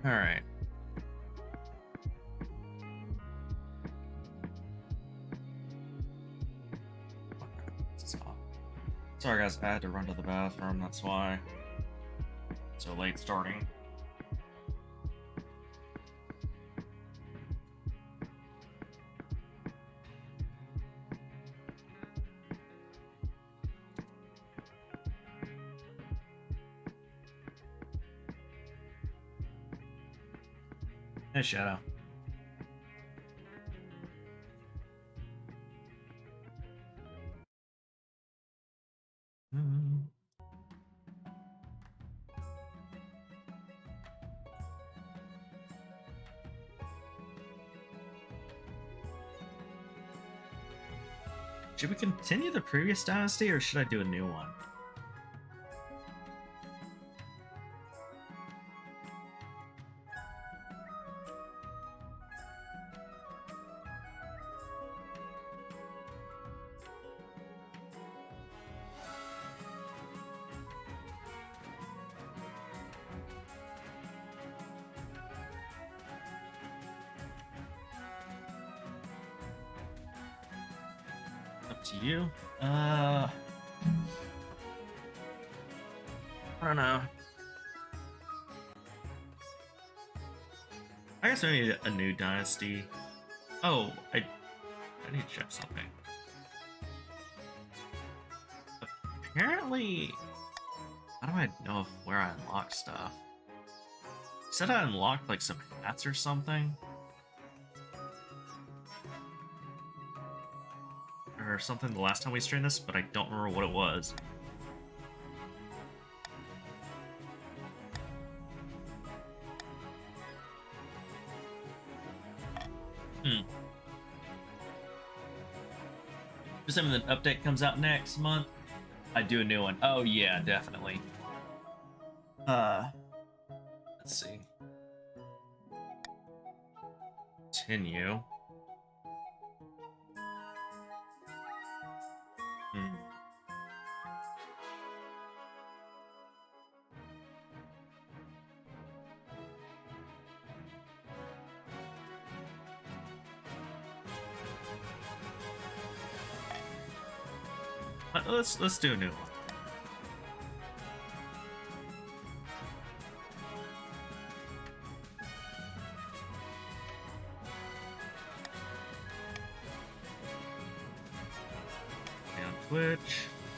All right. Sorry guys, I had to run to the bathroom, that's why. So late starting. Hey, Shadow. Should we continue the previous dynasty, or should I do a new one? Up to you. I don't know. I guess I need a new dynasty. Oh, I need to check something. Apparently, how do I know where I unlocked stuff? You said I unlocked like some hats or something? Or something the last time we streamed this, but I don't remember what it was. Just having the update comes out next month, I do a new one. Oh yeah, definitely. Let's see. Continue. Let's do a new one. On Twitch.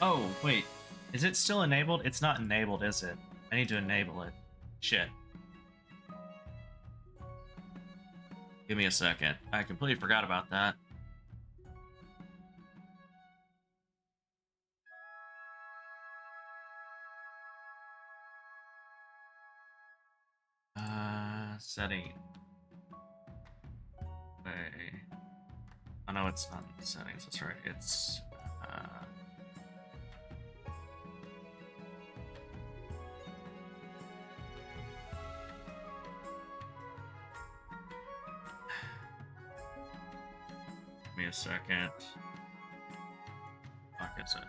Oh wait, is it still enabled? It's not enabled, is it? I need to enable it. Shit. Give me a second. I completely forgot about that. Setting. Wait. Oh no, it's not in settings. That's right. It's give me a second. Fuck is it?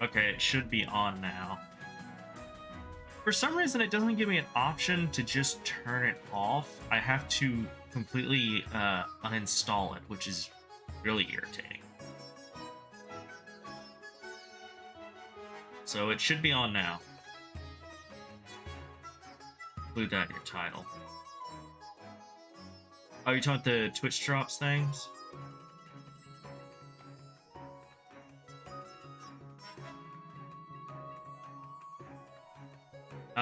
Okay, it should be on now. For some reason, it doesn't give me an option to just turn it off. I have to completely uninstall it, which is really irritating. So it should be on now. Include that in your title. Oh, you talking about the Twitch drops things?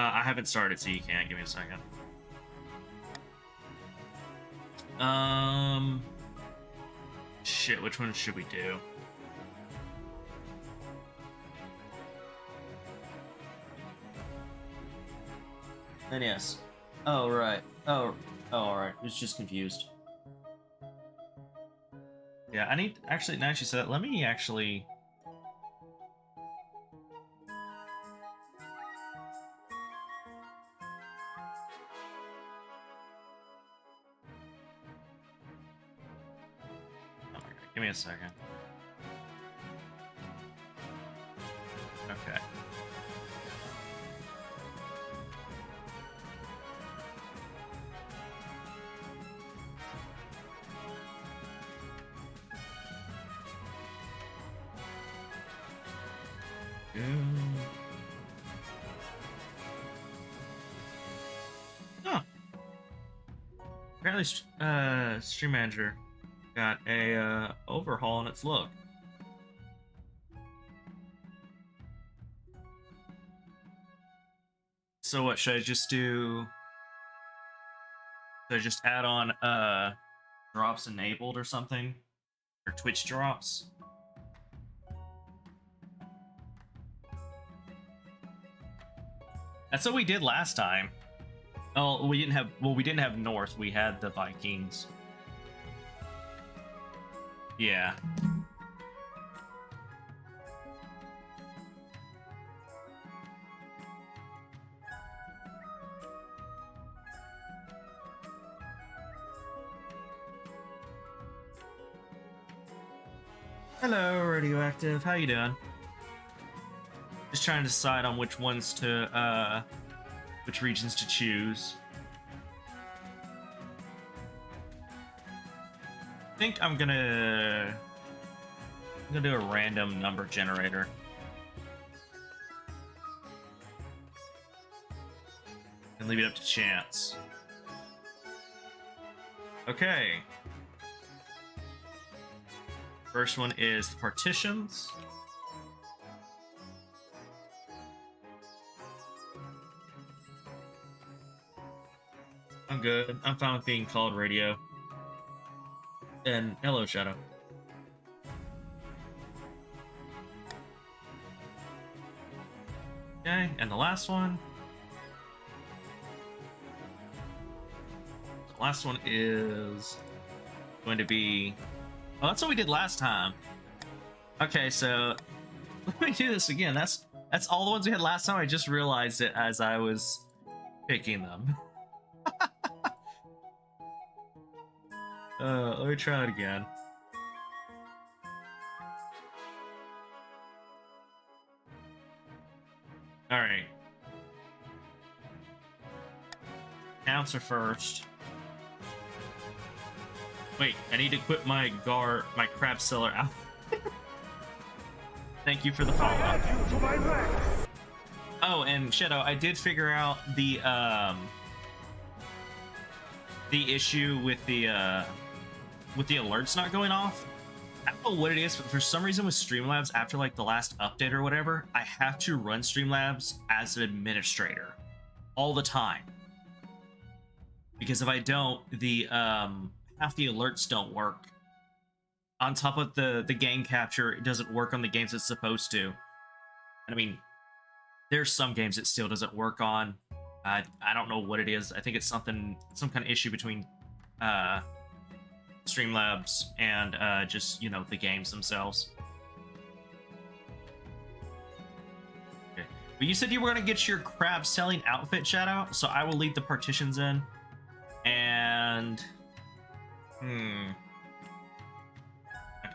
I haven't started, so you can't. Give me a second. Shit, which one should we do? And yes. Oh, right. Oh, alright. I was just confused. Yeah, I need... Actually, now she said that, let me actually... Give me a second. Okay. Huh. Apparently, Stream Manager got a overhaul in its look. So what should I just do? Should I just add on drops enabled or something? Or Twitch drops? That's what we did last time. Oh, we didn't have North, we had the Vikings. Yeah. Hello, Radioactive. How you doing? Just trying to decide on which ones to, which regions to choose. I think I'm gonna do a random number generator. And leave it up to chance. Okay. First one is the partitions. I'm good. I'm fine with being called radio. And hello, Shadow. Okay, and the last one. The last one is going to be... Oh, that's what we did last time. Okay, so let me do this again. That's all the ones we had last time. I just realized it as I was picking them. Let me try it again. All right. Announcer first. Wait, I need to equip my crab seller out. Thank you for the follow-up. Oh, and Shadow, I did figure out the issue with the alerts not going off. I don't know what it is, but for some reason with Streamlabs, after like the last update or whatever, I have to run Streamlabs as an administrator all the time. Because if I don't, the half the alerts don't work. On top of the game capture, it doesn't work on the games it's supposed to. And I mean, there's some games it still doesn't work on. I don't know what it is. I think it's some kind of issue between Streamlabs and just, you know, the games themselves. Okay. But you said you were going to get your crab selling outfit, Shadow, so I will leave the partitions in. And... Okay,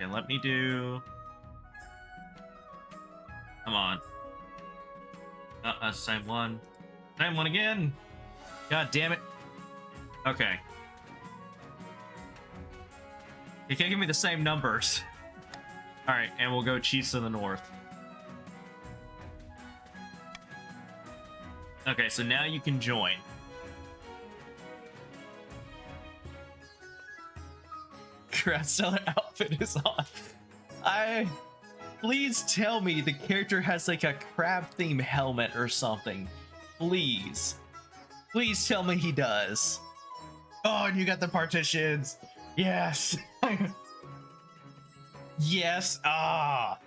let me do... Come on. Same one. Same one again! God damn it. Okay. You can't give me the same numbers. Alright, and we'll go Chiefs of the North. Okay, so now you can join. Crab seller outfit is on. Please tell me the character has like a crab theme helmet or something. Please. Please tell me he does. Oh, and you got the partitions. Yes. Yes. Ah.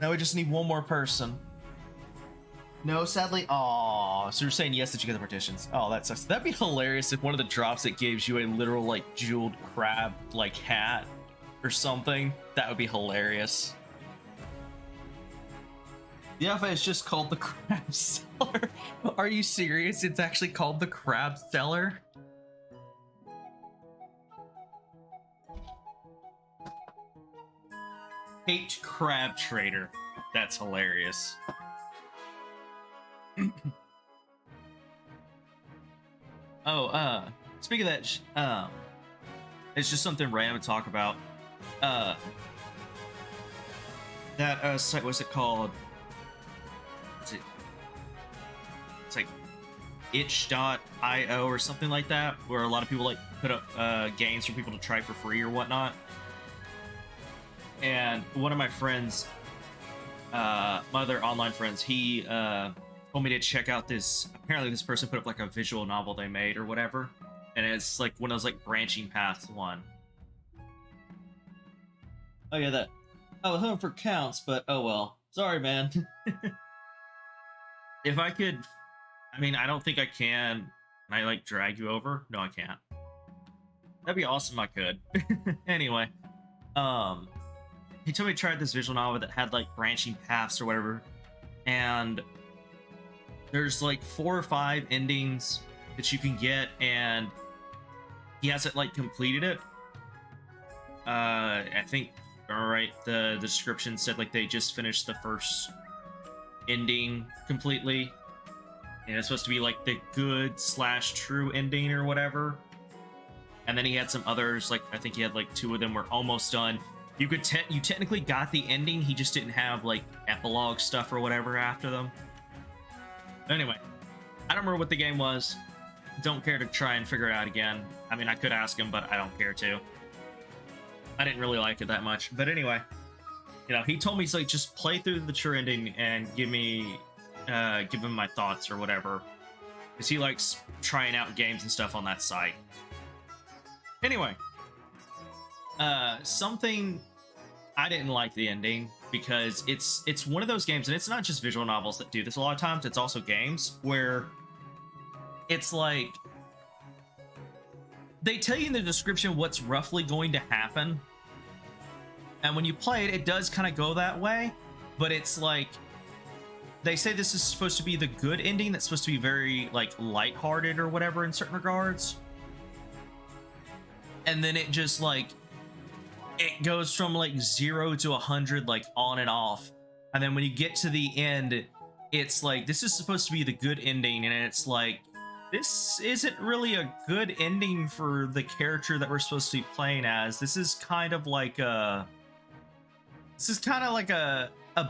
Now we just need one more person. No, sadly. Aw, so you're saying yes that you get the partitions. Oh, that sucks. That'd be hilarious if one of the drops it gives you a literal like jeweled crab like hat or something. That would be hilarious. The outfit is just called the crab seller. Are you serious? It's actually called the crab seller? Hate crab trader. That's hilarious. Oh, speaking of that, it's just something random to talk about. That site, what's it called? It's like itch.io or something like that, where a lot of people like put up games for people to try for free or whatnot. And one of my friends, my other online friends, he told me to check out this. Apparently, this person put up like a visual novel they made or whatever, and it's like one of those like branching paths one. Oh yeah, that. I was hoping for counts, but oh well. Sorry, man. If I could, I mean, I don't think I can. Can I like drag you over? No, I can't. That'd be awesome. I could. Anyway, he told me to try this visual novel that had like branching paths or whatever, and there's like 4 or 5 endings that you can get, and he hasn't like completed it. I think, all right, the description said like they just finished the first ending completely, and it's supposed to be like the good/true ending or whatever. And then he had some others, like I think he had like 2 of them were almost done. You could you technically got the ending, he just didn't have like epilogue stuff or whatever after them. But anyway, I don't remember what the game was. Don't care to try and figure it out again. I mean, I could ask him, but I don't care to. I didn't really like it that much. But anyway, you know, he told me, he's like, just play through the true ending and give him my thoughts or whatever, because he likes trying out games and stuff on that site. Anyway, something I didn't like the ending, because it's one of those games, and it's not just visual novels that do this a lot of times, it's also games where it's like they tell you in the description what's roughly going to happen, and when you play it, it does kind of go that way, but it's like they say this is supposed to be the good ending that's supposed to be very like lighthearted or whatever in certain regards, and then it just like it goes from like 0 to 100 like on and off, and then when you get to the end, it's like this is supposed to be the good ending, and it's like this isn't really a good ending for the character that we're supposed to be playing as. This is kind of like a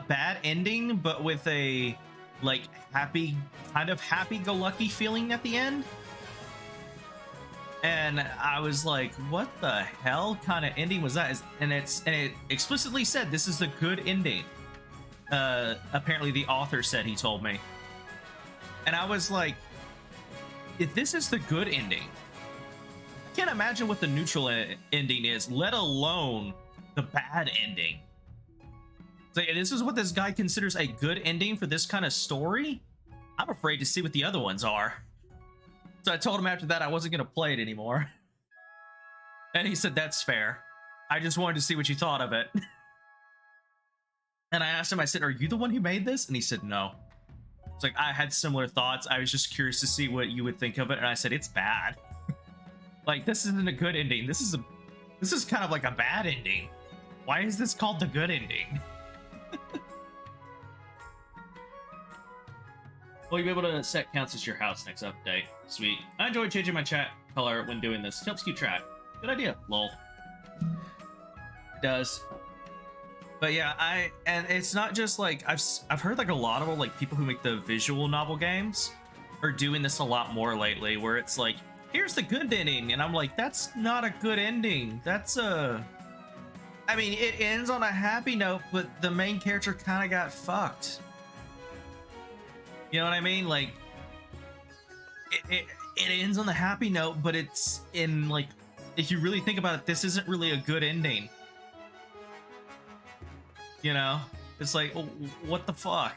bad ending, but with a like happy-go-lucky feeling at the end. And I was like, what the hell kind of ending was that? And it explicitly said this is the good ending. Apparently the author said, he told me. And I was like, if this is the good ending, I can't imagine what the neutral ending is, let alone the bad ending. So this is what this guy considers a good ending for this kind of story? I'm afraid to see what the other ones are. So I told him after that I wasn't going to play it anymore. And he said, that's fair. I just wanted to see what you thought of it. And I asked him, I said, are you the one who made this? And he said, no. It's like, I had similar thoughts. I was just curious to see what you would think of it. And I said, it's bad. Like, this isn't a good ending. This is kind of like a bad ending. Why is this called the good ending? Well, you'll be able to set counts as your house next update. Sweet. I enjoy changing my chat color when doing this. Helps keep track. Good idea. Lol. It does. But yeah, and it's not just like I've heard like a lot of like people who make the visual novel games are doing this a lot more lately, where it's like, here's the good ending, and I'm like, that's not a good ending. That's I mean, it ends on a happy note, but the main character kind of got fucked. You know what I mean? Like, it ends on the happy note, but it's in like, if you really think about it, this isn't really a good ending. You know, it's like, oh, what the fuck?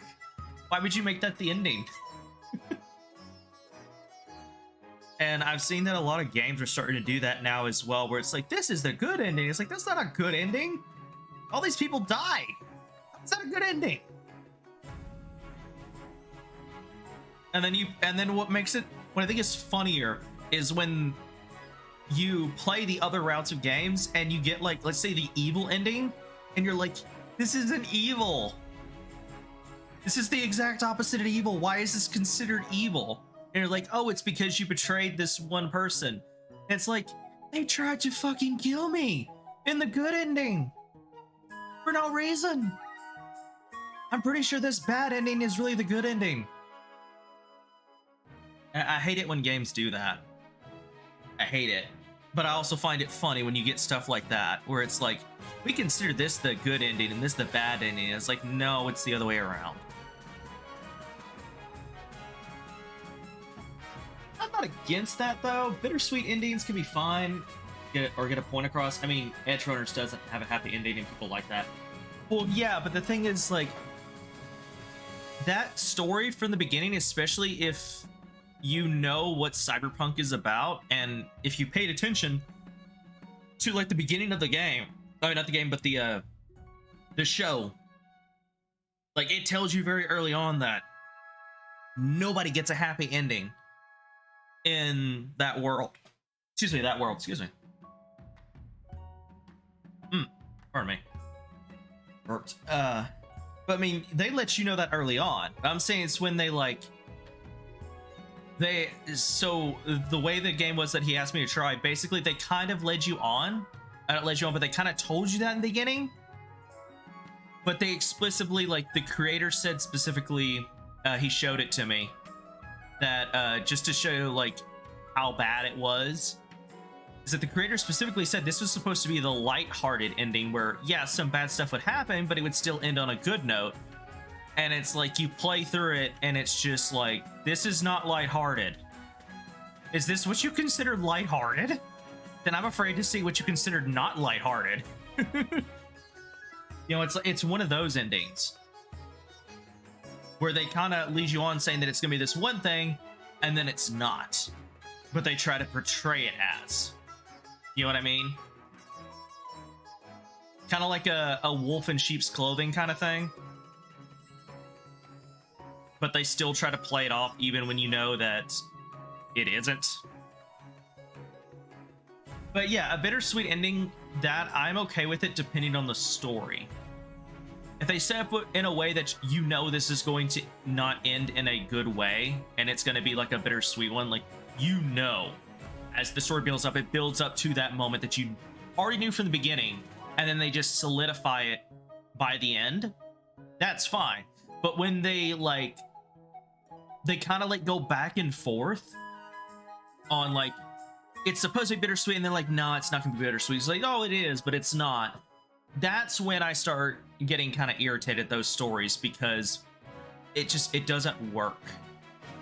Why would you make that the ending? And I've seen that a lot of games are starting to do that now as well, where it's like, this is the good ending. It's like, that's not a good ending. All these people died. That's not a good ending. And then what makes it, what I think is funnier is when you play the other routes of games and you get like, let's say the evil ending, and you're like, This isn't evil. This is the exact opposite of evil. Why is this considered evil? And you're like, oh, it's because you betrayed this one person. And it's like, they tried to fucking kill me in the good ending for no reason. I'm pretty sure this bad ending is really the good ending. I hate it when games do that. I hate it. But I also find it funny when you get stuff like that, where it's like, we consider this the good ending and this the bad ending. It's like, no, it's the other way around. I'm not against that, though. Bittersweet endings can be fine, get a point across. I mean, Edgerunners doesn't have a happy ending and people like that. Well, yeah, but the thing is, like, that story from the beginning, especially if you know what Cyberpunk is about, and if you paid attention to like the beginning of the game, oh, not the game, but the show, like it tells you very early on that nobody gets a happy ending in that world. Excuse me, that world. Excuse me. Pardon me. Burped. But I mean, they let you know that early on. I'm saying it's when they like. So the way the game was that he asked me to try, basically they kind of led you on. Not led you on, but they kind of told you that in the beginning. But they explicitly, like the creator said specifically, he showed it to me, that just to show like how bad it was, is that the creator specifically said this was supposed to be the light-hearted ending where, yeah, some bad stuff would happen, but it would still end on a good note. And it's like you play through it and it's just like, this is not lighthearted. Is this what you consider lighthearted? Then I'm afraid to see what you consider not lighthearted. You know, it's one of those endings where they kind of lead you on saying that it's gonna be this one thing and then it's not, but they try to portray it as. You know what I mean? Kind of like a wolf in sheep's clothing kind of thing. But they still try to play it off even when you know that it isn't. But yeah, a bittersweet ending, that I'm okay with it depending on the story. If they set up in a way that you know this is going to not end in a good way, and it's going to be like a bittersweet one, like, you know, as the story builds up, it builds up to that moment that you already knew from the beginning, and then they just solidify it by the end, that's fine. But when they like, they kind of like go back and forth on like, it's supposed to be bittersweet, and they're like, no, it's not gonna be bittersweet. It's like, oh, it is, but it's not. That's when I start getting kind of irritated at those stories, because it doesn't work.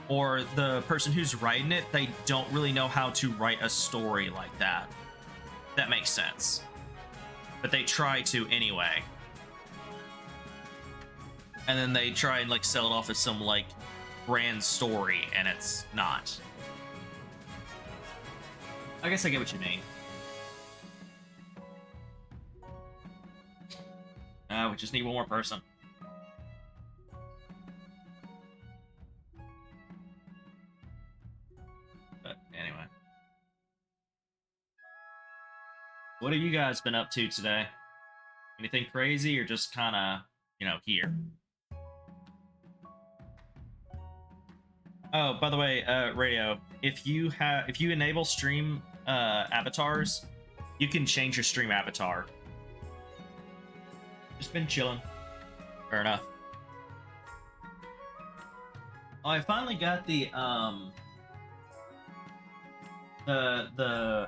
Or the person who's writing it, they don't really know how to write a story like that. That makes sense. But they try to anyway. And then they try and like sell it off as some like grand story, and it's not. I guess I get what you mean. We just need one more person. But anyway. What have you guys been up to today? Anything crazy, or just kind of, you know, here? Oh, by the way, Radio, if you enable stream avatars, you can change your stream avatar. Just been chilling. Fair enough. Oh, I finally got the I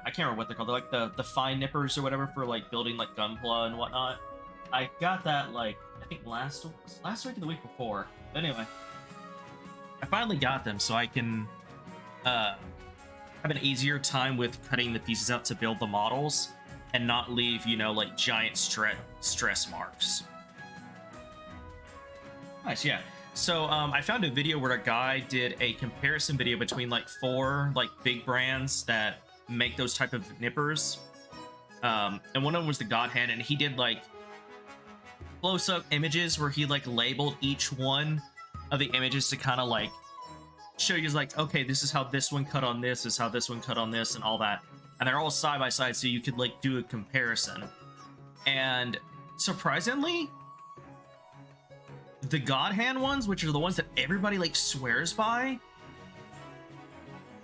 can't remember what they're called. They're like the fine nippers or whatever for like building like Gunpla and whatnot. I got that like I think last week or the week before. But anyway, I finally got them so I can have an easier time with cutting the pieces out to build the models and not leave, you know, like giant stress marks. Nice, yeah. So I found a video where a guy did a comparison video between like 4 like big brands that make those type of nippers. And one of them was the God Hand, and he did like close-up images where he like labeled each one of the images to kind of like show you like, okay, this is how this one cut on this, is how this one cut on this, and all that. And they're all side by side, so you could like do a comparison. And surprisingly, the God Hand ones, which are the ones that everybody like swears by,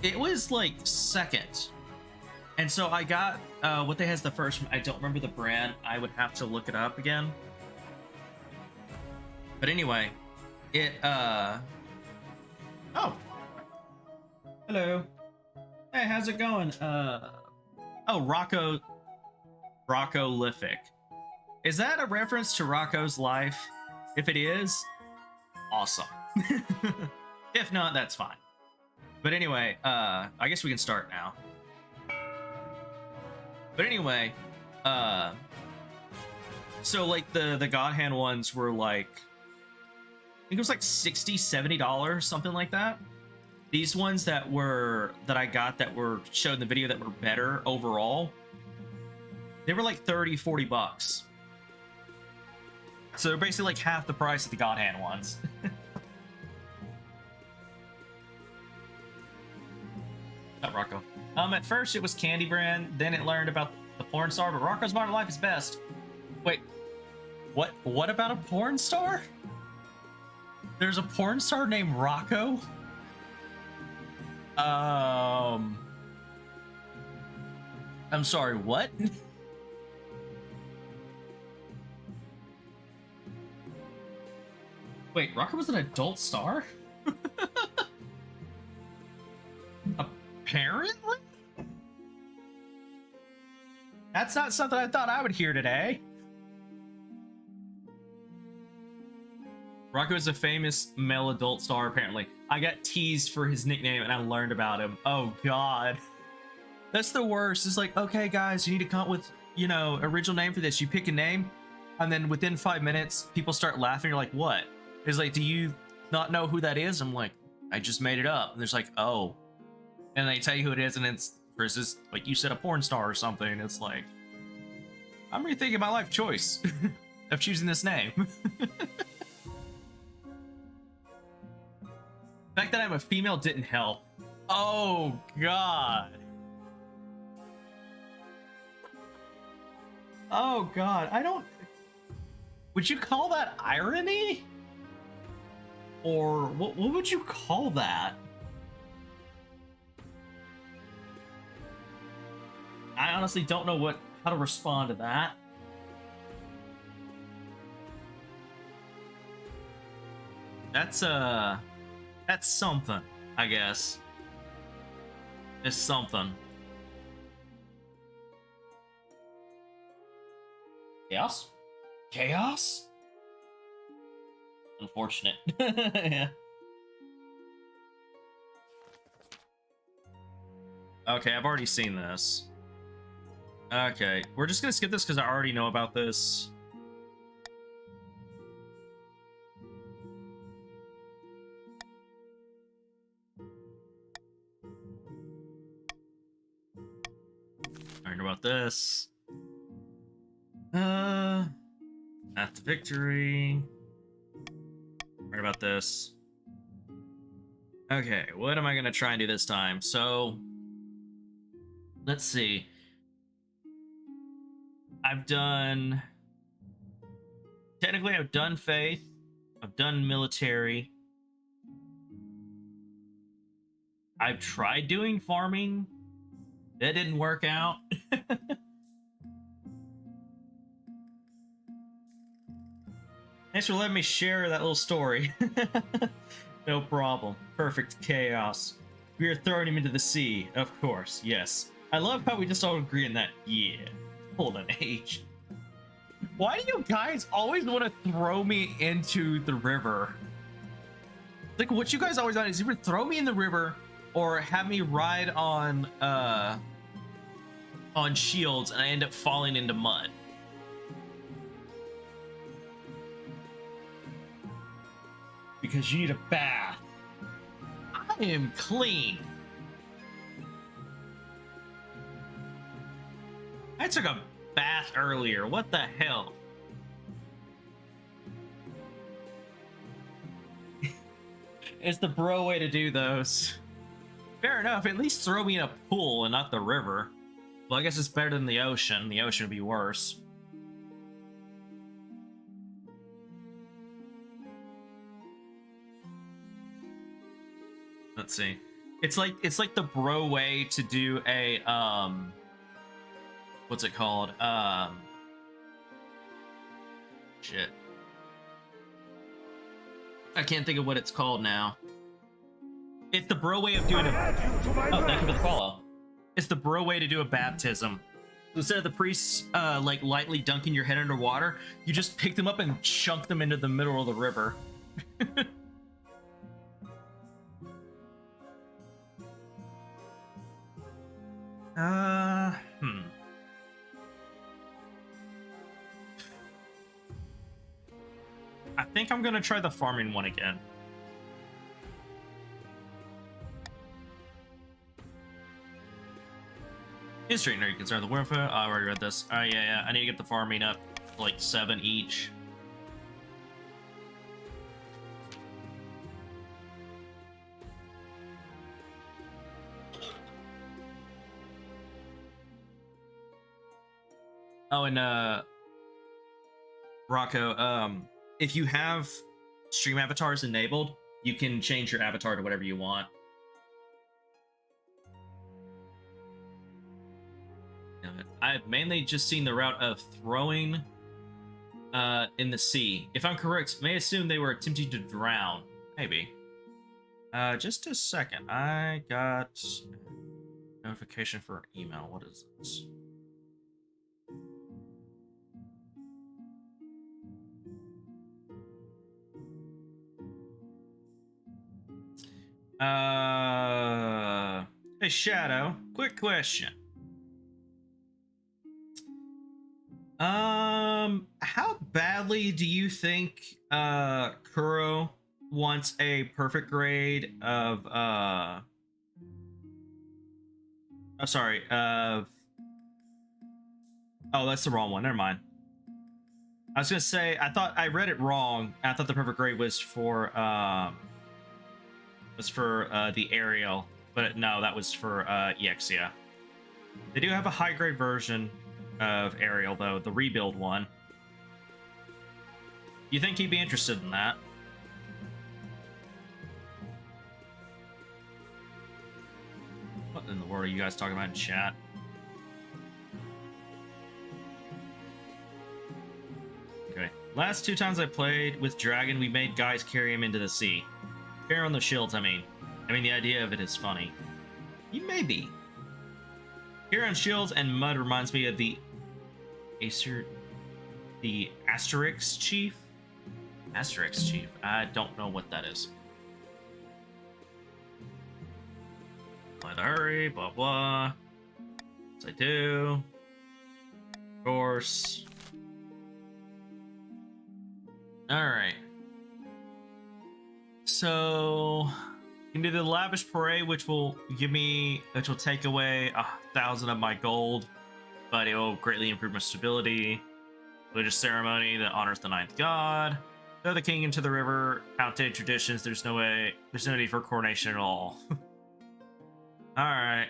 it was like second. And so I got what they has the first one. I don't remember the brand. I would have to look it up again. But anyway, it oh. Hello. Hey, how's it going? Oh, Rocco Lithic. Is that a reference to Rocco's life? If it is, awesome. If not, that's fine. But anyway, I guess we can start now. But anyway, so like the God Hand ones were like, I think it was like $60, $70, something like that. These ones that I got that were showed in the video that were better overall, they were like 30, 40 bucks. So they're basically like half the price of the God Hand ones. Not Rocco. At first it was Candy Brand, then it learned about the porn star, but Rocco's Modern Life is best. Wait, what about a porn star? There's a porn star named Rocco? I'm sorry, what? Wait, Rocco was an adult star? Apparently? That's not something I thought I would hear today. Rocco is a famous male adult star, apparently. I got teased for his nickname and I learned about him. Oh, God. That's the worst. It's like, okay, guys, you need to come up with, you know, original name for this. You pick a name, and then within 5 minutes, people start laughing. You're like, what? It's like, do you not know who that is? I'm like, I just made it up. And there's like, oh. And they tell you who it is, and it's versus, like you said, a porn star or something. It's like, I'm rethinking my life choice of choosing this name. The fact that I'm a female didn't help. Oh, God. Oh, God. I don't... Would you call that irony? Or what would you call that? I honestly don't know how to respond to that. That's something, I guess. It's something. Chaos? Chaos? Unfortunate. Yeah. Okay, I've already seen this. Okay, we're just gonna skip this because I already know about this. I know about this. Path to Victory. Right about this. Okay, what am I gonna try and do this time? So, let's see. Technically I've done Faith. I've done Military. I've tried doing Farming. That didn't work out. Thanks for letting me share that little story. No problem. Perfect chaos. We are throwing him into the sea. Of course, yes. I love how we just all agree on that. Yeah. Hold on, H. Why do you guys always want to throw me into the river? Like, what you guys always want is either throw me in the river or have me ride on shields and I end up falling into mud. Because you need a bath. I am clean. I took a bath earlier. What the hell? It's the bro way to do those. Fair enough. At least throw me in a pool and not the river. Well, I guess it's better than the ocean. The ocean would be worse. let's see. It's like the bro way to do a what's it called? Shit. I can't think of what it's called now. It's the bro way of doing a... Oh, thank you for the follow. It's the bro way to do a baptism. Instead of the priests like lightly dunking your head underwater, you just pick them up and chunk them into the middle of the river. I think I'm gonna try the farming one again. History, are you concerned with the warfare? Oh, I already read this. Yeah. I need to get the farming up like 7 each. Oh, and Rocco, if you have stream avatars enabled, you can change your avatar to whatever you want. I've mainly just seen the route of throwing in the sea. If I'm correct, may assume they were attempting to drown. Maybe. Just a second. I got notification for an email. What is this? Hey Shadow, quick question. How badly do you think Kuro wants a perfect grade of oh sorry, of oh, that's the wrong one, never mind. I was gonna say, I thought I read it wrong. I thought the perfect grade was for the Ariel, but no, that was for Exia. They do have a high grade version of Ariel though, the rebuild one. You think he'd be interested in that? What in the world are you guys talking about in chat? Okay. Last 2 times I played with Dragon, we made guys carry him into the sea. Fair on the shields, I mean. The idea of it is funny. You may be. Here on shields and mud reminds me of the Asterix Chief? Asterix Chief. I don't know what that is. Play the hurry, blah blah. Yes, I do. Of course. Alright. So you can do the lavish parade, which will take away 1,000 of my gold, but it will greatly improve my stability. Religious ceremony that honors the 9th god. Throw the king into the river. Outdated traditions. There's no need for coronation at all. Alright.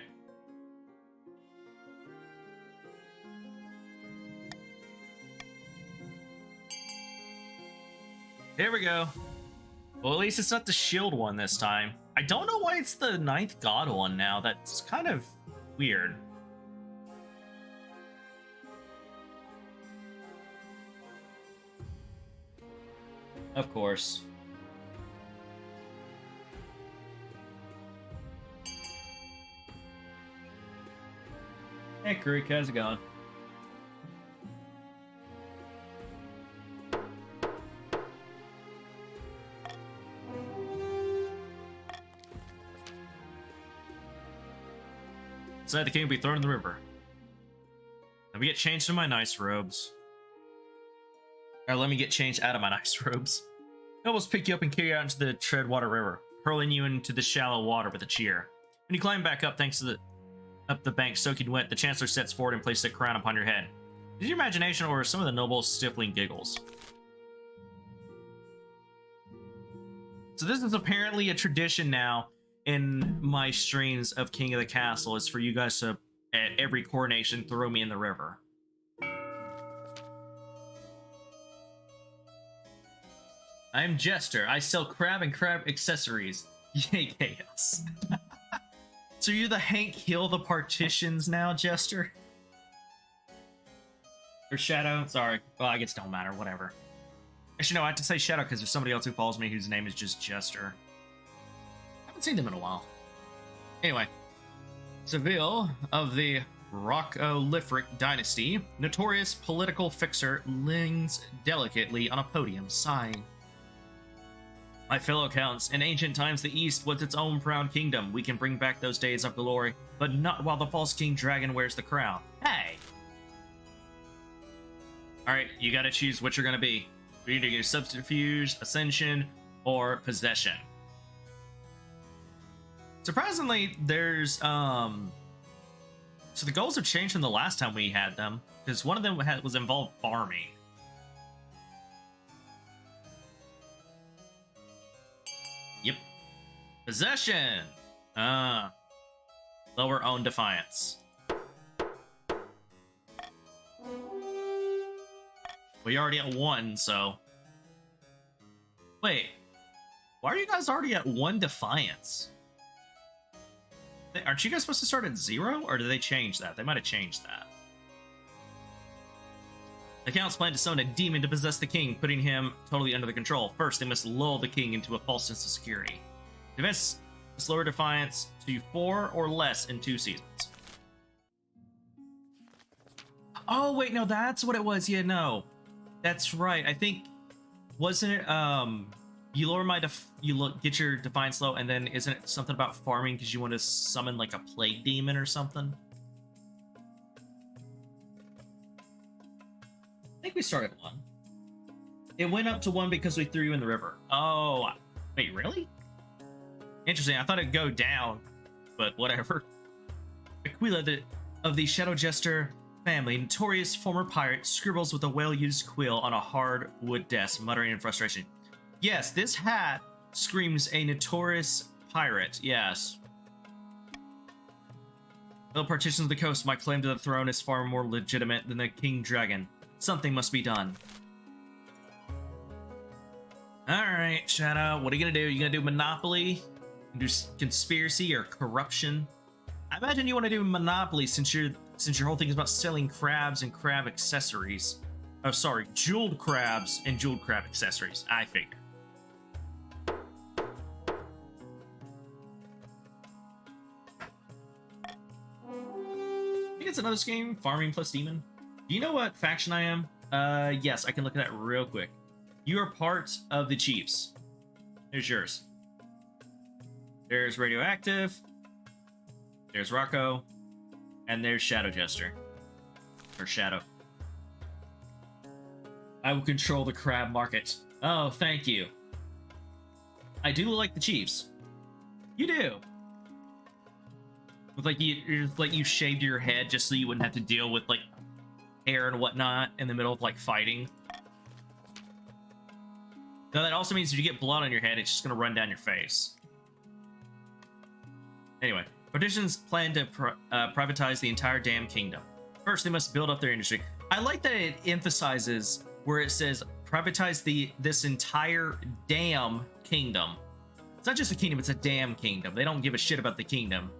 Here we go. Well, at least it's not the shield one this time. I don't know why it's the 9th god one now. That's kind of weird. Of course. Hey, Karuk, how's it going? Inside the king will be thrown in the river. Let me get changed to my nice robes. Or let me get changed out of my nice robes. Nobles pick you up and carry you out into the Treadwater River, hurling you into the shallow water with a cheer. When you climb back up, thanks to up the bank soaking wet, the Chancellor steps forward and places a crown upon your head. Is it your imagination or some of the nobles' stifling giggles? So this is apparently a tradition now in my streams of King of the Castle, is for you guys to, at every coronation, throw me in the river. I am Jester. I sell crab and crab accessories. Yay, chaos. So you're the Hank Hill the partitions now, Jester? Or Shadow? Sorry. Well, I guess it don't matter. Whatever. Actually, no, I have to say Shadow because there's somebody else who follows me whose name is just Jester. I haven't seen them in a while. Anyway. Seville of the Rocolifric dynasty, notorious political fixer, leans delicately on a podium, sighing. My fellow counts, in ancient times the East was its own proud kingdom. We can bring back those days of glory, but not while the false king dragon wears the crown. Hey! Alright, you gotta choose what you're gonna be. You're either gonna subterfuge, ascension, or possession. Surprisingly, there's, so the goals have changed from the last time we had them, because one of them was involved farming. Yep. Possession! Lower own defiance. We already at 1, so... Wait. Why are you guys already at 1 defiance? Aren't you guys supposed to start at 0? Or did they change that? They might have changed that. The counts plan to summon a demon to possess the king, putting him totally under the control. First, they must lull the king into a false sense of security. Defense must lower defiance to 4 or less in 2 seasons. Oh, wait, no, that's what it was. Yeah, no. That's right. I think, wasn't it, you lower my get your defiance low, and then isn't it something about farming because you want to summon like a plague demon or something? I think we started at 1. It went up to 1 because we threw you in the river. Oh, wait, really? Interesting. I thought it'd go down, but whatever. Aquila of the Shadow Jester family, notorious former pirate, scribbles with a well-used quill on a hard wood desk, muttering in frustration. Yes, this hat screams a notorious pirate, yes. Though partitions of the coast, my claim to the throne is far more legitimate than the King Dragon. Something must be done. Alright, Shadow, what are you gonna do? You gonna do Monopoly? Do conspiracy or corruption? I imagine you want to do Monopoly since your whole thing is about selling crabs and crab accessories. Oh, sorry, jeweled crabs and jeweled crab accessories. I figured. I think it's another game, Farming plus Demon. Do you know what faction I am? Yes, I can look at that real quick. You are part of the Chiefs. Here's yours. There's Radioactive. There's Rocco. And there's Shadow Jester. Or Shadow. I will control the crab market. Oh, thank you. I do like the Chiefs. You do. With like you shaved your head just so you wouldn't have to deal with like hair and whatnot in the middle of like fighting. Now that also means if you get blood on your head, it's just gonna run down your face. Anyway, partitions plan to privatize the entire damn kingdom. First, they must build up their industry. I like that it emphasizes where it says privatize this entire damn kingdom. It's not just a kingdom, it's a damn kingdom. They don't give a shit about the kingdom.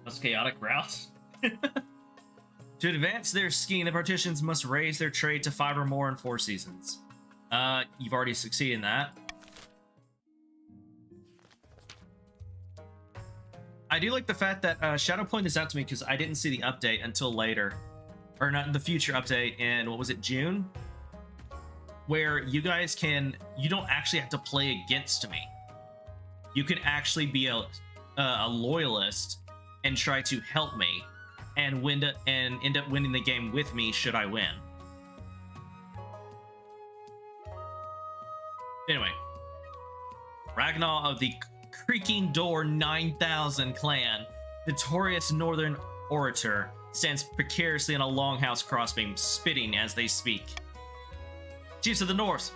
That's chaotic route. To advance their scheme, the partitions must raise their trade to 5 or more in 4 seasons. You've already succeeded in that. I do like the fact that Shadow pointed this out to me because I didn't see the update until later. Or not the future update in, what was it, June? Where you guys can, you don't actually have to play against me. You can actually be a loyalist and try to help me and end up winning the game with me should I win. Anyway, Ragnar of the Creaking Door 9000 clan, notorious northern orator, stands precariously on a longhouse crossbeam, spitting as they speak. Chiefs of the North,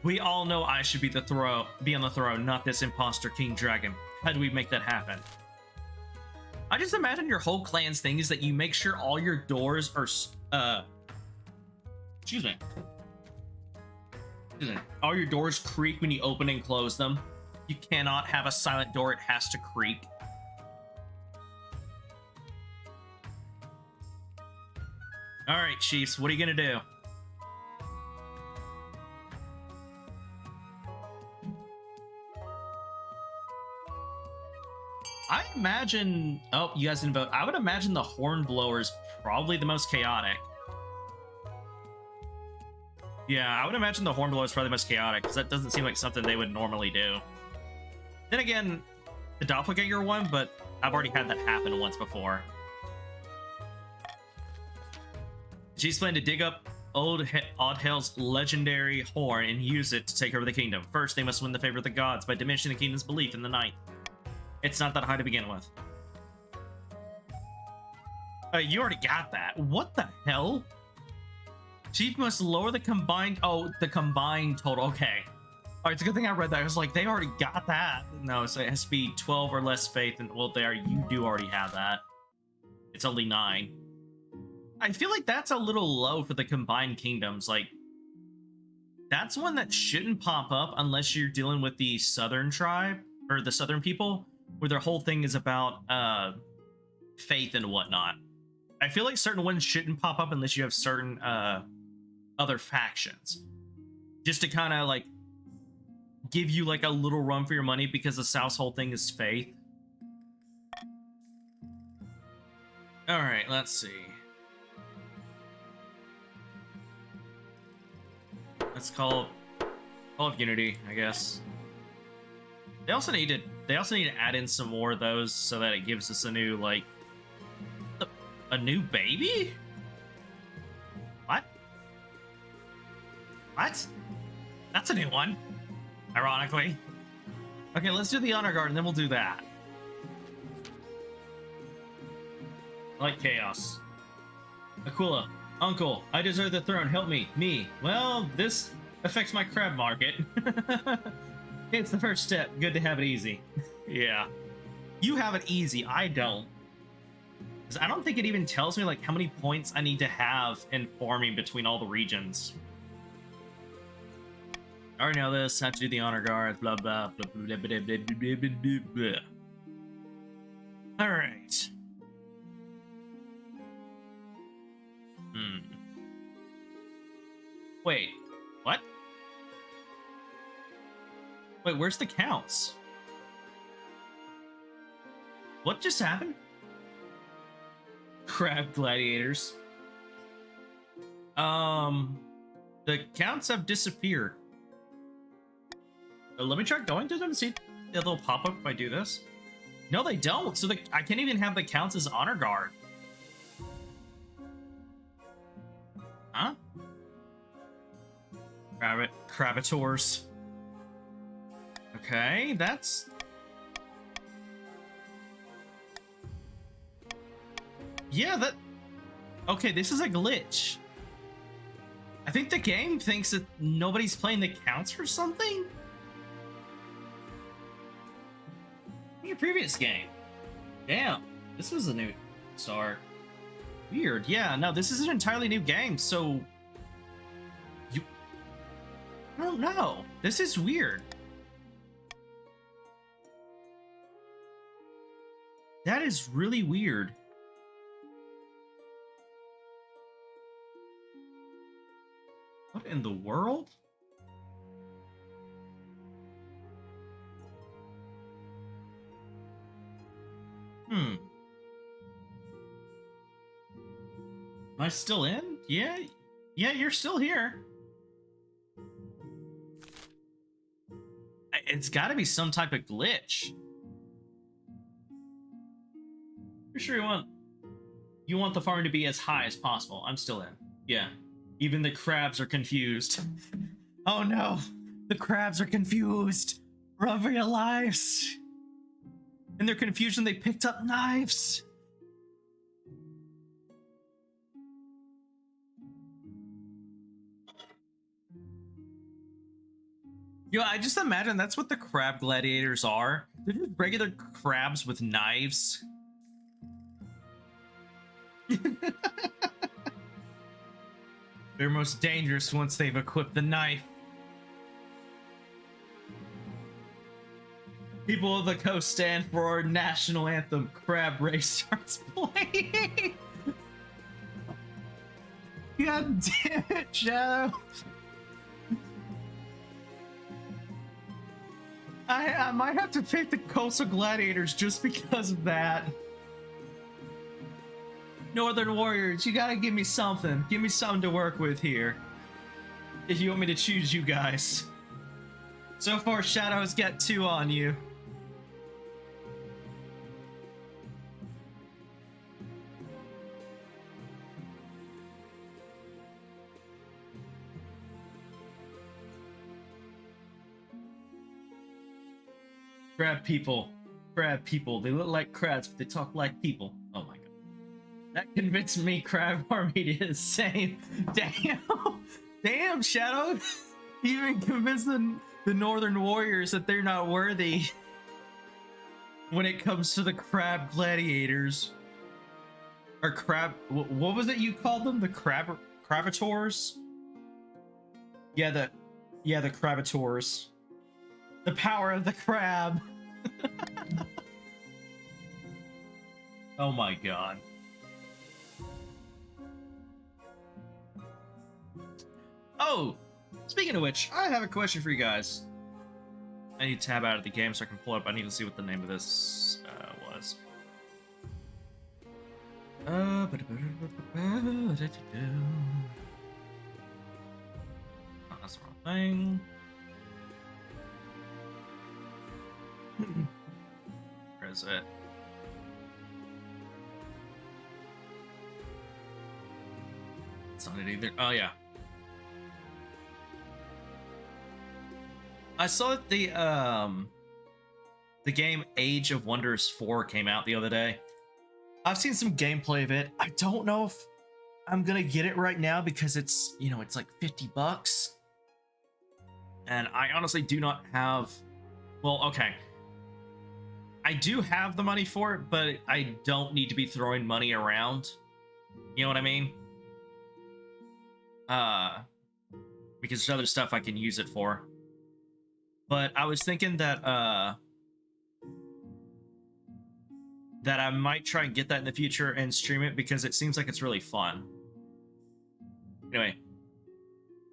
we all know I should be on the throne, not this imposter King Dragon. How do we make that happen? I just imagine your whole clan's thing is that you make sure all your doors are Excuse me. Excuse me. All your doors creak when you open and close them. You cannot have a silent door, it has to creak. Alright, Chiefs, what are you gonna do? I imagine... Oh, you guys didn't vote. I would imagine the Hornblower is probably the most chaotic. Yeah, I would imagine the Hornblower is probably the most chaotic, because that doesn't seem like something they would normally do. Then again, the Doppelganger one, but I've already had that happen once before. G's plan to dig up Oddhell's legendary horn and use it to take over the kingdom. First, they must win the favor of the gods by diminishing the kingdom's belief in the night. It's not that high to begin with. You already got that. What the hell? Chief must lower the combined... Oh, the combined total. Okay. Alright, it's a good thing I read that. I was like, they already got that. No, so it has to be 12 or less faith. And well, there, you do already have that. It's only 9. I feel like that's a little low for the combined kingdoms. Like, that's one that shouldn't pop up unless you're dealing with the southern tribe, or the southern people, where their whole thing is about faith and whatnot. I feel like certain ones shouldn't pop up unless you have certain other factions. Just to kind of, like, give you, like, a little run for your money because the South's whole thing is faith. Alright, let's see. Let's call of Unity, I guess. They also need to add in some more of those so that it gives us a new, like, a new baby? What? What? That's a new one, ironically. Okay, let's do the honor guard and then we'll do that. I like chaos. Aquila, uncle, I deserve the throne. Help me. Me. Well, this affects my crab market. It's the first step. Good to have it easy. Yeah. You have it easy. I don't. I don't think it even tells me, like, how many points I need to have in farming between all the regions. I already know this. Have to do the honor guards. Blah, blah, blah, blah, blah, blah, blah, blah, blah, blah, blah. All right. Wait. What? Wait, where's the counts? What just happened? Crab gladiators. The counts have disappeared. Let me try going to them and see if they'll pop up if I do this. No, they don't. So I can't even have the counts as honor guard. Huh? Crabitors. Okay, that's... Yeah, that... Okay, this is a glitch. I think the game thinks that nobody's playing the counts or something? In your previous game. Damn, this was a new start. Weird. Yeah, no, this is an entirely new game, so... I don't know. This is weird. That is really weird. What in the world? Am I still in? Yeah, you're still here. It's got to be some type of glitch. You're sure you want the farm to be as high as possible. I'm still in. Yeah. Even the crabs are confused. Oh no, the crabs are confused. Run for your lives. In their confusion, they picked up knives. Yo, I just imagine that's what the crab gladiators are. They're just regular crabs with knives. They're most dangerous once they've equipped the knife. People of the coast stand for our national anthem. Crab Race starts playing. God damn it, Shadow. I might have to pick the Coastal Gladiators just because of that. Northern Warriors, you gotta give me something. Give me something to work with here. If you want me to choose you guys. So far, Shadow's got 2 on you. Crab people. Crab people. They look like crabs, but they talk like people. Oh my god. That convinced me Crab Army is the same. Damn. Damn, Shadow. You even convinced the Northern Warriors that they're not worthy when it comes to the Crab Gladiators. Or Crab... What was it you called them? The Crabitors? Yeah, the Crabitors. The power of the crab. Oh my god. Oh, speaking of which, I have a question for you guys. I need to tab out of the game so I can pull it up. I need to see what the name of this was. Oh, that's the wrong thing. Where is it? It's not it either. Oh yeah. I saw that the game Age of Wonders 4 came out the other day. I've seen some gameplay of it. I don't know if I'm gonna get it right now because it's, you know, it's like $50. And I honestly do not have, well, okay. I do have the money for it, but I don't need to be throwing money around. You know what I mean? Because there's other stuff I can use it for. But I was thinking that that I might try and get that in the future and stream it because it seems like it's really fun. Anyway,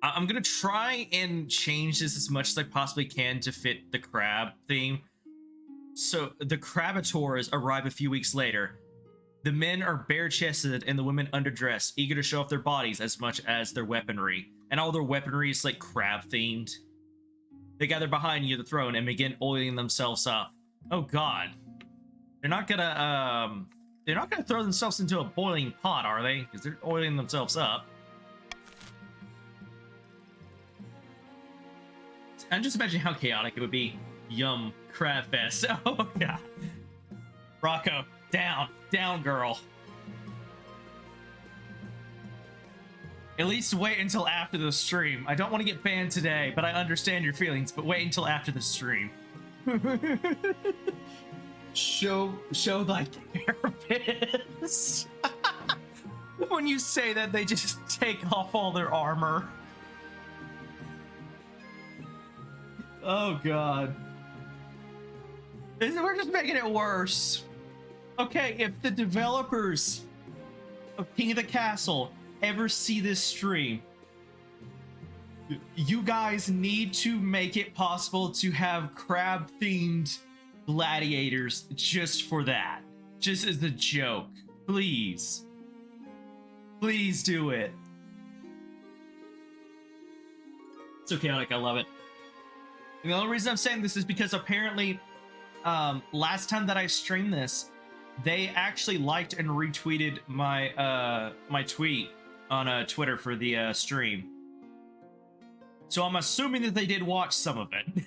I'm gonna try and change this as much as I possibly can to fit the crab theme. So the Crabitors arrive a few weeks later. The men are bare-chested and the women underdressed, eager to show off their bodies as much as their weaponry. And all their weaponry is like crab-themed. They gather behind you, the throne, and begin oiling themselves up. Oh god. They're not gonna throw themselves into a boiling pot, are they? Because they're oiling themselves up. I'm just imagining how chaotic it would be. Yum, crab fest. Oh god. Rocco, down, girl. At least wait until after the stream. I don't want to get banned today, but I understand your feelings, but wait until after the stream. show thy carapace. When you say that, they just take off all their armor. Oh god. We're just making it worse. Okay, if the developers of King of the Castle ever see this stream, you guys need to make it possible to have crab-themed gladiators just for that. Just as a joke. Please. Please do it. It's so chaotic, I love it. And the only reason I'm saying this is because apparently last time that I streamed this, they actually liked and retweeted my my tweet on Twitter for the stream. So I'm assuming that they did watch some of it.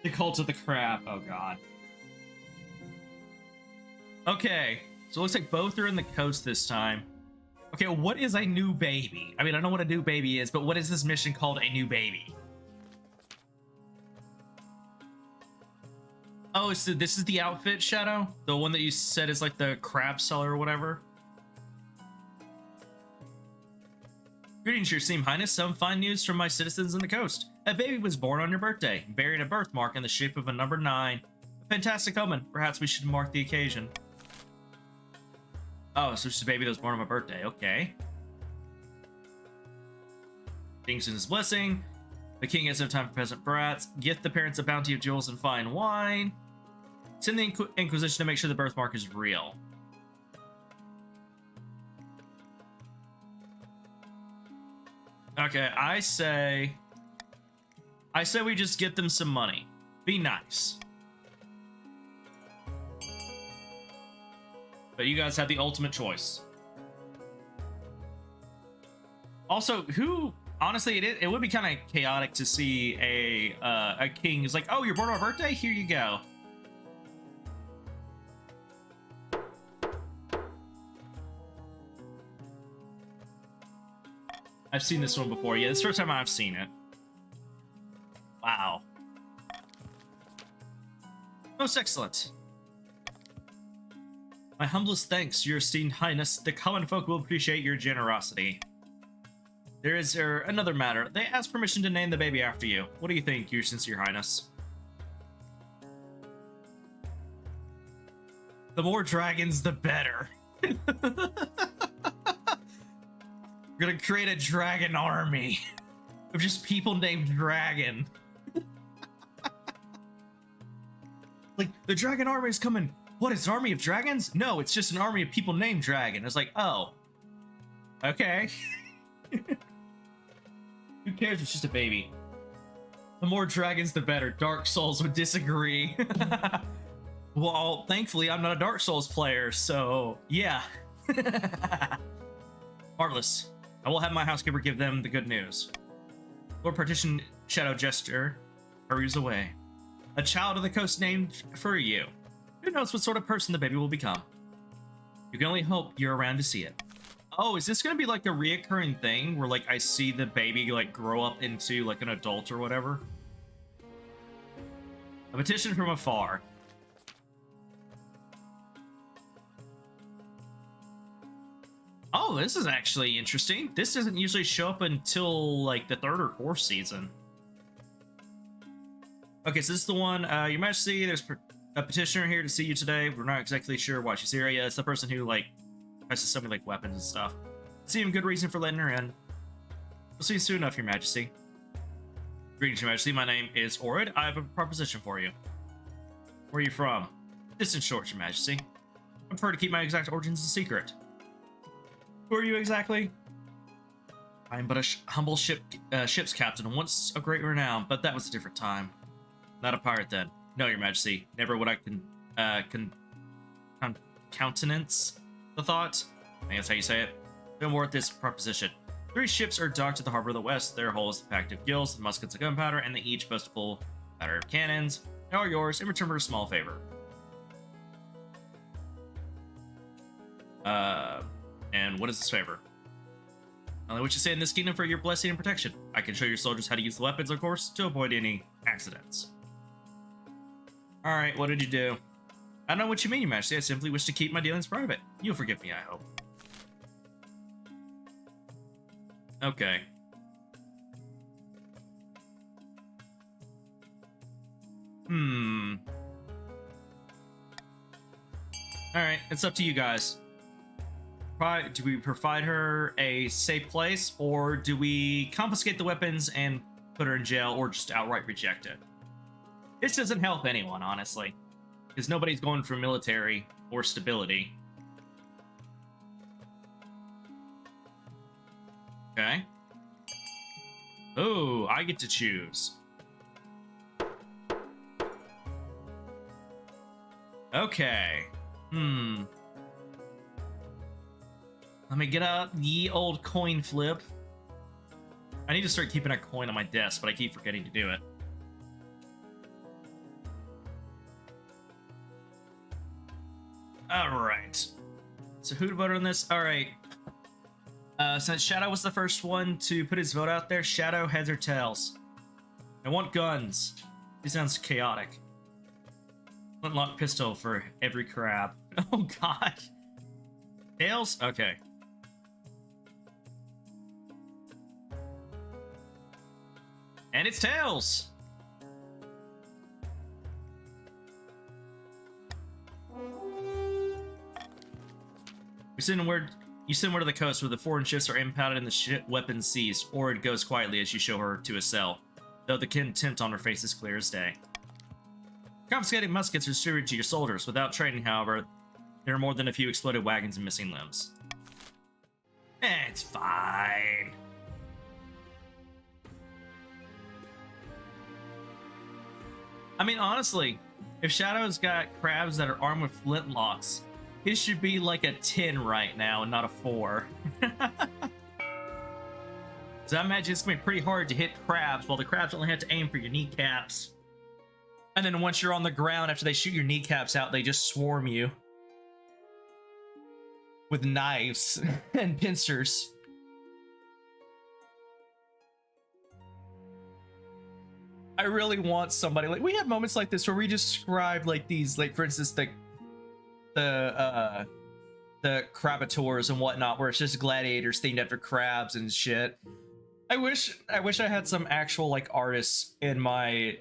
The Cult of the Crab. Oh god. Okay, so it looks like both are in the coast this time. Okay, what is a new baby? I mean, I know what a new baby is, but what is this mission called a new baby? Oh, so this is the outfit, Shadow? The one that you said is like the crab seller or whatever? Greetings, Your Seam Highness. Some fine news from my citizens in the coast. A baby was born on your birthday, bearing a birthmark in the shape of a number 9. A fantastic omen. Perhaps we should mark the occasion. Oh, so it's a baby that was born on my birthday. Okay. King's in his blessing. The king has no time for peasant brats. Gift the parents a bounty of jewels and fine wine. Send the Inquisition to make sure the birthmark is real. Okay, I say we just get them some money. Be nice. But you guys have the ultimate choice. Also, honestly, it would be kind of chaotic to see a king who's like, oh, you're born on my birthday? Here you go. I've seen this one before. Yeah, this is the first time I've seen it. Wow. Most excellent. My humblest thanks, Your Esteemed Highness. The common folk will appreciate your generosity. There is another matter. They asked permission to name the baby after you. What do you think, Your Sincere Highness? The more dragons, the better. We're gonna create a dragon army of just people named Dragon. Like, the dragon army is coming. What, it's an army of dragons? No, it's just an army of people named Dragon. It's like, oh. Okay. Who cares? It's just a baby. The more dragons, the better. Dark Souls would disagree. Well, thankfully, I'm not a Dark Souls player, so yeah. Marvelous. I will have my housekeeper give them the good news. Lord Partition Shadow Jester hurries away. A child of the coast named for you. Who knows what sort of person the baby will become? You can only hope you're around to see it. Oh, is this gonna be like a reoccurring thing where like I see the baby like grow up into like an adult or whatever? A petition from afar. Oh, this is actually interesting. This doesn't usually show up until like the 3rd or 4th season. Okay, so this is the one. Your Majesty, there's a petitioner here to see you today. We're not exactly sure why she's here. Yeah, it's the person who like tries to summon like weapons and stuff. Seem good reason for letting her in. We'll see you soon enough, Your Majesty. Greetings, Your Majesty. My name is Orid. I have a proposition for you. Where are you from? Distant shores, Your Majesty. I prefer to keep my exact origins a secret. Who are you exactly? I am but a humble ship's captain, once of great renown, but that was a different time. Not a pirate then. No, Your Majesty. Never would I countenance the thought. I think that's how you say it. No more at this proposition. 3 ships are docked at the harbor of the west. Their hull is packed of gills, muskets of gunpowder, and they each boast a full battery of cannons. They are yours in return for a small favor. And what is this favor? Only what you say in this kingdom for your blessing and protection. I can show your soldiers how to use the weapons, of course, to avoid any accidents. Alright, what did you do? I don't know what you mean, Your Majesty. I simply wish to keep my dealings private. You'll forgive me, I hope. Okay. Alright, it's up to you guys. Do we provide her a safe place, or do we confiscate the weapons and put her in jail, or just outright reject it? This doesn't help anyone, honestly, because nobody's going for military or stability. Okay. Oh, I get to choose. Okay. Let me get out the old coin flip. I need to start keeping a coin on my desk, but I keep forgetting to do it. Alright. So who voted on this? Alright. Since Shadow was the first one to put his vote out there, Shadow, heads or tails? I want guns. He sounds chaotic. Flintlock pistol for every crab. Oh god. Tails? Okay. And it's tails! You send word to the coast where the foreign ships are impounded and the ship weapons seized. Ord goes quietly as you show her to a cell, though the contempt on her face is clear as day. Confiscated muskets are distributed to your soldiers. Without training, however, there are more than a few exploded wagons and missing limbs. It's fine. I mean, honestly, if Shadow's got crabs that are armed with flintlocks, it should be like a 10 right now and not a 4. So I imagine it's going to be pretty hard to hit crabs, while the crabs only have to aim for your kneecaps. And then once you're on the ground, after they shoot your kneecaps out, they just swarm you. With knives and pincers. I really want somebody, like, we have moments like this where we describe like these, like for instance the crabitors and whatnot, where it's just gladiators themed after crabs and shit. I wish I had some actual like artists in my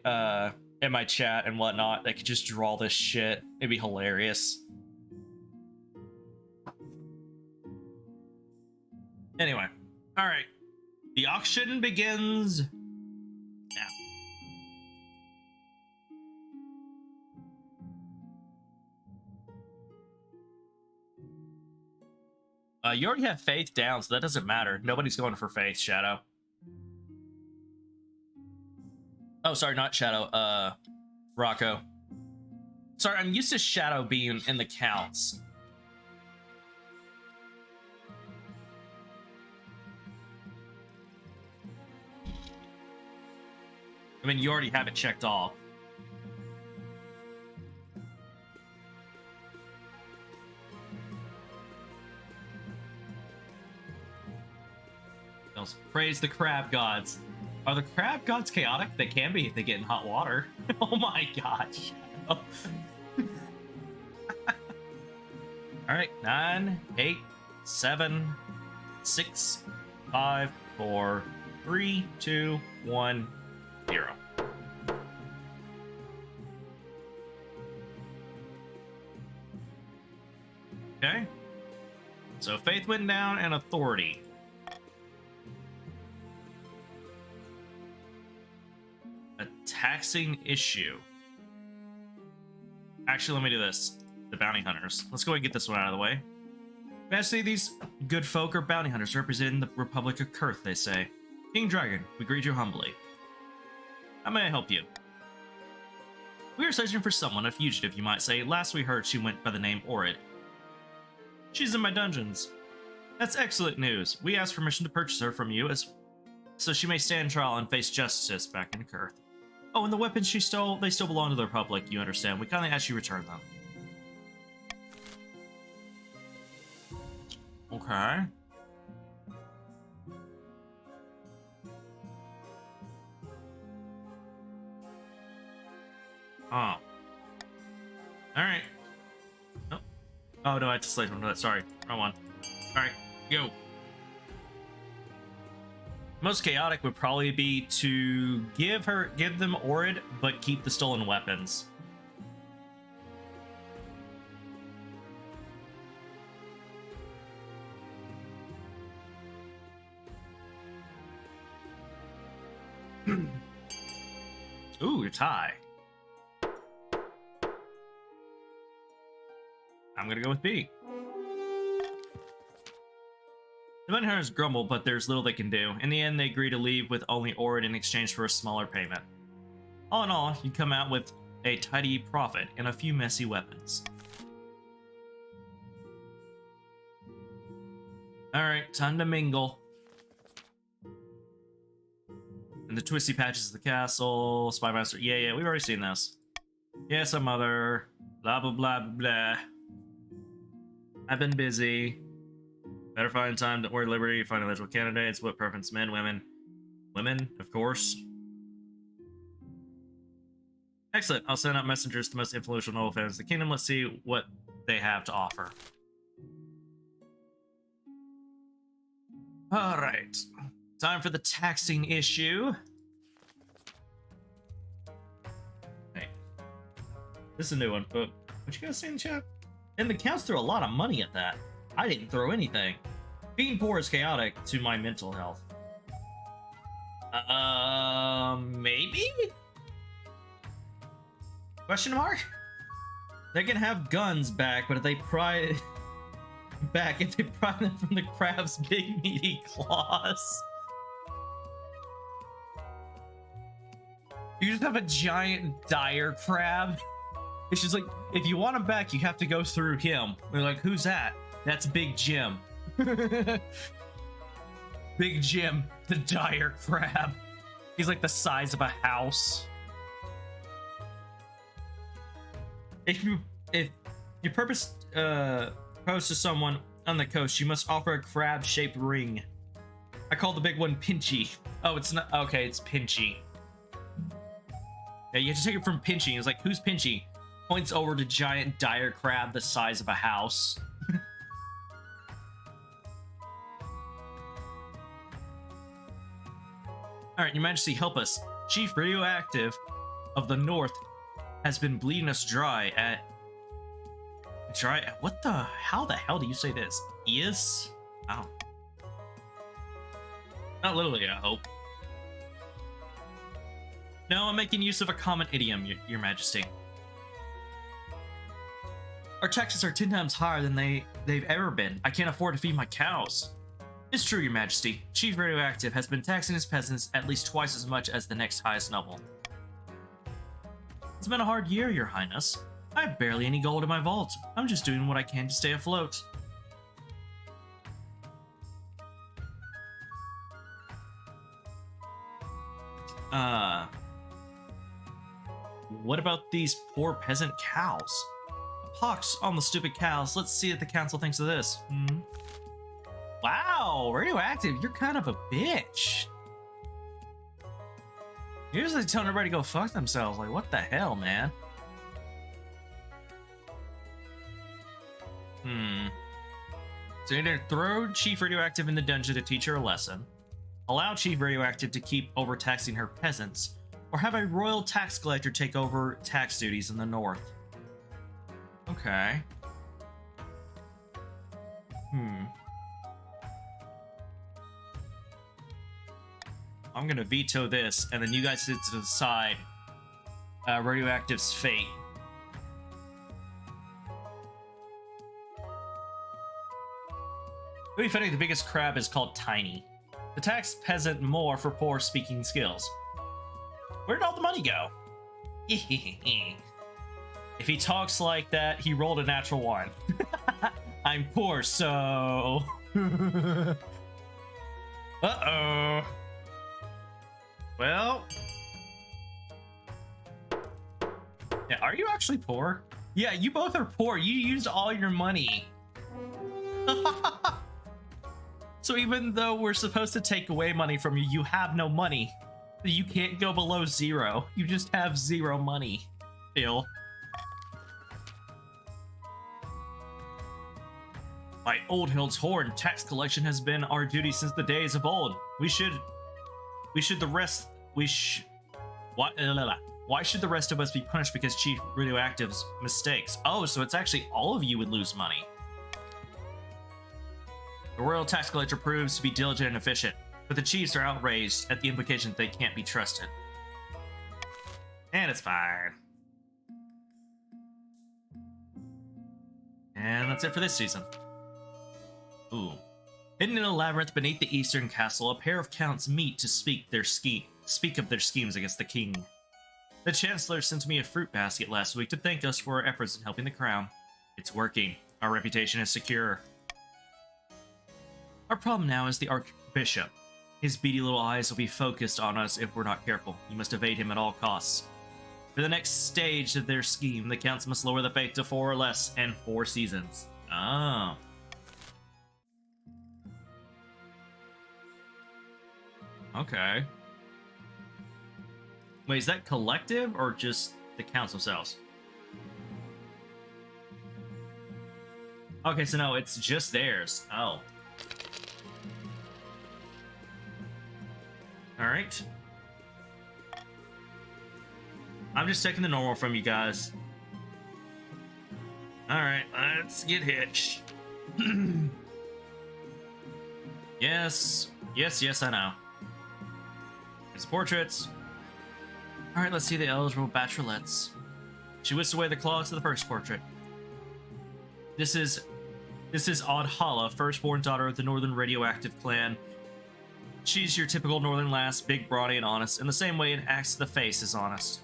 chat and whatnot that could just draw this shit. It'd be hilarious. Anyway, all right, the auction begins now. You already have faith down, so that doesn't matter. Nobody's going for faith, Shadow. Oh, sorry, not Shadow. Rocco. Sorry, I'm used to Shadow being in the counts. I mean, you already have it checked off. Praise the crab gods. Are the crab gods chaotic? They can be if they get in hot water. Oh my gosh. Oh. Alright, 9, 8, 7, 6, 5, 4, 3, 2, 1, 0. Okay. So faith went down and authority. A taxing issue. Actually, let me do this. The bounty hunters. Let's go ahead and get this one out of the way. Majesty, these good folk are bounty hunters representing the Republic of Kurth, they say. King Dragon, we greet you humbly. How may I help you? We are searching for someone, a fugitive, you might say. Last we heard, she went by the name Orid. She's in my dungeons. That's excellent news. We asked permission to purchase her from you, so she may stand trial and face justice back in Kurth. Oh, and the weapons she stole, they still belong to the Republic, you understand. We kindly ask you return them. Okay. Oh. Alright. Oh. Oh, no, I have to select one. Sorry. Wrong one. Alright, go. Most chaotic would probably be to give them Orid, but keep the stolen weapons. Ooh, it's high. I'm gonna go with B. The bounty hunters grumble, but there's little they can do. In the end, they agree to leave with only Orid in exchange for a smaller payment. All in all, you come out with a tidy profit and a few messy weapons. Alright, time to mingle. And the twisty patches of the castle, Spy Master. Yeah, we've already seen this. Yes, a mother. Blah, blah, blah, blah. I've been busy. Better find time to order liberty, find eligible candidates, what preference, men, women. Women, of course. Excellent. I'll send out messengers to the most influential noble families of the kingdom. Let's see what they have to offer. Alright. Time for the taxing issue. This is a new one, but what you guys say in the chat? And the counts threw a lot of money at that. I didn't throw anything. Being poor is chaotic to my mental health. Maybe? Question mark? They can have guns back, but if they pry them from the crab's big meaty claws. You just have a giant dire crab. It's just like, if you want him back, you have to go through him. They're like, who's that? That's Big Jim. Big Jim, the dire crab. He's like the size of a house. If you propose to someone on the coast, you must offer a crab-shaped ring. I call the big one Pinchy. Oh, it's not. Okay, it's Pinchy. Yeah, you have to take it from Pinchy. It's like, who's Pinchy? Points over to giant dire crab the size of a house. Alright, Your Majesty, help us. Chief Radioactive of the North has been bleeding us dry at... What the... How the hell do you say this? Yes? Oh. Not literally, I hope. No, I'm making use of a common idiom, Your Majesty. Our taxes are 10 times higher than they've ever been. I can't afford to feed my cows. It's true, Your Majesty. Chief Radioactive has been taxing his peasants at least twice as much as the next highest noble. It's been a hard year, Your Highness. I have barely any gold in my vault. I'm just doing what I can to stay afloat. What about these poor peasant cows? A pox on the stupid cows. Let's see what the council thinks of this. Wow, Radioactive, you're kind of a bitch. You're usually telling everybody to go fuck themselves. Like, what the hell, man? So either throw Chief Radioactive in the dungeon to teach her a lesson, allow Chief Radioactive to keep overtaxing her peasants, or have a royal tax collector take over tax duties in the north. Okay. I'm gonna veto this, and then you guys get to decide Radioactive's fate. It'd be funny, the biggest crab is called Tiny. The tax peasant more for poor speaking skills. Where did all the money go? If he talks like that, he rolled a natural one. I'm poor, so... Uh-oh. Well... Yeah, are you actually poor? Yeah, you both are poor. You used all your money. So even though we're supposed to take away money from you, you have no money. You can't go below 0. You just have 0 money. Phil. By Old Hill's horn, tax collection has been our duty since the days of old. Why should the rest of us be punished because Chief Radioactive's mistakes? Oh, so it's actually all of you would lose money. The royal tax collector proves to be diligent and efficient, but the chiefs are outraged at the implication that they can't be trusted. And it's fine. And that's it for this season. Ooh. Hidden in a labyrinth beneath the eastern castle, a pair of counts meet to speak of their schemes against the king. The Chancellor sent me a fruit basket last week to thank us for our efforts in helping the crown. It's working. Our reputation is secure. Our problem now is the Archbishop. His beady little eyes will be focused on us if we're not careful. You must evade him at all costs. For the next stage of their scheme, the counts must lower the fate to 4 or less and 4 seasons. Oh. Okay. Wait, is that collective or just the counts themselves? Okay, so no, it's just theirs. Oh. Alright. I'm just taking the normal from you guys. All right, let's get hitched. Yes, yes, yes, I know. There's the portraits. All right, let's see the eligible bachelorettes. She whisked away the claws to the first portrait. This is Oddhala, firstborn daughter of the Northern Radioactive clan. She's your typical Northern lass, big, brawny, and honest, in the same way an axe to the face is honest.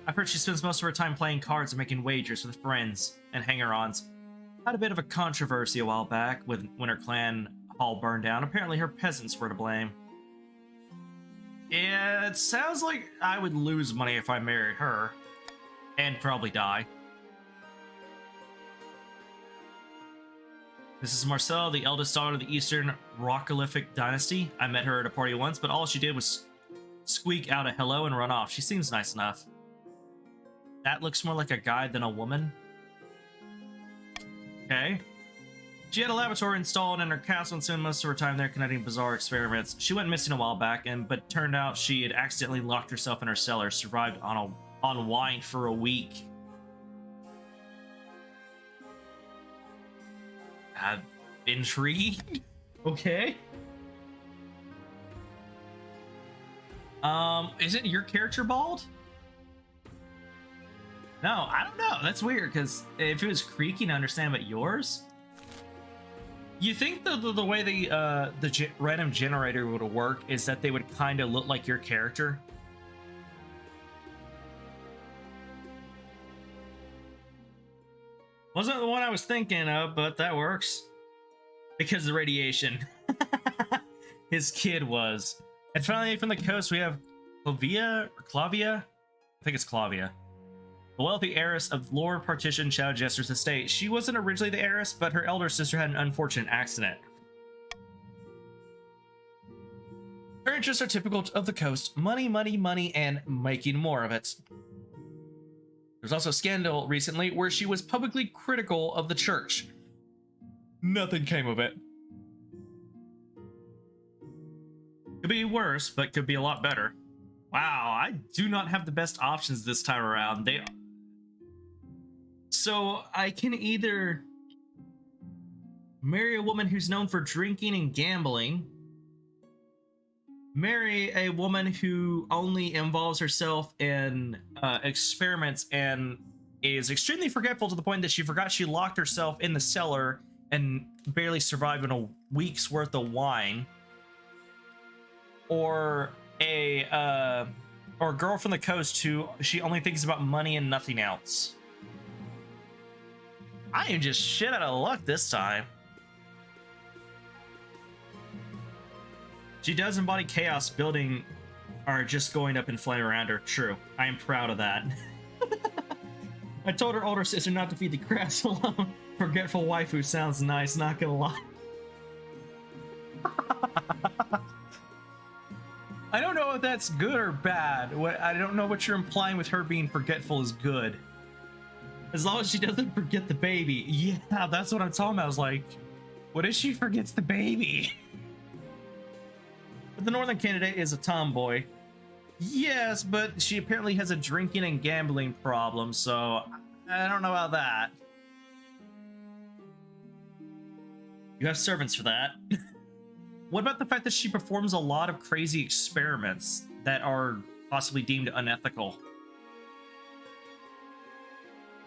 I've heard she spends most of her time playing cards and making wagers with friends and hanger-ons. Had a bit of a controversy a while back when her clan hall burned down. Apparently her peasants were to blame. Yeah, it sounds like I would lose money if I married her. And probably die. This is Marcella, the eldest daughter of the Eastern Rockolific dynasty. I met her at a party once, but all she did was squeak out a hello and run off. She seems nice enough. That looks more like a guy than a woman. Okay. She had a laboratory installed in her castle and spent most of her time there conducting bizarre experiments. She went missing a while back, but turned out she had accidentally locked herself in her cellar, survived on wine for a week. Intrigued? Okay. Isn't your character bald? No, I don't know. That's weird, because if it was creaking, I understand, but yours? You think the way the random generator would work is that they would kind of look like your character? Wasn't the one I was thinking of, but that works. Because of the radiation. His kid was. And finally, from the coast, we have Clavia? I think it's Clavia. The wealthy heiress of Lord Partition Shadow Jester's estate. She wasn't originally the heiress, but her elder sister had an unfortunate accident. Her interests are typical of the coast. Money, money, money, and making more of it. There was also a scandal recently where she was publicly critical of the church. Nothing came of it. Could be worse, but could be a lot better. Wow, I do not have the best options this time around. So I can either marry a woman who's known for drinking and gambling, marry a woman who only involves herself in experiments and is extremely forgetful to the point that she forgot she locked herself in the cellar and barely survived on a week's worth of wine, or a girl from the coast who she only thinks about money and nothing else. I am just shit out of luck this time. She does embody chaos, building are just going up in flame around her. True. I am proud of that. I told her older sister not to feed the crabs alone. Forgetful waifu sounds nice, not gonna lie. I don't know if that's good or bad. I don't know what you're implying with her being forgetful is good. As long as she doesn't forget the baby. Yeah, that's what I'm talking about. I was like, what if she forgets the baby? But the northern candidate is a tomboy. Yes, but she apparently has a drinking and gambling problem, so I don't know about that. You have servants for that. What about the fact that she performs a lot of crazy experiments that are possibly deemed unethical?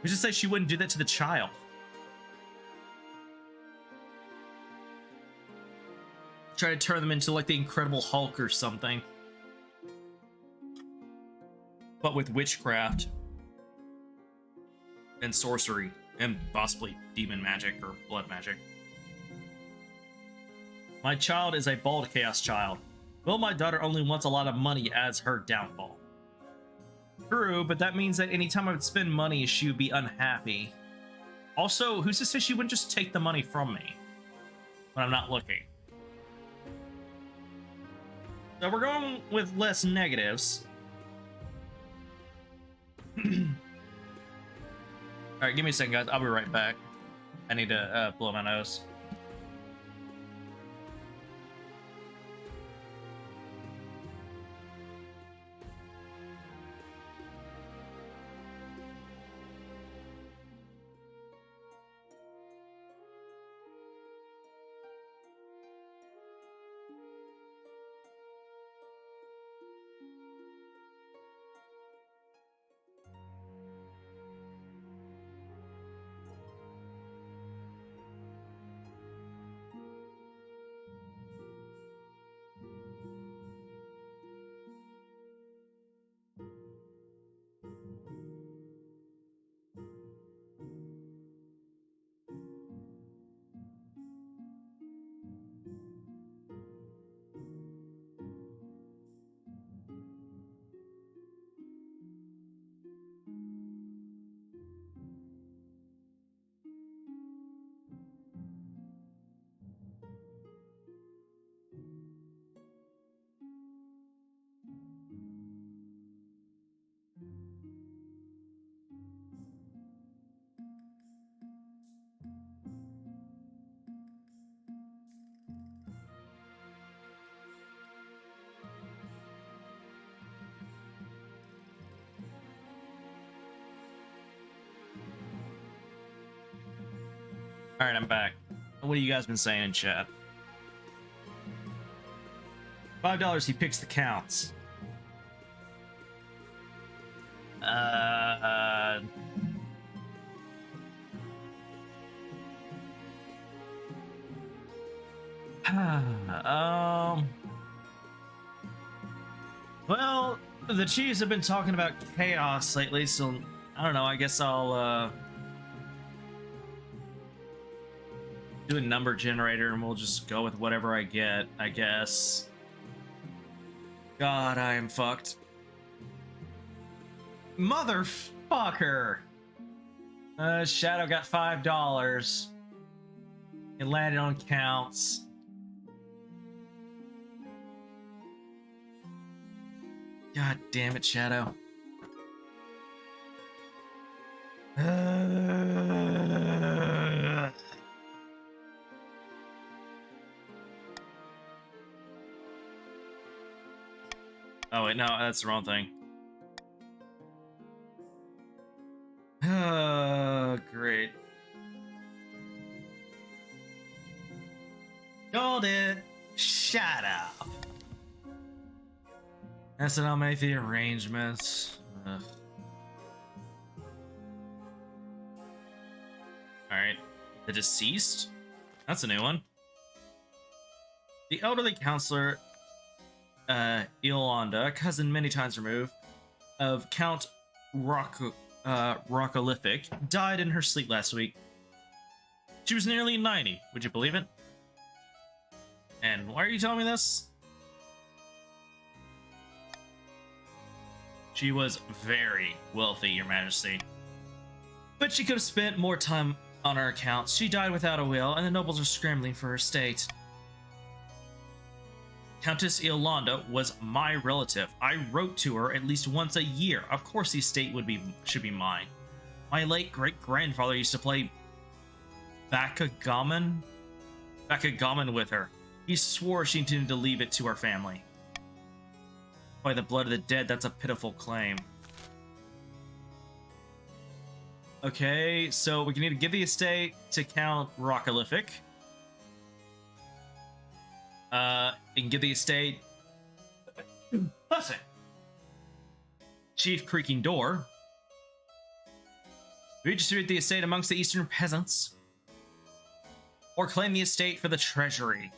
We just say she wouldn't do that to the child. Try to turn them into like the Incredible Hulk or something. But with witchcraft. And sorcery. And possibly demon magic or blood magic. My child is a bald chaos child. Well, my daughter only wants a lot of money as her downfall. True, but that means that anytime I would spend money, she would be unhappy. Also, who's to say she wouldn't just take the money from me when I'm not looking? So we're going with less negatives. Alright, give me a second, guys. I'll be right back. I need to blow my nose. All right, I'm back. What have you guys been saying in chat? $5. He picks the counts. Well, the Chiefs have been talking about chaos lately, so I don't know. I guess I'll do a number generator and we'll just go with whatever I get, I guess. God, I am fucked. Motherfucker! Shadow got $5. It landed on counts. God damn it, Shadow. Oh wait, no, that's the wrong thing. Great. Called it. Shut up. That's not make the arrangements. Ugh. Alright. The deceased? That's a new one. The elderly counselor, Yolanda, cousin many times removed, of Count Rockolific, died in her sleep last week. She was nearly 90. Would you believe it? And why are you telling me this? She was very wealthy, Your Majesty. But she could have spent more time on her accounts. She died without a will, and the nobles are scrambling for her estate. Countess Yolanda was my relative. I wrote to her at least once a year. Of course the estate should be mine. My late great-grandfather used to play backgammon with her. He swore she intended to leave it to our family. By the blood of the dead, that's a pitiful claim. Okay, so we need to give the estate to Count Rockolific. And give the estate... Listen. Chief Creaking Door. Redistribute the estate amongst the eastern peasants. Or claim the estate for the treasury.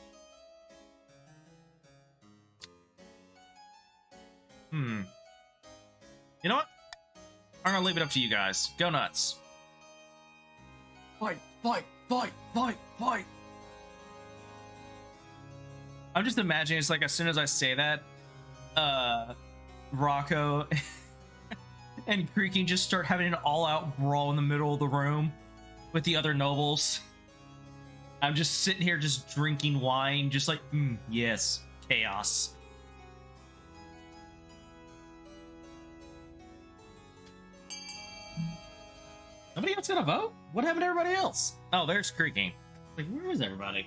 You know what? I'm gonna leave it up to you guys. Go nuts. Fight, fight, fight, fight, fight. I'm just imagining it's like as soon as I say that, Rocco and Creaking just start having an all-out brawl in the middle of the room with the other nobles. I'm just sitting here just drinking wine, just like, yes, chaos. Nobody else gonna vote? What happened to everybody else? Oh, there's Creaking. Like, where is everybody?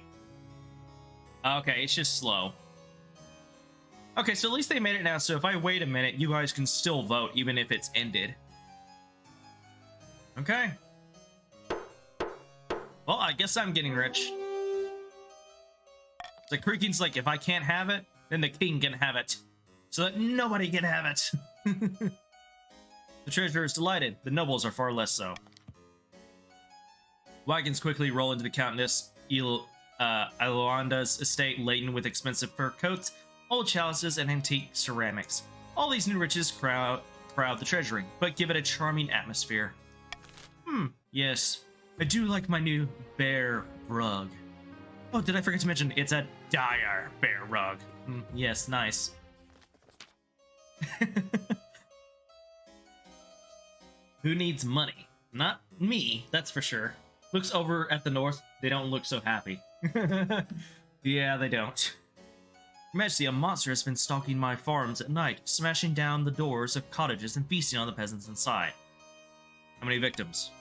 Okay, it's just slow. Okay, so at least they made it now, so if I wait a minute, you guys can still vote, even if it's ended. Okay. Well, I guess I'm getting rich. So Creaking's like, if I can't have it, then the king can have it. So that nobody can have it. The treasurer is delighted. The nobles are far less so. Wagons quickly roll into the Countess Yolanda's estate, laden with expensive fur coats, old chalices, and antique ceramics. All these new riches crowd the treasury, but give it a charming atmosphere. Yes. I do like my new bear rug. Oh, did I forget to mention it's a dire bear rug? Yes, nice. Who needs money? Not me, that's for sure. Looks over at the north, they don't look so happy. Yeah, they don't. Your Majesty, a monster has been stalking my farms at night, smashing down the doors of cottages and feasting on the peasants inside. How many victims?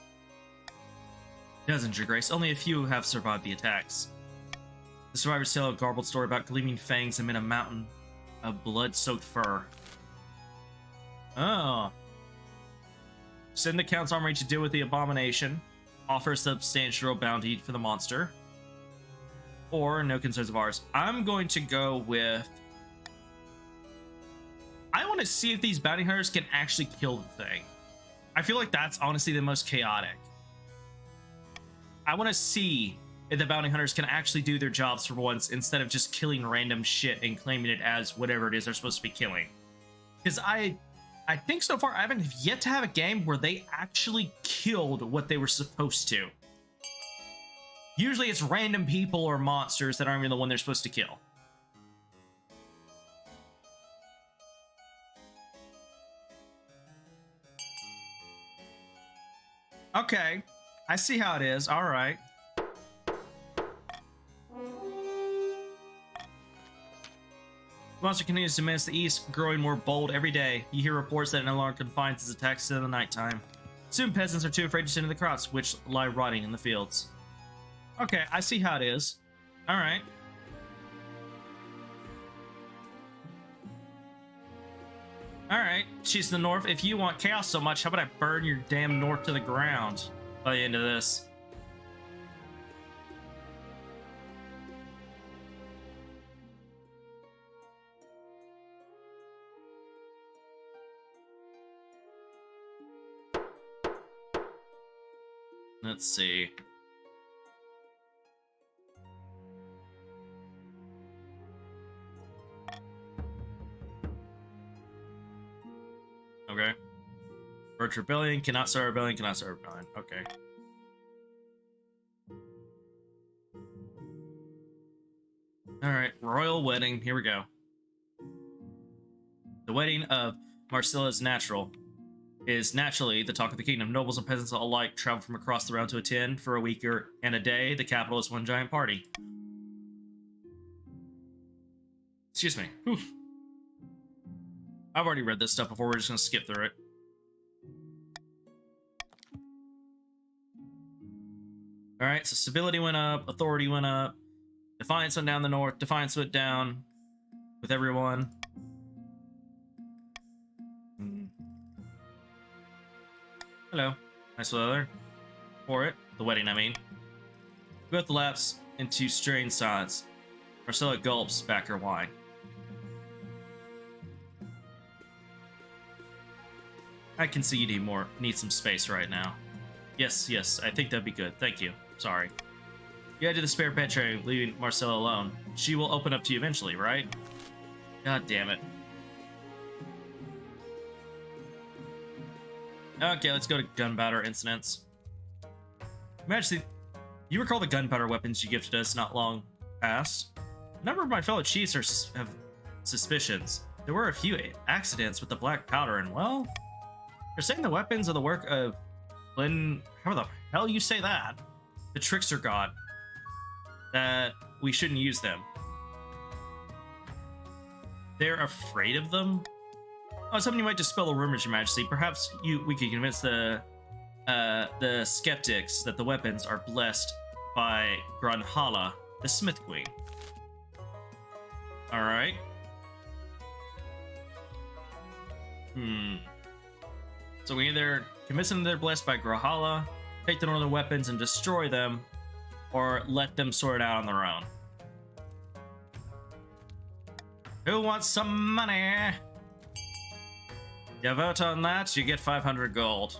Dozens, Your Grace. Only a few have survived the attacks. The survivors tell a garbled story about gleaming fangs amid a mountain of blood-soaked fur. Oh. Send the Count's armory to deal with the abomination. offer a substantial bounty for the monster, or no concerns of ours. I'm going to go with... I want to see if these bounty hunters can actually kill the thing. I feel like that's honestly the most chaotic. I want to see if the bounty hunters can actually do their jobs for once instead of just killing random shit and claiming it as whatever it is they're supposed to be killing. Because I think so far I haven't yet to have a game where they actually killed what they were supposed to. Usually it's random people or monsters that aren't even the one they're supposed to kill. Okay, I see how it is. All right. The monster continues to menace the east, growing more bold every day. You hear reports that it no longer confines its attacks to the nighttime. Soon peasants are too afraid to tend to the crops, which lie rotting in the fields. Okay, I see how it is. All right. All right, she's the north. If you want chaos so much, how about I burn your damn north to the ground by the end of this? Let's see. Okay. Birch Rebellion, cannot start rebellion, cannot start rebellion. Okay. Alright, royal wedding, here we go. The wedding of Marcella's natural is naturally the talk of the kingdom. Nobles and peasants alike travel from across the realm to attend for a week and a day. The capital is one giant party. Excuse me. Whew. I've already read this stuff before. We're just going to skip through it. Alright, so stability went up. Authority went up. Defiance went down the north. Defiance went down with everyone. Hello. Nice weather. For it. The wedding, I mean. Both lapse into strained silence. Marcella gulps back her wine. I can see you need some space right now. Yes, I think that'd be good. Thank you. Sorry. You head to the spare bedroom, leaving Marcella alone. She will open up to you eventually, right? God damn it. Okay, let's go to gunpowder incidents. Majesty, you recall the gunpowder weapons you gifted us not long past? A number of my fellow chiefs have suspicions. There were a few accidents with the black powder, and well, they're saying the weapons are the work of Lynn. How the hell you say that? The trickster god. That we shouldn't use them. They're afraid of them? I was hoping you might dispel the rumors, Your Majesty. Perhaps we could convince the skeptics that the weapons are blessed by Granhala, the Smith Queen. All right. So we either convince them they're blessed by Granhala, take the northern weapons and destroy them, or let them sort it out on their own. Who wants some money? You vote on that, you get 500 gold.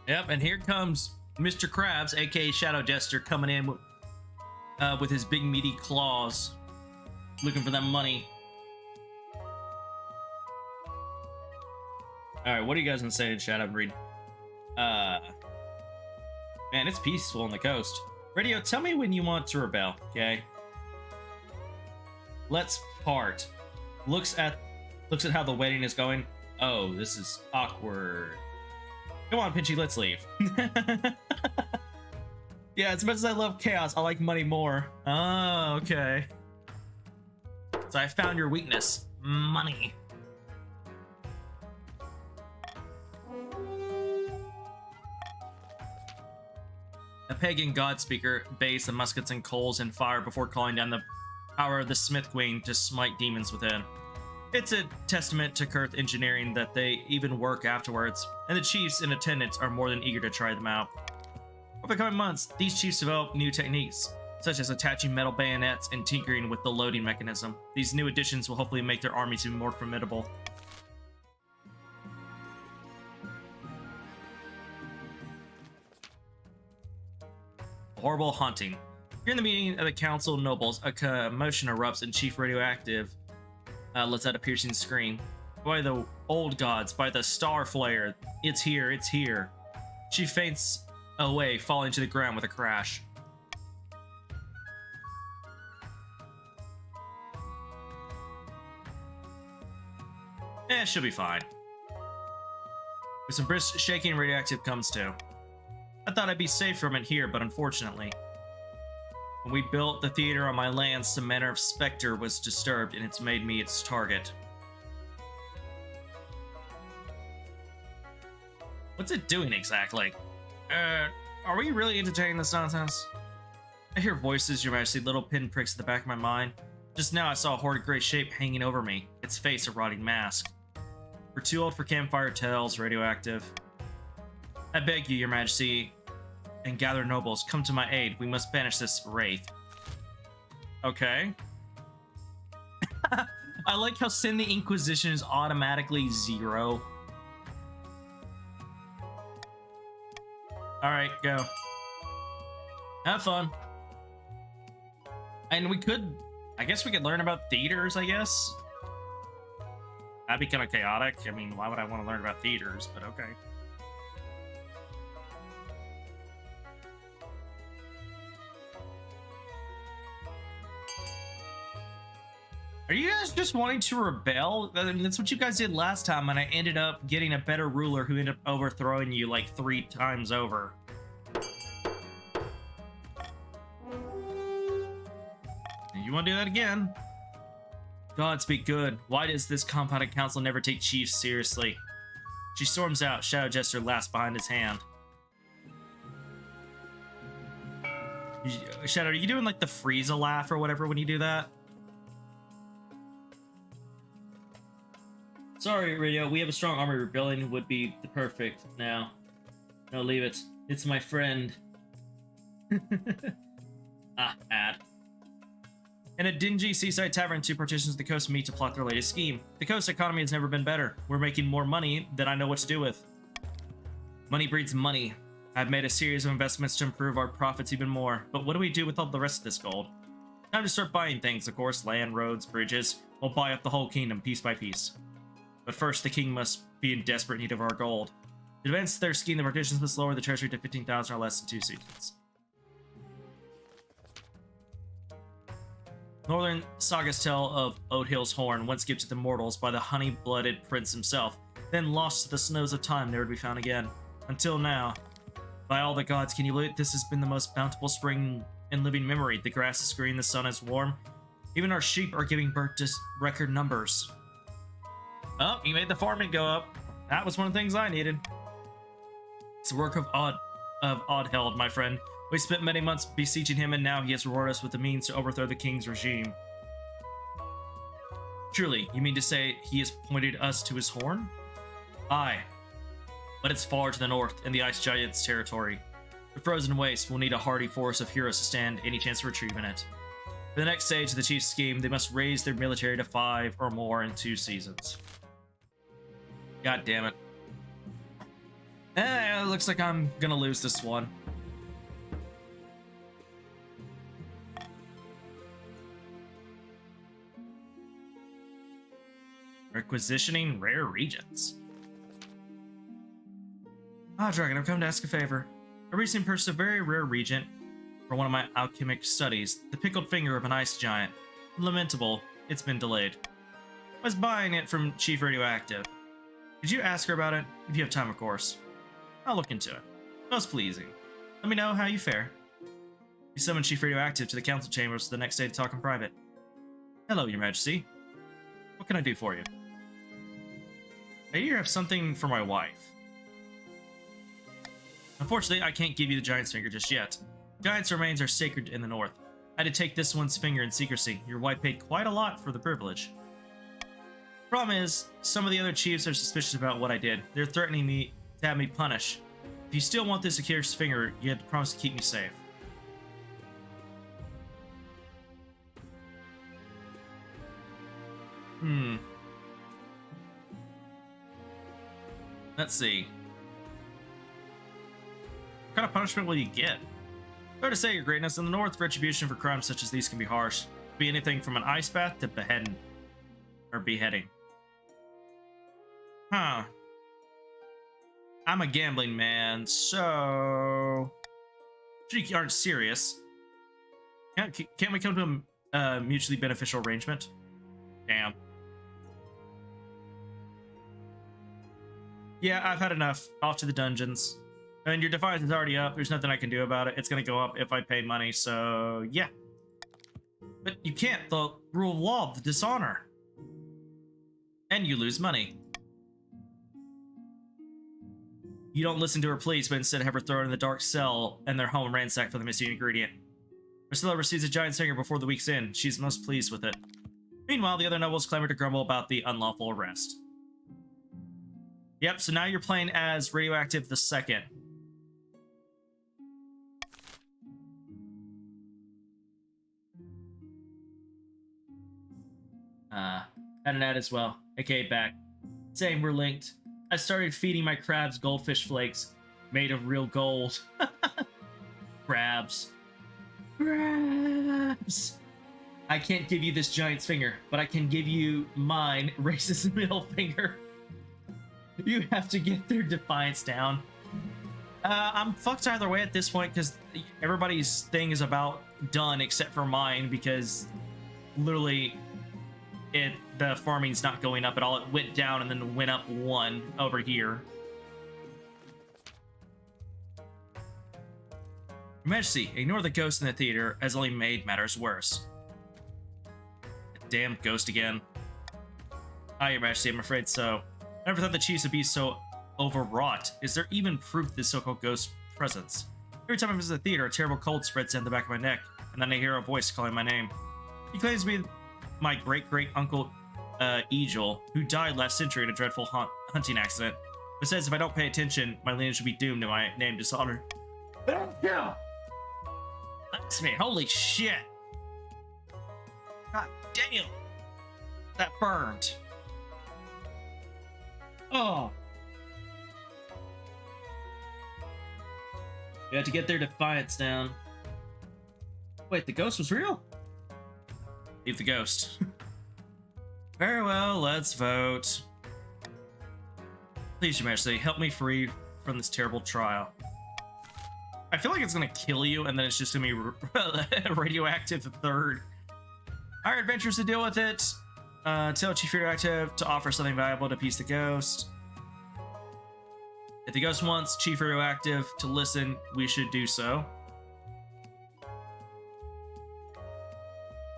Yep, and here comes Mr. Krabs, aka Shadow Jester, coming in with his big meaty claws, looking for that money. Alright, what are you guys gonna say in chat? I'm reading. Man, it's peaceful on the coast. Radio, tell me when you want to rebel, okay? Let's part. Looks at how the wedding is going. Oh, this is awkward. Come on, Pinchy, let's leave. Yeah, as much as I love chaos, I like money more. Oh, okay. So I found your weakness. Money. A pagan god speaker bathes the muskets and coals in fire before calling down the power of the Smith Queen to smite demons within. It's a testament to Kurth engineering that they even work afterwards, and the chiefs in attendance are more than eager to try them out. Over the coming months, these chiefs develop new techniques, such as attaching metal bayonets and tinkering with the loading mechanism. These new additions will hopefully make their armies even more formidable. Horrible haunting. During the meeting of the council nobles, a commotion erupts and Chief Radioactive lets out a piercing scream. By the old gods, by the star flare, it's here, it's here. She faints away, falling to the ground with a crash. She'll be fine. With some brisk shaking, Radioactive comes to. I thought I'd be safe from it here, but unfortunately. When we built the theater on my land, some manner of specter was disturbed, and it's made me its target. What's it doing exactly? Are we really entertaining this nonsense? I hear voices, Your Majesty, little pinpricks at the back of my mind. Just now I saw a horrid gray shape hanging over me, its face a rotting mask. We're too old for campfire tales, Radioactive. I beg you, Your Majesty, and gather nobles, come to my aid. We must banish this wraith. Okay. I like how send the Inquisition is automatically 0. Alright, go. Have fun. And we could... I guess we could learn about theaters, I guess? That'd be kind of chaotic. I mean, why would I want to learn about theaters? But okay. Are you guys just wanting to rebel? I mean, that's what you guys did last time, and I ended up getting a better ruler who ended up overthrowing you like 3 times over. You want to do that again? God speak good. Why does this compounded council never take chiefs seriously? She storms out. Shadow Jester laughs behind his hand. Shadow, are you doing like the Frieza laugh or whatever when you do that? Sorry, Radio. We have a strong army. Rebellion would be the perfect now. No, leave it. It's my friend. Ad. In a dingy seaside tavern, 2 partitions of the coast meet to plot their latest scheme. The coast economy has never been better. We're making more money than I know what to do with. Money breeds money. I've made a series of investments to improve our profits even more. But what do we do with all the rest of this gold? Time to start buying things, of course. Land, roads, bridges. We'll buy up the whole kingdom piece by piece. But first, the king must be in desperate need of our gold. To advance their scheme, the partitions must lower the treasury to 15,000 or less in 2 seasons. Northern sagas tell of Oathill's horn, once gifted to mortals by the honey-blooded prince himself, then lost to the snows of time, never to be found again. Until now. By all the gods, can you believe it? This has been the most bountiful spring in living memory. The grass is green, the sun is warm. Even our sheep are giving birth to record numbers. Oh, you made the farming go up. That was one of the things I needed. It's the work of Oddheld, my friend. We spent many months besieging him, and now he has rewarded us with the means to overthrow the king's regime. Truly, you mean to say he has pointed us to his horn? Aye. But it's far to the north, in the Ice Giant's territory. The frozen waste will need a hardy force of heroes to stand any chance of retrieving it. For the next stage of the chief's scheme, they must raise their military to 5 or more in 2 seasons. God damn it. It looks like I'm gonna lose this one. Requisitioning rare regions. Dragon, I've come to ask a favor. I recently purchased a very rare regent for one of my alchemic studies, the pickled finger of an ice giant. Lamentable, it's been delayed. I was buying it from Chief Radioactive. Did you ask her about it? If you have time, of course. I'll look into it. Most pleasing. Let me know how you fare. You summoned Chief Radioactive to the council chambers the next day to talk in private. Hello, Your Majesty. What can I do for you? I hear you have something for my wife. Unfortunately, I can't give you the giant's finger just yet. Giant's remains are sacred in the north. I had to take this one's finger in secrecy. Your wife paid quite a lot for the privilege. Problem is, some of the other chiefs are suspicious about what I did. They're threatening me to have me punished. If you still want this Akira's finger, you have to promise to keep me safe. Let's see. What kind of punishment will you get? Fair to say, Your Greatness, in the North, retribution for crimes such as these can be harsh. It could be anything from an ice bath to beheading. Or beheading. Huh. I'm a gambling man, so... You aren't serious. Can't we come to a mutually beneficial arrangement? Damn. Yeah, I've had enough. Off to the dungeons. And your defiance is already up. There's nothing I can do about it. It's going to go up if I pay money, so yeah. But you can't. The rule of law, the dishonor. And you lose money. You don't listen to her pleas, but instead have her thrown in the dark cell and their home ransacked for the missing ingredient. Priscilla receives a giant singer before the week's end. She's most pleased with it. Meanwhile, the other nobles clamor to grumble about the unlawful arrest. Yep, so now you're playing as Radioactive the Second. Had an ad as well. Okay, back. Same, we're linked. I started feeding my crabs goldfish flakes made of real gold. Crabs. Crabs! I can't give you this giant's finger, but I can give you mine, racist middle finger. You have to get their defiance down. I'm fucked either way at this point because everybody's thing is about done except for mine because literally the farming's not going up at all. It went down and then went up 1 over here. Your Majesty, ignore the ghost in the theater as only made matters worse. Damn ghost again. Ah, Your Majesty, I'm afraid so. I never thought the chiefs would be so overwrought. Is there even proof of this so-called ghost presence? Every time I visit the theater, a terrible cold spreads down the back of my neck, and then I hear a voice calling my name. He claims to be my great-great-uncle, Egil, who died last century in a dreadful hunting accident, but says if I don't pay attention, my lineage will be doomed to my name dishonor. Yeah. That's me. Holy shit. God damn. That burned. Oh. You had to get their defiance down. Wait, the ghost was real? Leave the ghost. Very well, let's vote. Please, Your Majesty, help me free from this terrible trial. I feel like it's gonna kill you, and then it's just gonna be Radioactive third. Hire adventurers to deal with it. Tell Chief Radioactive to offer something valuable to appease the ghost. If the ghost wants Chief Radioactive to listen, we should do so.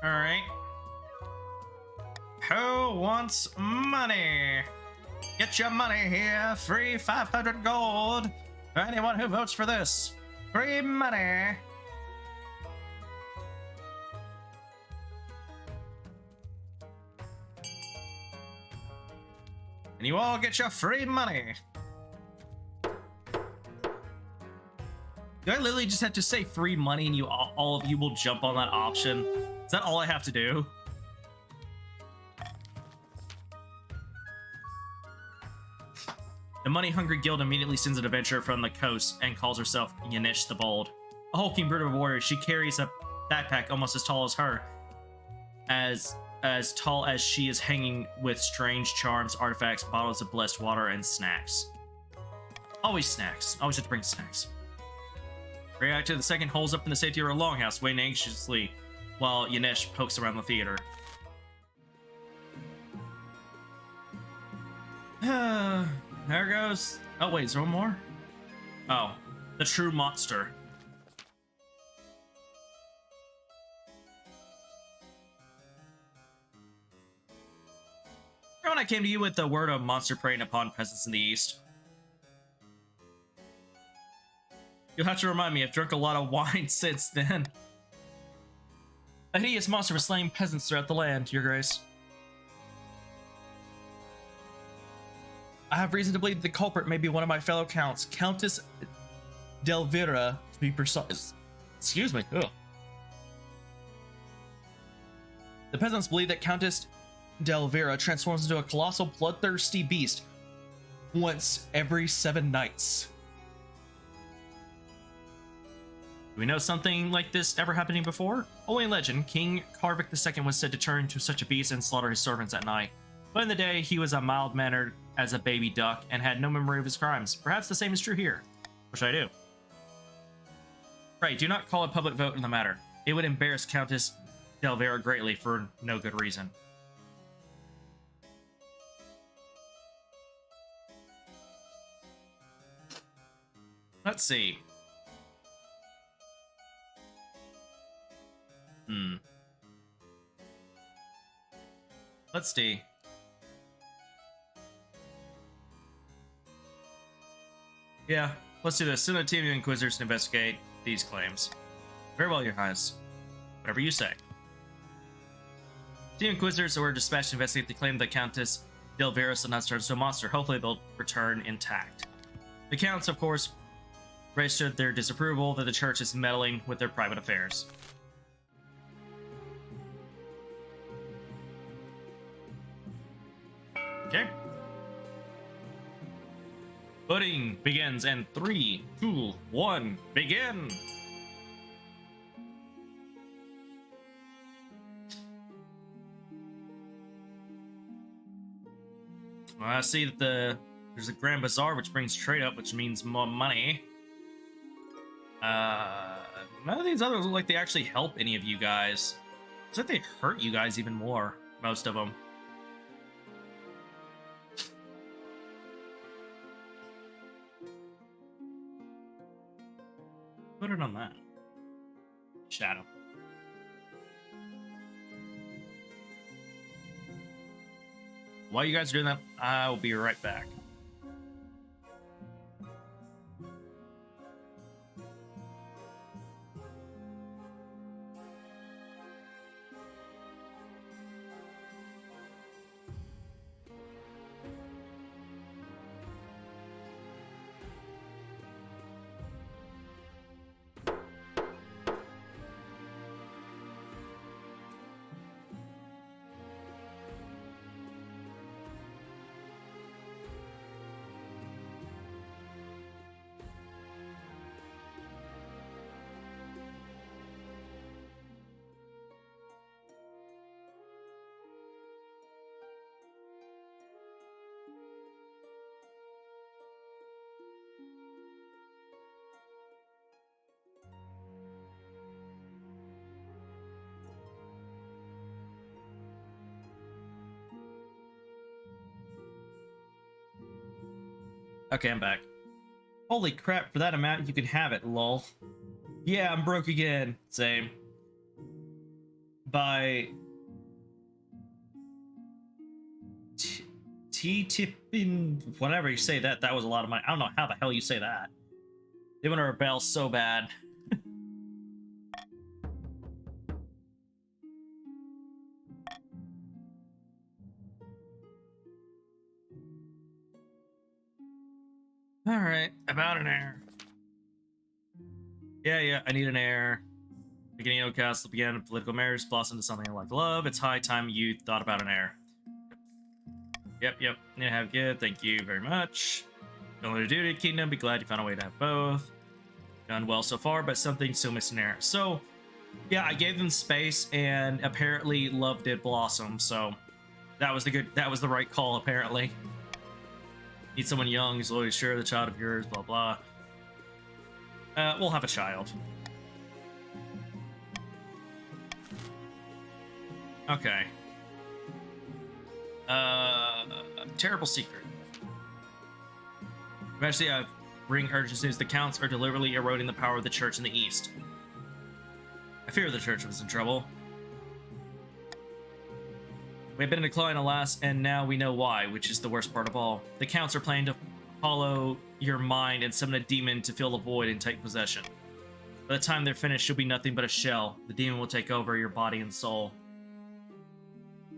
Alright. Who wants money? Get your money here. Free 500 gold. For anyone who votes for this. Free money. And you all get your free money. Do I literally just have to say free money and you all of you will jump on that option? Is that all I have to do? The money-hungry guild immediately sends an adventurer from the coast and calls herself Yanish the Bold. A hulking brute of a warrior, she carries a backpack almost as tall as her, as tall as she is, hanging with strange charms, artifacts, bottles of blessed water, and snacks. Always snacks. Always have to bring snacks. Radioactive the Second holds up in the safety of her longhouse, waiting anxiously while Yanesh pokes around the theater. There goes. Oh, wait, is there one more? Oh, the true monster. Remember when I came to you with the word of monster preying upon peasants in the east? You'll have to remind me, I've drunk a lot of wine since then. A hideous monster was slaying peasants throughout the land, Your Grace. I have reason to believe the culprit may be one of my fellow counts, Countess Delvira, to be precise. Excuse me. Ugh. The peasants believe that Countess Delvira transforms into a colossal bloodthirsty beast once every 7 nights. Do we know something like this ever happening before? Only in legend, King Karvik II was said to turn into such a beast and slaughter his servants at night. But in the day, he was mild-mannered as a baby duck and had no memory of his crimes. Perhaps the same is true here. Which I do. Right, do not call a public vote in the matter. It would embarrass Countess Delvira greatly for no good reason. Let's see. Let's see. Yeah, let's do this. Send a team of Inquisitors to investigate these claims. Very well, Your Highness. Whatever you say. Team Inquisitors were dispatched to investigate the claim that Countess Delvira did not turn into a monster. Hopefully they'll return intact. The Counts, of course, registered their disapproval that the Church is meddling with their private affairs. Okay. Voting begins in 3, 2, 1, begin! Well, I see that there's a Grand Bazaar, which brings trade up, which means more money. None of these others look like they actually help any of you guys. It's like they hurt you guys even more, most of them. Put it on that. Shadow. While you guys are doing that, I will be right back. Okay, I'm back. Holy crap, for that amount you can have it, lol. Yeah, I'm broke again. Same. By T-tipping, whatever you say that was a lot of money. I don't know how the hell you say that. They want to rebel so bad. Alright, about an heir. Yeah, I need an heir. Beginning of Castle began a political marriage, blossomed into something like love. It's high time you thought about an heir. Yep. Yeah, have good. Thank you very much. Don't let a duty, kingdom. Be glad you found a way to have both. Done well so far, but something still missing there. So, yeah, I gave them space, and apparently love did blossom. So, that was the right call. Apparently, need someone young, who's always sure the child of yours. Blah blah. We'll have a child. Okay. Terrible secret. Eventually, bring urgency as the counts are deliberately eroding the power of the church in the east. I fear the church was in trouble. We have been in decline, alas, and now we know why, which is the worst part of all. The counts are planning to follow your mind and summon a demon to fill the void and take possession. By the time they're finished, you'll be nothing but a shell. The demon will take over your body and soul.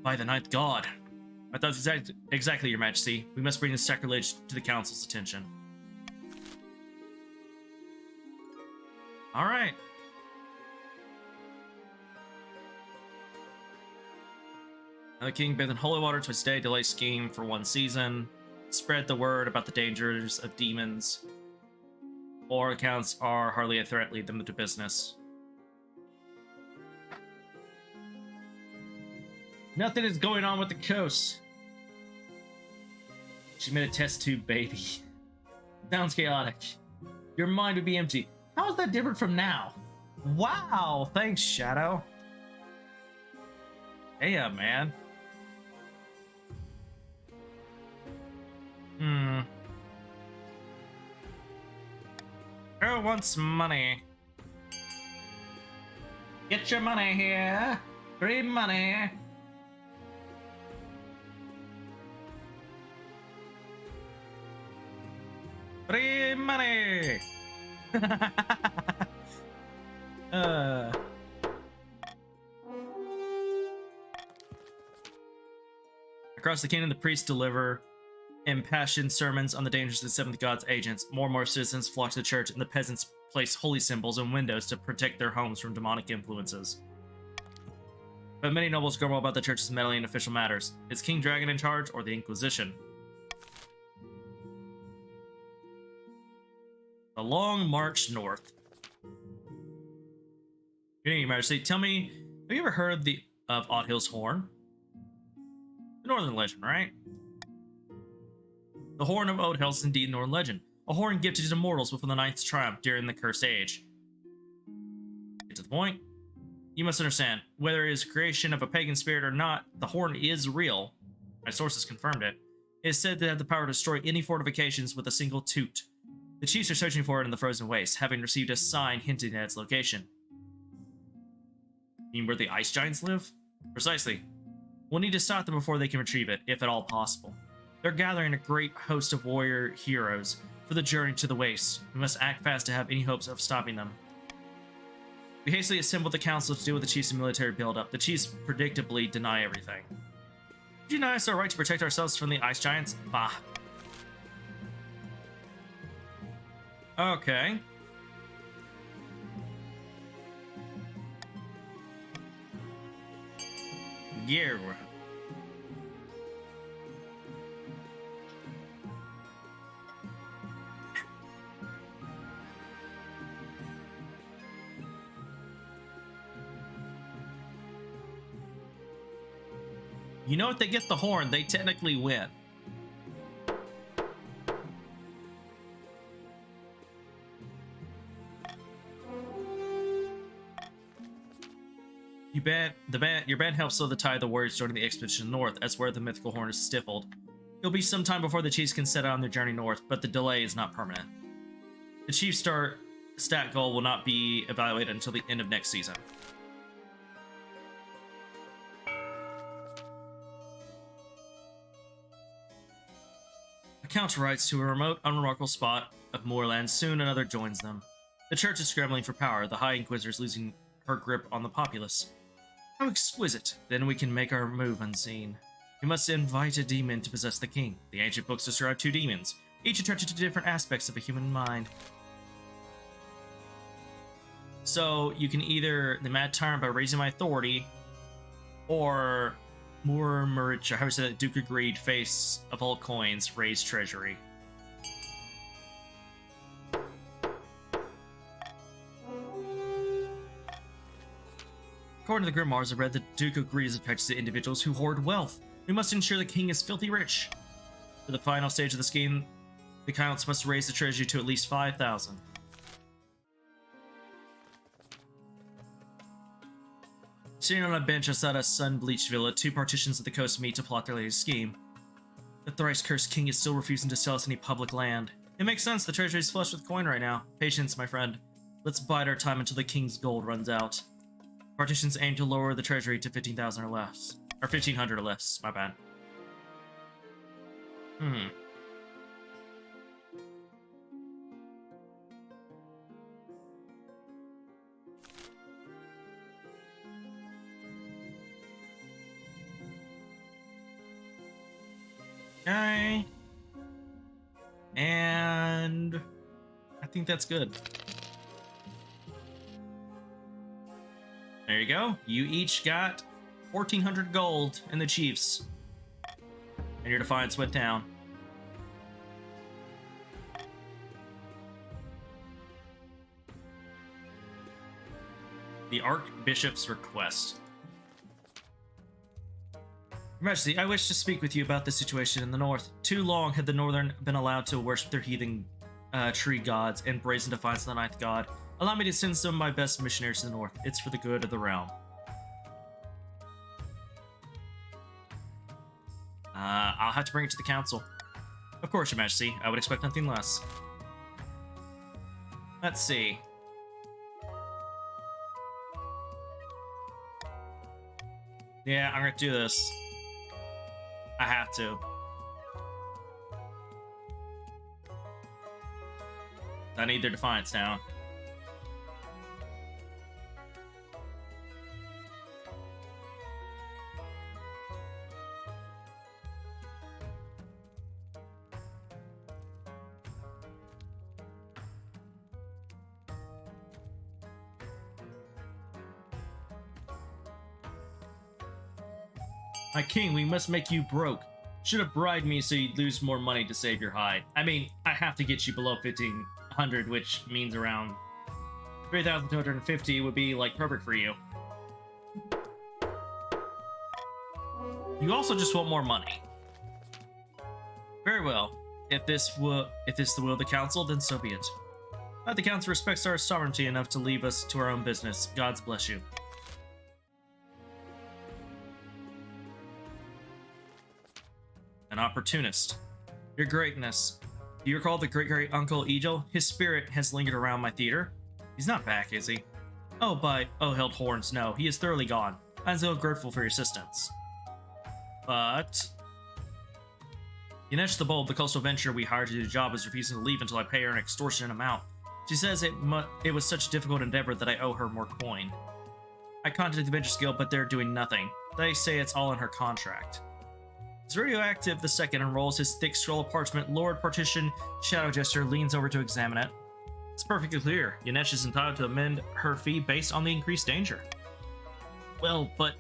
By the ninth god. I thought exactly, Your Majesty. We must bring this sacrilege to the Council's attention. All right. Now the king bathed in holy water to stay delay scheme for 1 season. Spread the word about the dangers of demons. All accounts are hardly a threat. Lead them to business. Nothing is going on with the coast. She made a test tube baby. Sounds chaotic. Your mind would be empty. How is that different from now? Wow, thanks, Shadow. Yeah, man. Who wants money? Get your money here. Free money. Free money. Across the kingdom, the priests deliver impassioned sermons on the dangers of the seventh god's agents. More and more citizens flock to the church, and the peasants place holy symbols in windows to protect their homes from demonic influences. But many nobles grumble about the church's meddling in official matters. Is King Dragon in charge, or the Inquisition? A long march north. Good evening, Your Majesty. Tell me, have you ever heard of Othill's horn? The northern legend, right? The Horn of Odhill is indeed a northern legend. A horn gifted to mortals before the Ninth Triumph during the Cursed Age. Get to the point. You must understand, whether it is a creation of a pagan spirit or not, the horn is real. My sources confirmed it. It is said to have the power to destroy any fortifications with a single toot. The chiefs are searching for it in the frozen waste, having received a sign hinting at its location. You mean where the ice giants live? Precisely. We'll need to stop them before they can retrieve it, if at all possible. They're gathering a great host of warrior heroes for the journey to the waste. We must act fast to have any hopes of stopping them. We hastily assembled the council to deal with the chiefs' military buildup. The chiefs predictably deny everything. Did you deny us our right to protect ourselves from the ice giants? Bah. Okay. Yeah. You know, if they get the horn, they technically win. Your band helps slow the tide of the warriors joining the expedition north. That's where the mythical horn is stifled. It'll be some time before the chiefs can set out on their journey north, but the delay is not permanent. The chief stat goal will not be evaluated until the end of next season. The count rides to a remote, unremarkable spot of moorland. Soon another joins them. The church is scrambling for power. The High Inquisitor is losing her grip on the populace. How exquisite! Then we can make our move unseen. We must invite a demon to possess the king. The ancient books describe 2 demons, each attracted to different aspects of a human mind. So you can either the mad tyrant by raising my authority, or Murmurich, how is it, Duke of Greed, face of all coins, raise treasury. According to the Grimoires, I've read the Duke of Greed is attracted to individuals who hoard wealth. We must ensure the king is filthy rich. For the final stage of the scheme, the counts must raise the treasury to at least 5,000. Sitting on a bench outside a sun-bleached villa, 2 partitions of the coast meet to plot their latest scheme. The thrice-cursed king is still refusing to sell us any public land. It makes sense, the treasury is flush with coin right now. Patience, my friend. Let's bide our time until the king's gold runs out. Partitions aim to lower the treasury to 15,000 or less. Or 1,500 or less, my bad. Okay. And I think that's good. There you go. You each got 1,400 gold in the Chiefs. And your defiance went down. The Archbishop's request. Your Majesty, I wish to speak with you about the situation in the north. Too long had the Northern been allowed to worship their heathen tree gods and brazen defiance of the ninth god. Allow me to send some of my best missionaries to the north. It's for the good of the realm. I'll have to bring it to the council. Of course, Your Majesty. I would expect nothing less. Let's see. Yeah, I'm gonna do this. I have to. I need their defiance now. My king, we must make you broke. Should have bribed me so you'd lose more money to save your hide. I mean, I have to get you below 1,500, which means around 3,250 would be, like, perfect for you. You also just want more money. Very well. If this is the will of the council, then so be it. The council respects our sovereignty enough to leave us to our own business. Gods bless you. An opportunist. Your greatness. Do you recall the great-great-uncle Egil? His spirit has lingered around my theater. He's not back, is he? Oh, held horns, no. He is thoroughly gone. I'm so grateful for your assistance. But... Yanesh the Bold, the coastal venturer we hired to do the job, is refusing to leave until I pay her an extortionate amount. She says it was such a difficult endeavor that I owe her more coin. I contacted the Venture Guild, but they're doing nothing. They say it's all in her contract. As Radioactive II unrolls his thick scroll of parchment, Lord Partition Shadow Jester leans over to examine it. It's perfectly clear. Yanesh is entitled to amend her fee based on the increased danger. Well, but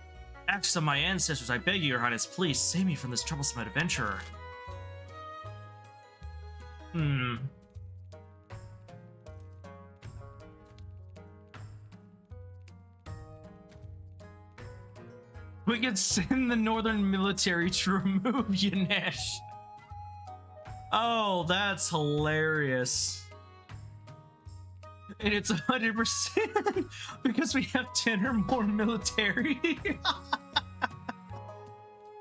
acts of my ancestors, I beg you, Your Highness, please save me from this troublesome adventurer. We could send the Northern military to remove Yanesh. Oh, that's hilarious. And it's 100% because we have 10 or more military.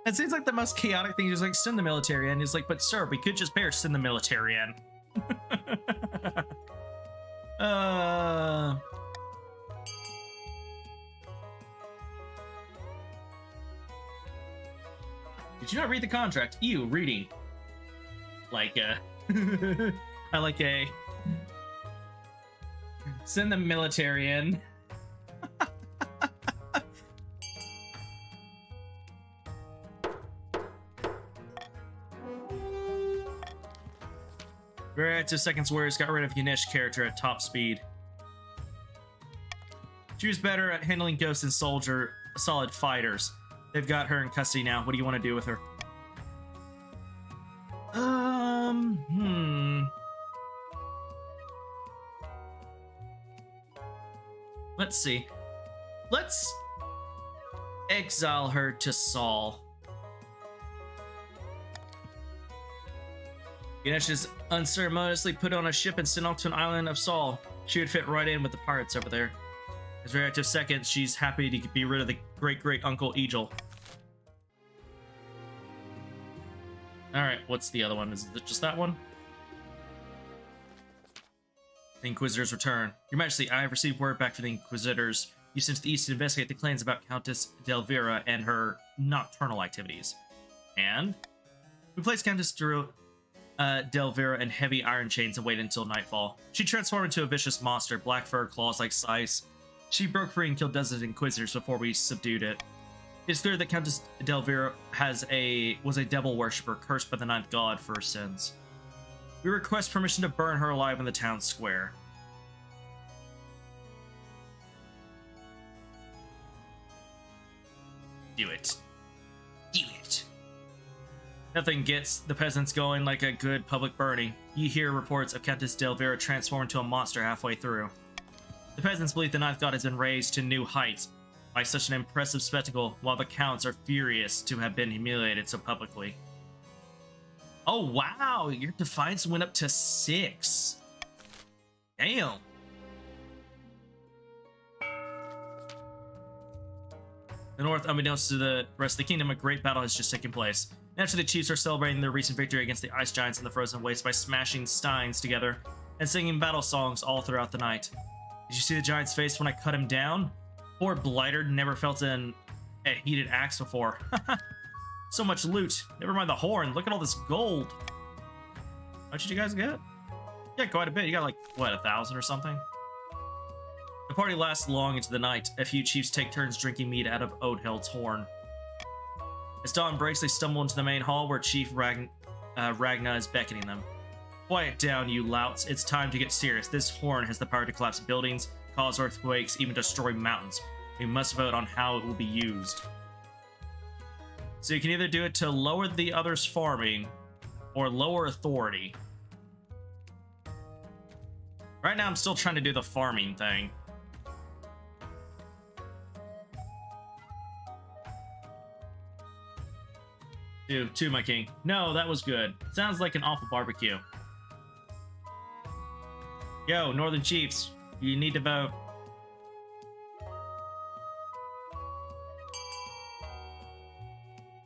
It seems like the most chaotic thing is like send the military in. He's like, but sir, we could just bear send the military in. Did you not read the contract? Ew, reading. Like, I like a... Send the military in. Very active Second Warriors got rid of Yanesh character at top speed. She was better at handling ghosts and solid fighters. They've got her in custody now. What do you want to do with her? Let's see. Let's exile her to Saul. Yanesh is unceremoniously put on a ship and sent off to an island of Saul. She would fit right in with the pirates over there. As Reactive Second, she's happy to be rid of the great-great-uncle Egil. Alright, what's the other one? Is it just that one? The Inquisitor's return. Your Majesty, I have received word back from the Inquisitors. You sent to the east to investigate the claims about Countess Delvira and her nocturnal activities. And? We placed Countess Delvira in heavy iron chains and waited until nightfall. She transformed into a vicious monster, black fur, claws like scythes. She broke free and killed dozens of Inquisitors before we subdued it. It's clear that Countess Delvira was a devil worshipper cursed by the ninth god for her sins. We request permission to burn her alive in the town square. Do it. Do it. Nothing gets the peasants going like a good public burning. You hear reports of Countess Delvira transformed into a monster halfway through. The peasants believe the ninth god has been raised to new heights by such an impressive spectacle, while the counts are furious to have been humiliated so publicly. Oh wow, your defiance went up to 6. Damn. The north, unbeknownst to the rest of the kingdom, a great battle has just taken place. Naturally, the chiefs are celebrating their recent victory against the ice giants in the frozen wastes by smashing steins together and singing battle songs all throughout the night. Did you see the giant's face when I cut him down? Poor blighter never felt a heated axe before. So much loot. Never mind the horn. Look at all this gold. How much did you guys get? Yeah, quite a bit. You got like, what, 1,000 or something? The party lasts long into the night. A few chiefs take turns drinking mead out of Odheld's horn. As dawn breaks, they stumble into the main hall where Chief Ragna is beckoning them. Quiet down, you louts. It's time to get serious. This horn has the power to collapse buildings, cause earthquakes, even destroy mountains. We must vote on how it will be used. So you can either do it to lower the others' farming, or lower authority. Right now I'm still trying to do the farming thing. Two, my king. No, that was good. Sounds like an awful barbecue. Yo, Northern Chiefs, you need to vote.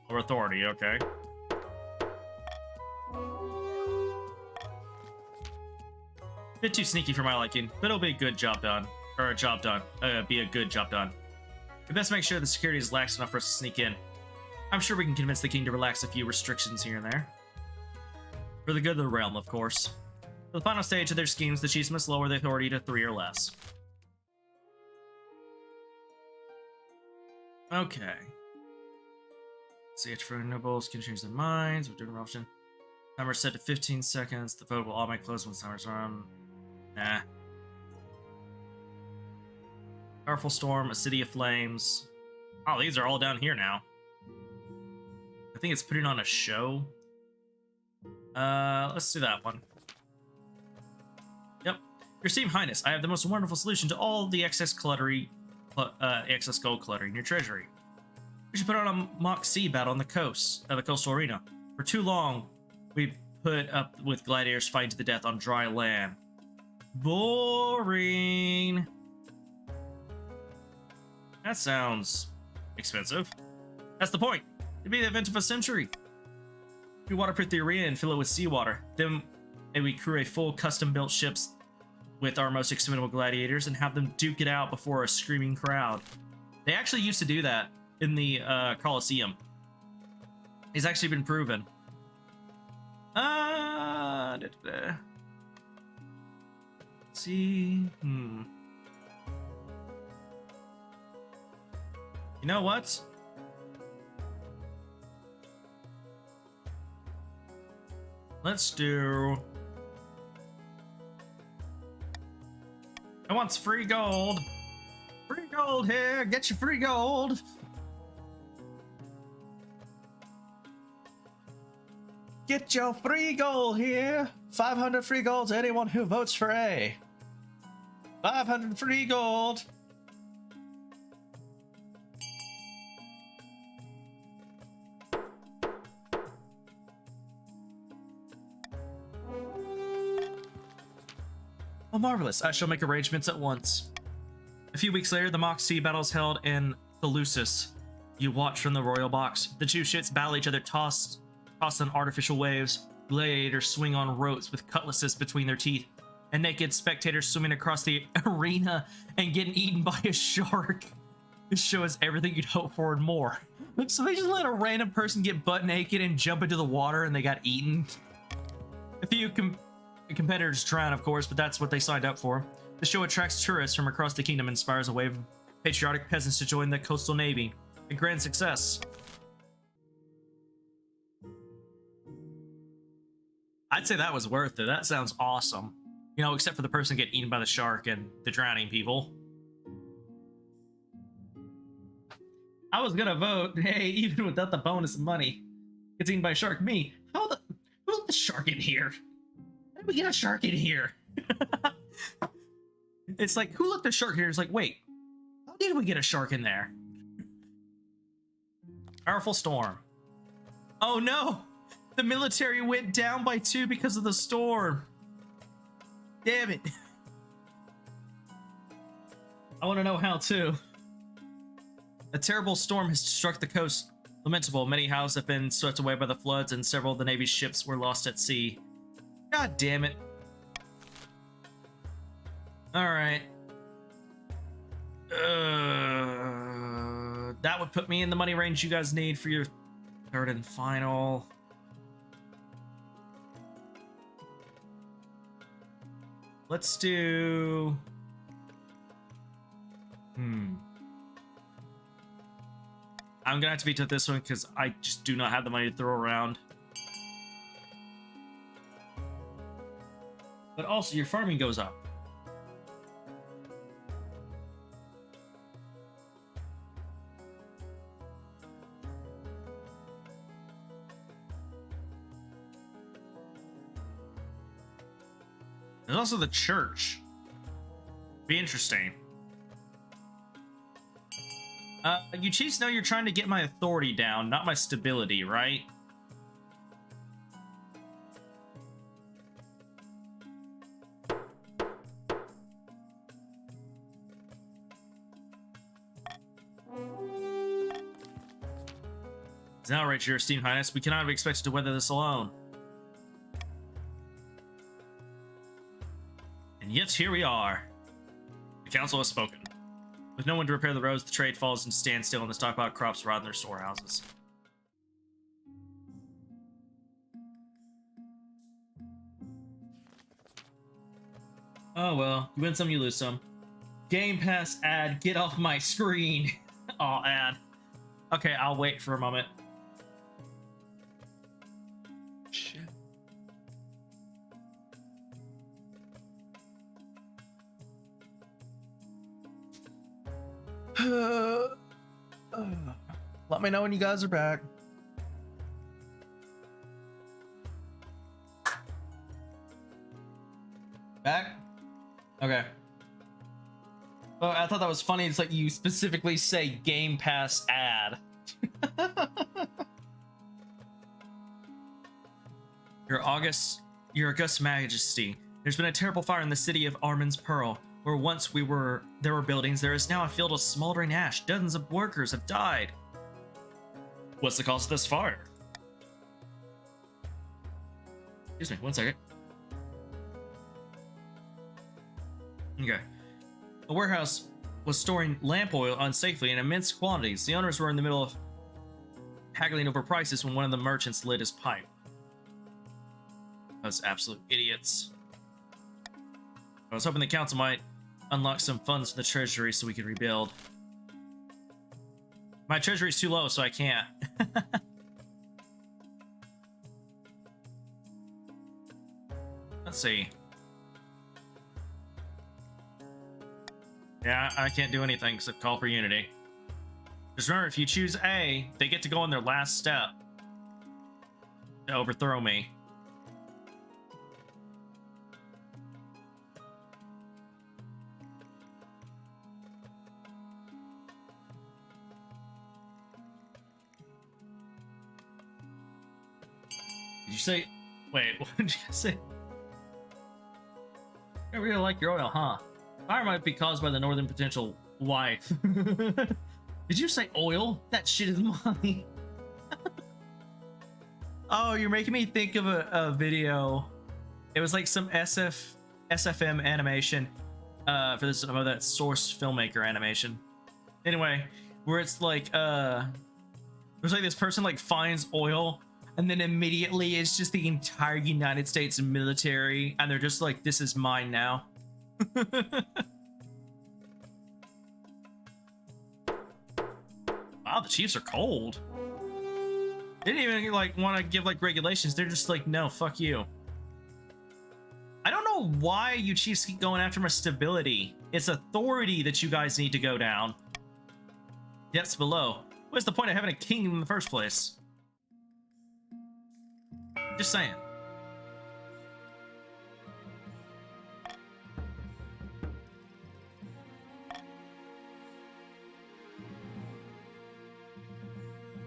Or authority, okay. Bit too sneaky for my liking, but it'll be a good job done. Or a job done. Be a good job done. We best make sure the security is lax enough for us to sneak in. I'm sure we can convince the king to relax a few restrictions here and there. For the good of the realm, of course. For the final stage of their schemes, the chiefs must lower the authority to 3 or less. Okay. CH for nobles can change their minds with different option. Timer set to 15 seconds. The vote will automatically close when the timer's on. Nah. Powerful storm, a city of flames. Oh, these are all down here now. I think it's putting on a show. Let's do that one. Yep. Your esteemed highness, I have the most wonderful solution to all the excess gold cluttering in your treasury. We should put on a mock sea battle on the coast of the coastal arena. For too long, we put up with gladiators fighting to the death on dry land. Boring. That sounds expensive. That's the point. It'd be the event of a century. We waterproof the arena and fill it with seawater. Then we crew a full custom-built ships with our most expendable gladiators and have them duke it out before a screaming crowd. They actually used to do that in the Colosseum. It's actually been proven. Let's see. You know what? Let's do... I want free gold. Free gold here. Get your free gold. Get your free gold here. 500 free gold to anyone who votes for A. 500 free gold. Well, marvelous. I shall make arrangements at once. A few weeks later, the mock sea battle is held in Seleucus. You watch from the royal box. The two ships battle each other, tossed on artificial waves. Gladiators swing on ropes with cutlasses between their teeth, and naked spectators swimming across the arena and getting eaten by a shark. This show is everything you'd hope for and more. So they just let a random person get butt naked and jump into the water and they got eaten. A few competitors drown, of course, but that's what they signed up for. The show attracts tourists from across the kingdom and inspires a wave of patriotic peasants to join the coastal navy. A grand success. I'd say that was worth it. That sounds awesome. You know, except for the person getting eaten by the shark and the drowning people. I was gonna vote, hey, even without the bonus money. Gets eaten by a shark. Me. Who let the shark in here? How did we get a shark in here? It's like, who let the shark here? It's like, wait, how did we get a shark in there? Powerful storm. Oh no! The military went down by 2 because of the storm. Damn it. I want to know how too. A terrible storm has struck the coast. Lamentable, many houses have been swept away by the floods and several of the Navy's ships were lost at sea. God damn it. Alright. That would put me in the money range you guys need for your third and final. Let's do... I'm gonna have to veto this one because I just do not have the money to throw around. But also, your farming goes up. There's also the church. Be interesting. You chiefs know you're trying to get my authority down, not my stability, right? It's an outrage, your esteemed highness. We cannot have expected to weather this alone. And yet here we are. The council has spoken. With no one to repair the roads, the trade falls into standstill and the stockpiled crops rot in their storehouses. Oh well, you win some, you lose some. Game Pass ad, get off my screen. Oh, ad. Okay, I'll wait for a moment. Shit. Let me know when you guys are back. Back? Okay. Oh, I thought that was funny. It's like you specifically say Game Pass ad. Your August Majesty, there's been a terrible fire in the city of Armin's Pearl. Where once there were buildings, there is now a field of smoldering ash. Dozens of workers have died. What's the cause of this fire? Excuse me, 1 second. Okay. A warehouse was storing lamp oil unsafely in immense quantities. The owners were in the middle of haggling over prices when one of the merchants lit his pipe. Those absolute idiots. I was hoping the council might unlock some funds for the treasury so we could rebuild. My treasury's too low, so I can't. Let's see. Yeah, I can't do anything except call for unity. Just remember, if you choose A, they get to go on their last step to overthrow me. Did you say... Wait, what did you say? I really like your oil, huh? Fire might be caused by the northern potential wife. Did you say oil? That shit is mine. Oh, you're making me think of a video. It was like some SFM animation for this about that Source filmmaker animation. Anyway, where it's like there's like this person like finds oil and then immediately it's just the entire United States military and they're just like, this is mine now. Wow, the Chiefs are cold. They didn't even like want to give like regulations. They're just like, no, fuck you. I don't know why you Chiefs keep going after my stability. It's authority that you guys need to go down. Depths below. What's the point of having a king in the first place? Just saying.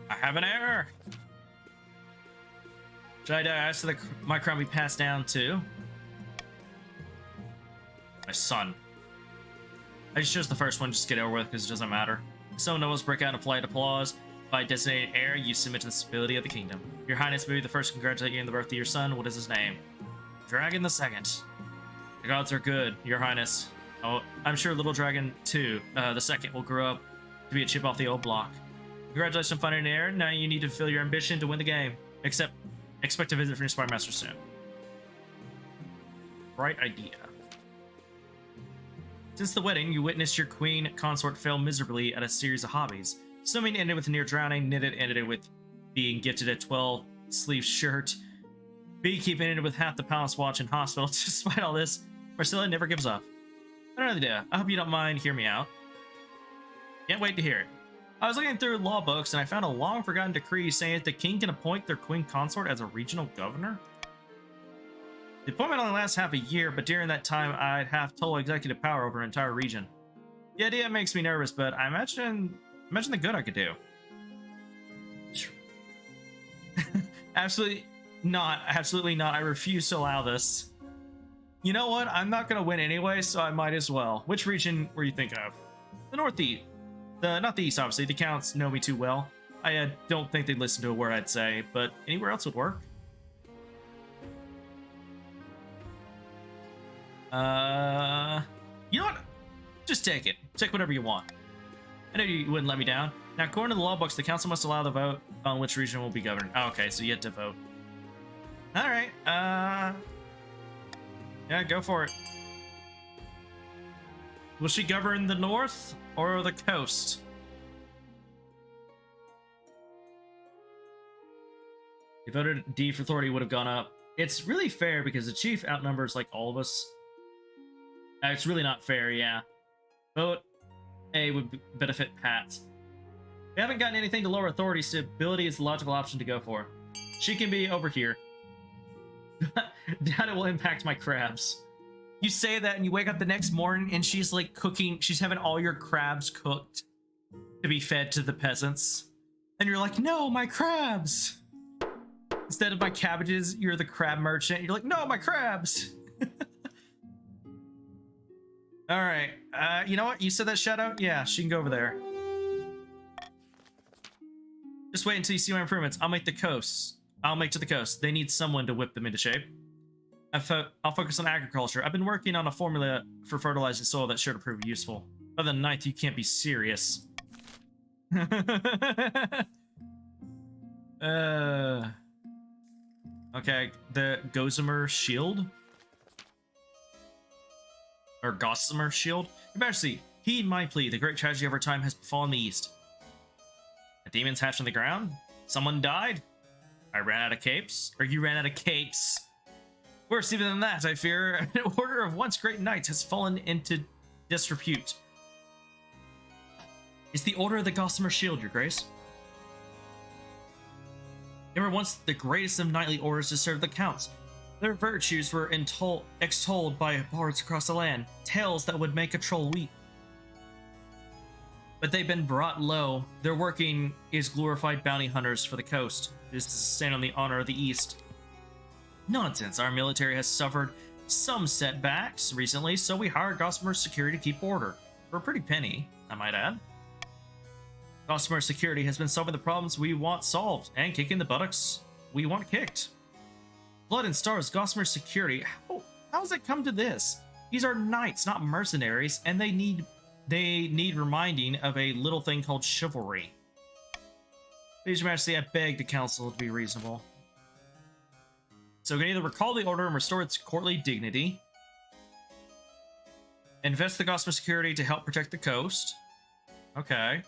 I have an error. Should I ask that my crown be passed down to my son? I just chose the first one, just get it over with because it doesn't matter. Some nobles break out in polite applause. By designated heir, you submit to the stability of the kingdom. Your Highness may be the first to congratulate you on the birth of your son. What is his name? Dragon the Second. The gods are good, Your Highness. Oh, I'm sure Little Dragon 2, the second, will grow up to be a chip off the old block. Congratulations on finding an heir. Now you need to fulfill your ambition to win the game. Expect a visit from your Spy Master soon. Bright idea. Since the wedding, you witnessed your queen consort fail miserably at a series of hobbies. Swimming ended with near drowning, knitted ended with being gifted a 12-sleeve shirt, beekeeping ended with half the palace watch in hospital. Despite all this, Marcella never gives up. Another idea. I hope you don't mind. Hear me out. Can't wait to hear it. I was looking through law books and I found a long-forgotten decree saying that the king can appoint their queen consort as a regional governor. The appointment only lasts half a year, but during that time, I'd have total executive power over an entire region. The idea makes me nervous, but I imagine the good I could do. Absolutely not. Absolutely not. I refuse to allow this. You know what? I'm not going to win anyway, so I might as well. Which region were you thinking of? The Northeast. Not the East, obviously. The Counts know me too well. I don't think they'd listen to a word I'd say, but anywhere else would work. You know what? Just take it. Take whatever you want. I know you wouldn't let me down. Now, according to the law books, the council must allow the vote on which region will be governed. Oh, okay, so you have to vote. All right. Yeah, go for it. Will she govern the north or the coast? If you voted D for authority, would have gone up. It's really fair because the chief outnumbers like all of us. It's really not fair, yeah. Vote A would benefit Pat. We haven't gotten anything to lower authority. Stability is the logical option to go for. She can be over here. Doubt it will impact my crabs. You say that and you wake up the next morning and she's like cooking. She's having all your crabs cooked to be fed to the peasants. And you're like, no, my crabs. Instead of my cabbages, you're the crab merchant. You're like, no, my crabs. All right. You know what? You said that shout out? Yeah, she can go over there. Just wait until you see my improvements. I'll make to the coast. They need someone to whip them into shape. I'll focus on agriculture. I've been working on a formula for fertilizing soil that's sure to prove useful. Other than ninth, you can't be serious. Okay, the Gossamer Shield? Or Gossamer Shield? Your Majesty, heed my plea. The great tragedy of our time has befallen the East. A demon's hatched from the ground? Someone died? I ran out of capes? Or you ran out of capes? Worse even than that, I fear. An order of once great knights has fallen into disrepute. It's the Order of the Gossamer Shield, Your Grace. They were once the greatest of knightly orders to serve the counts. Their virtues were extolled by bards across the land, tales that would make a troll weep. But they've been brought low. Their working is glorified bounty hunters for the coast. This is to stand on the honor of the East. Nonsense, our military has suffered some setbacks recently, so we hired Gossamer Security to keep order. For a pretty penny, I might add. Gossamer Security has been solving the problems we want solved, and kicking the buttocks we want kicked. Blood and Stars, Gossamer Security. How's it come to this? These are knights, not mercenaries, and they need reminding of a little thing called chivalry. Please, Your Majesty, I beg the council to be reasonable. So we can either recall the order and restore its courtly dignity, invest the Gossamer Security to help protect the coast. Okay.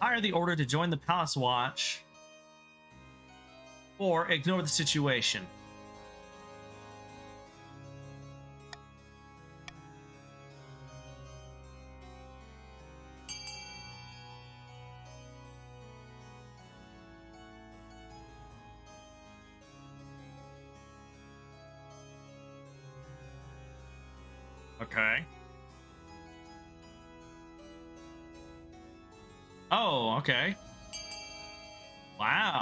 Hire the order to join the Palace Watch, or ignore the situation. Okay. Oh, okay. Wow.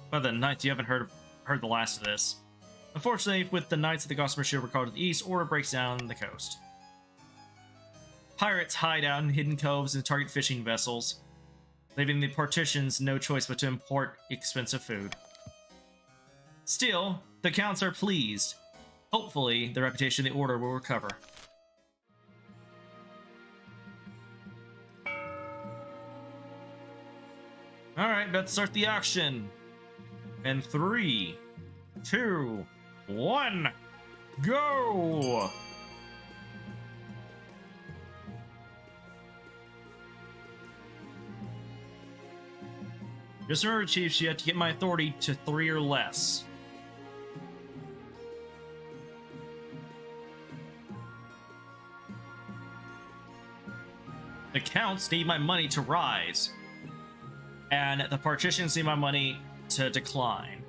By the Knights, you haven't heard the last of this. Unfortunately, with the Knights of the Gossamer Shield recalled to the east, order breaks down the coast. Pirates hide out in hidden coves and target fishing vessels, leaving the partitions no choice but to import expensive food. Still, the counts are pleased. Hopefully, the reputation of the order will recover. Alright, let's start the auction. In 3, 2, 1, go! Just remember, Chiefs, you have to get my authority to 3 or less. The counts need my money to rise, and the partitions need my money to decline.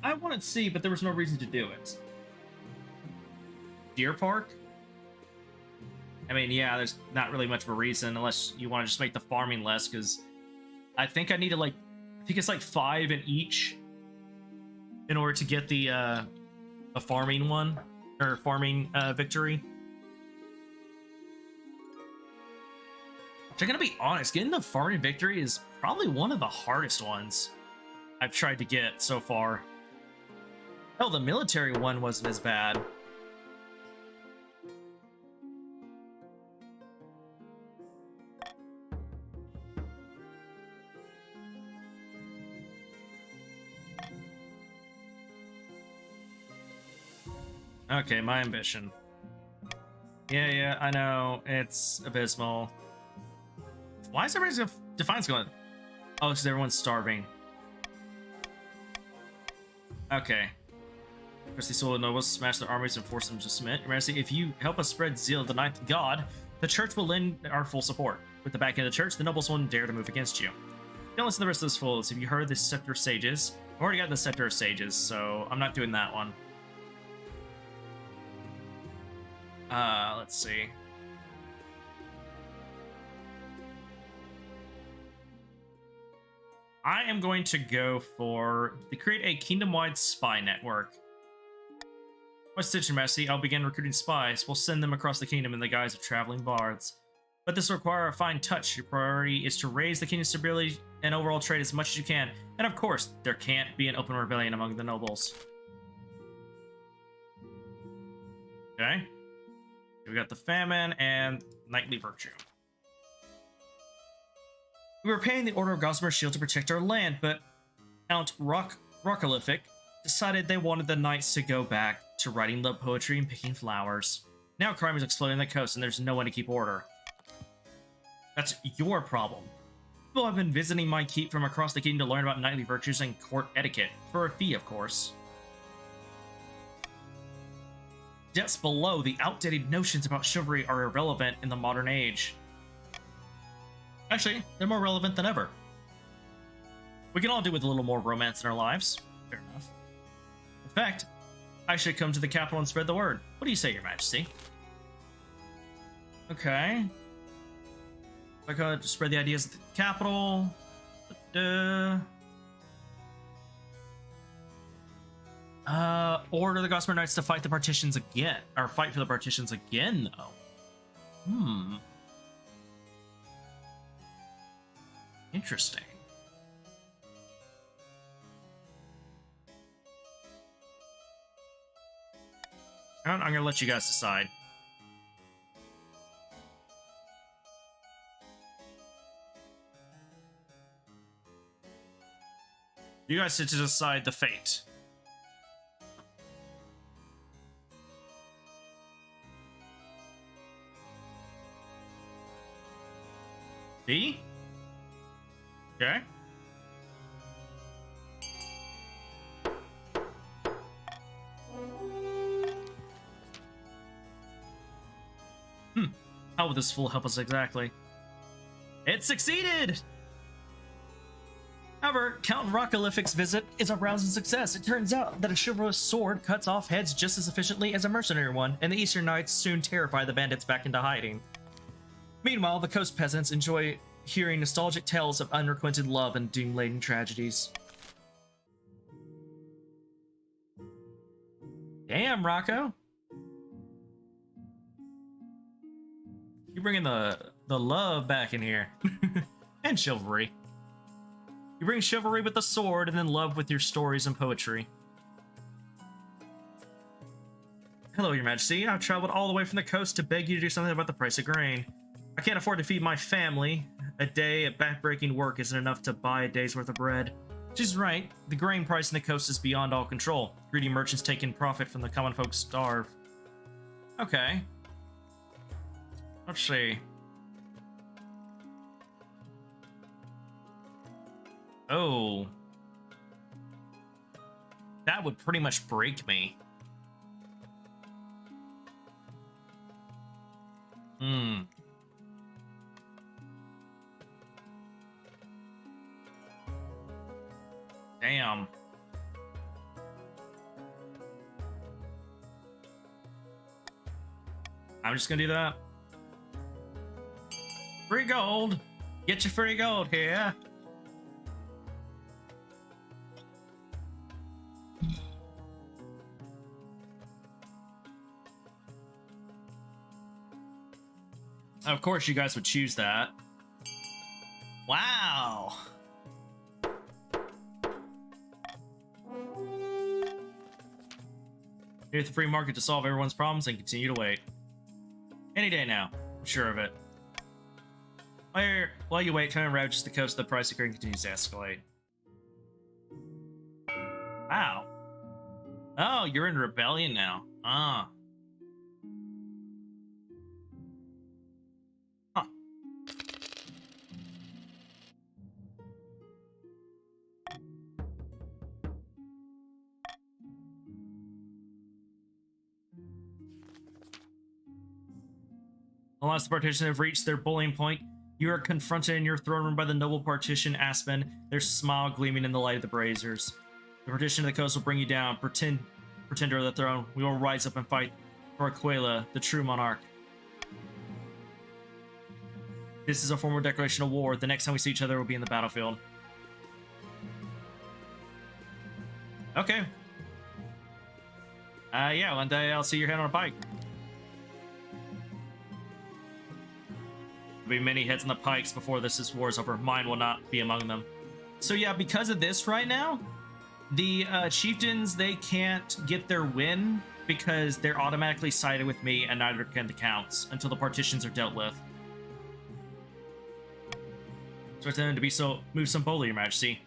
I wanted C, but there was no reason to do it. Deer Park? I mean, yeah, there's not really much of a reason unless you want to just make the farming less, because I think I need to, I think it's 5 in each in order to get the a farming one, or farming victory. I'm gonna be honest, getting the farming victory is probably one of the hardest ones I've tried to get so far. Hell, the military one wasn't as bad. Okay, my ambition. Yeah, I know, it's abysmal. Why is everybody's defiance going? Oh, because everyone's starving. Okay. First, the nobles smash their armies and force them to submit. Your Majesty, if you help us spread zeal of the ninth god, the church will lend our full support. With the backing of the church, the nobles won't dare to move against you. Don't listen to the rest of those fools. Have you heard the Scepter of Sages? I've already got the Scepter of Sages, so I'm not doing that one. Let's see. I am going to go for to create a kingdom-wide spy network. My Stitch Majesty, I'll begin recruiting spies. We'll send them across the kingdom in the guise of traveling bards. But this will require a fine touch. Your priority is to raise the kingdom's stability and overall trade as much as you can. And of course, there can't be an open rebellion among the nobles. Okay. We got the famine and knightly virtue. We were paying the Order of Gossamer Shield to protect our land, but Count Rockalific decided they wanted the knights to go back to writing love poetry and picking flowers. Now crime is exploding on the coast and there's no one to keep order. That's your problem. People have been visiting my keep from across the kingdom to learn about knightly virtues and court etiquette, for a fee, of course. Depths below, the outdated notions about chivalry are irrelevant in the modern age. Actually, they're more relevant than ever. We can all do with a little more romance in our lives. Fair enough. In fact, I should come to the capital and spread the word. What do you say, Your Majesty? Okay. I could spread the ideas at the capital. Order the Gossamer Knights to fight the partitions again. Or fight for the partitions again, though. Interesting. I'm gonna let you guys decide. You guys get to decide the fate. B? Okay. How will this fool help us exactly? It succeeded! However, Count Rockalific's visit is a rousing success. It turns out that a chivalrous sword cuts off heads just as efficiently as a mercenary one, and the Eastern Knights soon terrify the bandits back into hiding. Meanwhile, the coast peasants enjoy hearing nostalgic tales of unrequited love and doom-laden tragedies. Damn, Rocco. You're bringing the love back in here. And chivalry. You bring chivalry with the sword and then love with your stories and poetry. Hello, Your Majesty. I've traveled all the way from the coast to beg you to do something about the price of grain. I can't afford to feed my family. A day of backbreaking work isn't enough to buy a day's worth of bread. She's right. The grain price in the coast is beyond all control. Greedy merchants take in profit from the common folk starve. Okay. Let's see. Oh. That would pretty much break me. Damn. I'm just gonna do that. Free gold. Get your free gold here. Of course you guys would choose that. Wow. Here's the free market to solve everyone's problems and continue to wait. Any day now. I'm sure of it. While you wait, time to ravage the coast, the price of grain continues to escalate. Wow. Oh, you're in rebellion now. Ah. Huh. Unless the partition have reached their boiling point, you are confronted in your throne room by the noble partition Aspen, their smile gleaming in the light of the braziers. The partition of the coast will bring you down. Pretender of the throne, we will rise up and fight for Aquila, the true monarch. This is a formal declaration of war. The next time we see each other will be in the battlefield. Okay. Yeah, one day I'll see your head on a pike. Be many heads on the pikes before this war is over. Mine will not be among them. So yeah, because of this right now, the chieftains, they can't get their win because they're automatically sided with me, and neither can the counts until the partitions are dealt with. So it's them to move some boldly, Your Majesty.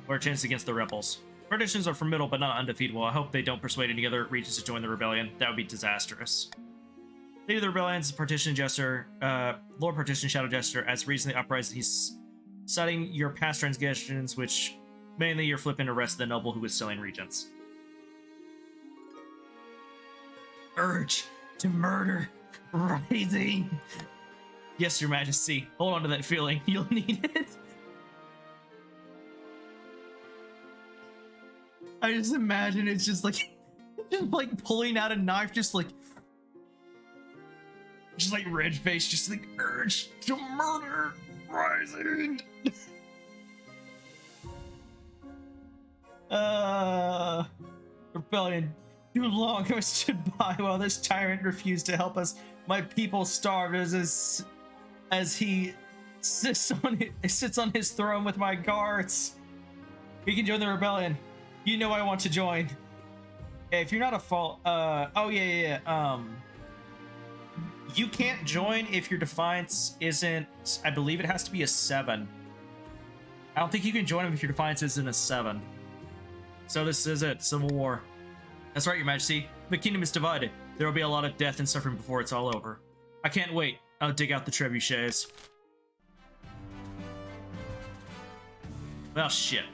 Or a chance against the rebels. Partitions are formidable but not undefeatable. I hope they don't persuade any other regions to join the rebellion. That would be disastrous. Leader of the rebellion's Partition Jester, Lord Partition Shadow Jester, as recently uprising, he's citing your past transgressions, which mainly you're flipping to arrest the noble who was selling regents. Urge to murder rising. Yes, Your Majesty. Hold on to that feeling. You'll need it. I just imagine it's just like pulling out a knife, just like red face, just like urge to murder rising. Rebellion. Too long I stood by while this tyrant refused to help us. My people starved as he sits on his throne with my guards. You can join the rebellion. You know I want to join. If you're not a fault, you can't join if your defiance isn't, I believe it has to be a 7. I don't think you can join him if your defiance isn't a 7. So this is it, Civil War. That's right, Your Majesty. The kingdom is divided. There will be a lot of death and suffering before it's all over. I can't wait. dig out the trebuchets. Well, shit.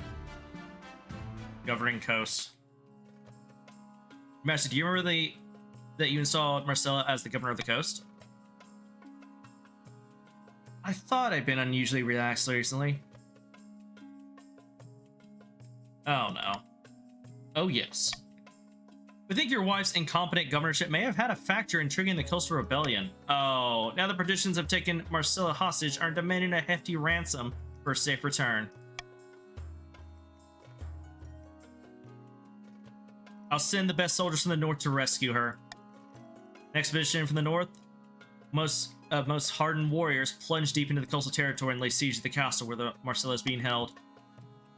Governing coast. Master, do you remember that you installed Marcella as the governor of the coast? I thought I'd been unusually relaxed recently. Oh no. Oh yes. We think your wife's incompetent governorship may have had a factor in triggering the coastal rebellion. Oh, now the patricians have taken Marcella hostage are demanding a hefty ransom for a safe return. I'll send the best soldiers from the north to rescue her. An expedition from the north, most hardened warriors plunged deep into the coastal territory and lay siege to the castle where the Marcella is being held.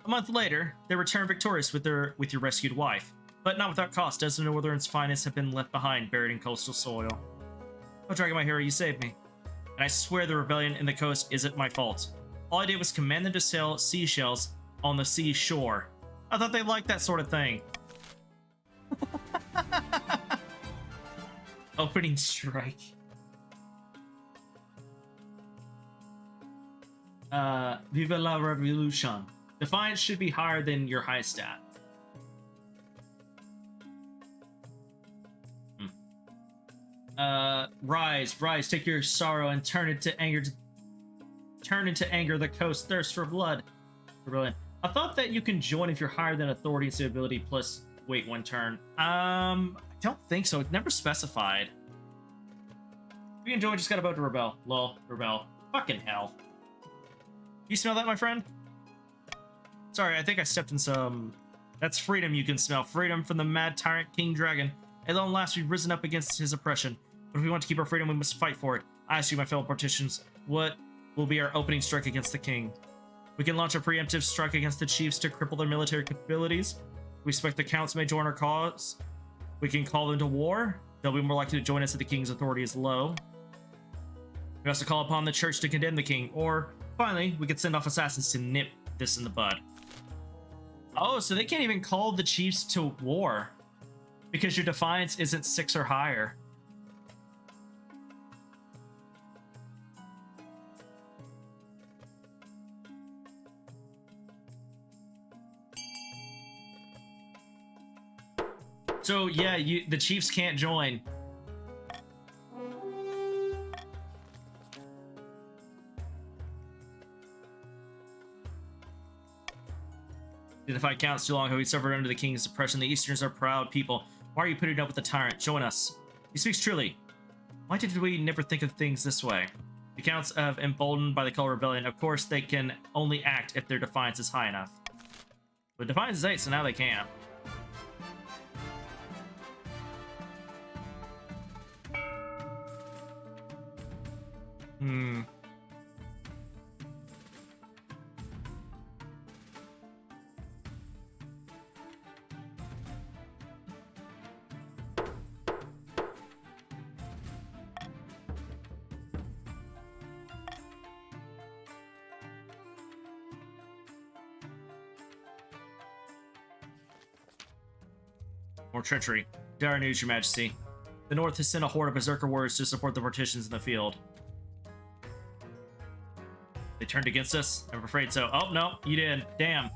A month later, they returned victorious with your rescued wife, but not without cost, as the Northern's finest have been left behind, buried in coastal soil. Oh, Dragon, my hero, you saved me. And I swear the rebellion in the coast isn't my fault. All I did was command them to sell seashells on the sea shore. I thought they liked that sort of thing. Opening strike. Viva la Revolution. Defiance should be higher than your high stat. Rise, take your sorrow and turn into anger the coast thirst for blood. Rebellion. I thought that you can join if you're higher than authority and stability plus wait 1 turn. I don't think so. It's never specified. You can join, just gotta vote to rebel. Lol, rebel. Fucking hell. You smell that, my friend? Sorry, I think I stepped in some... That's freedom you can smell. Freedom from the mad tyrant King Dragon. At long last, we've risen up against his oppression. But if we want to keep our freedom, we must fight for it. I ask you, my fellow partitions, what will be our opening strike against the king? We can launch a preemptive strike against the chiefs to cripple their military capabilities. We expect the counts may join our cause. We can call them to war. They'll be more likely to join us if the king's authority is low. We also call upon the church to condemn the king. Or, finally, we could send off assassins to nip this in the bud. Oh, so they can't even call the chiefs to war because your defiance isn't 6 or higher. So yeah, the chiefs can't join. If I count too long, have we suffered under the king's oppression? The Easterners are proud people. Why are you putting up with the tyrant? Join us. He speaks truly. Why did we never think of things this way? The counts have emboldened by the Color Rebellion. Of course, they can only act if their defiance is high enough. But defiance is 8, so now they can. More treachery. Dire news, your majesty. The North has sent a horde of berserker warriors to support the partitions in the field. They turned against us? I'm afraid so. Oh, no, you did. Damn.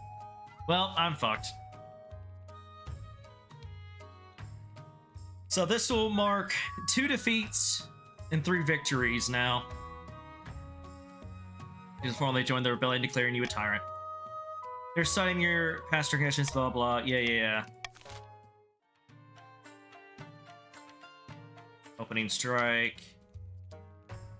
Well, I'm fucked. So this will mark 2 defeats and 3 victories now. Just formally joined the rebellion, declaring you a tyrant. They're citing your past recognitions, blah, blah. Yeah. Opening strike.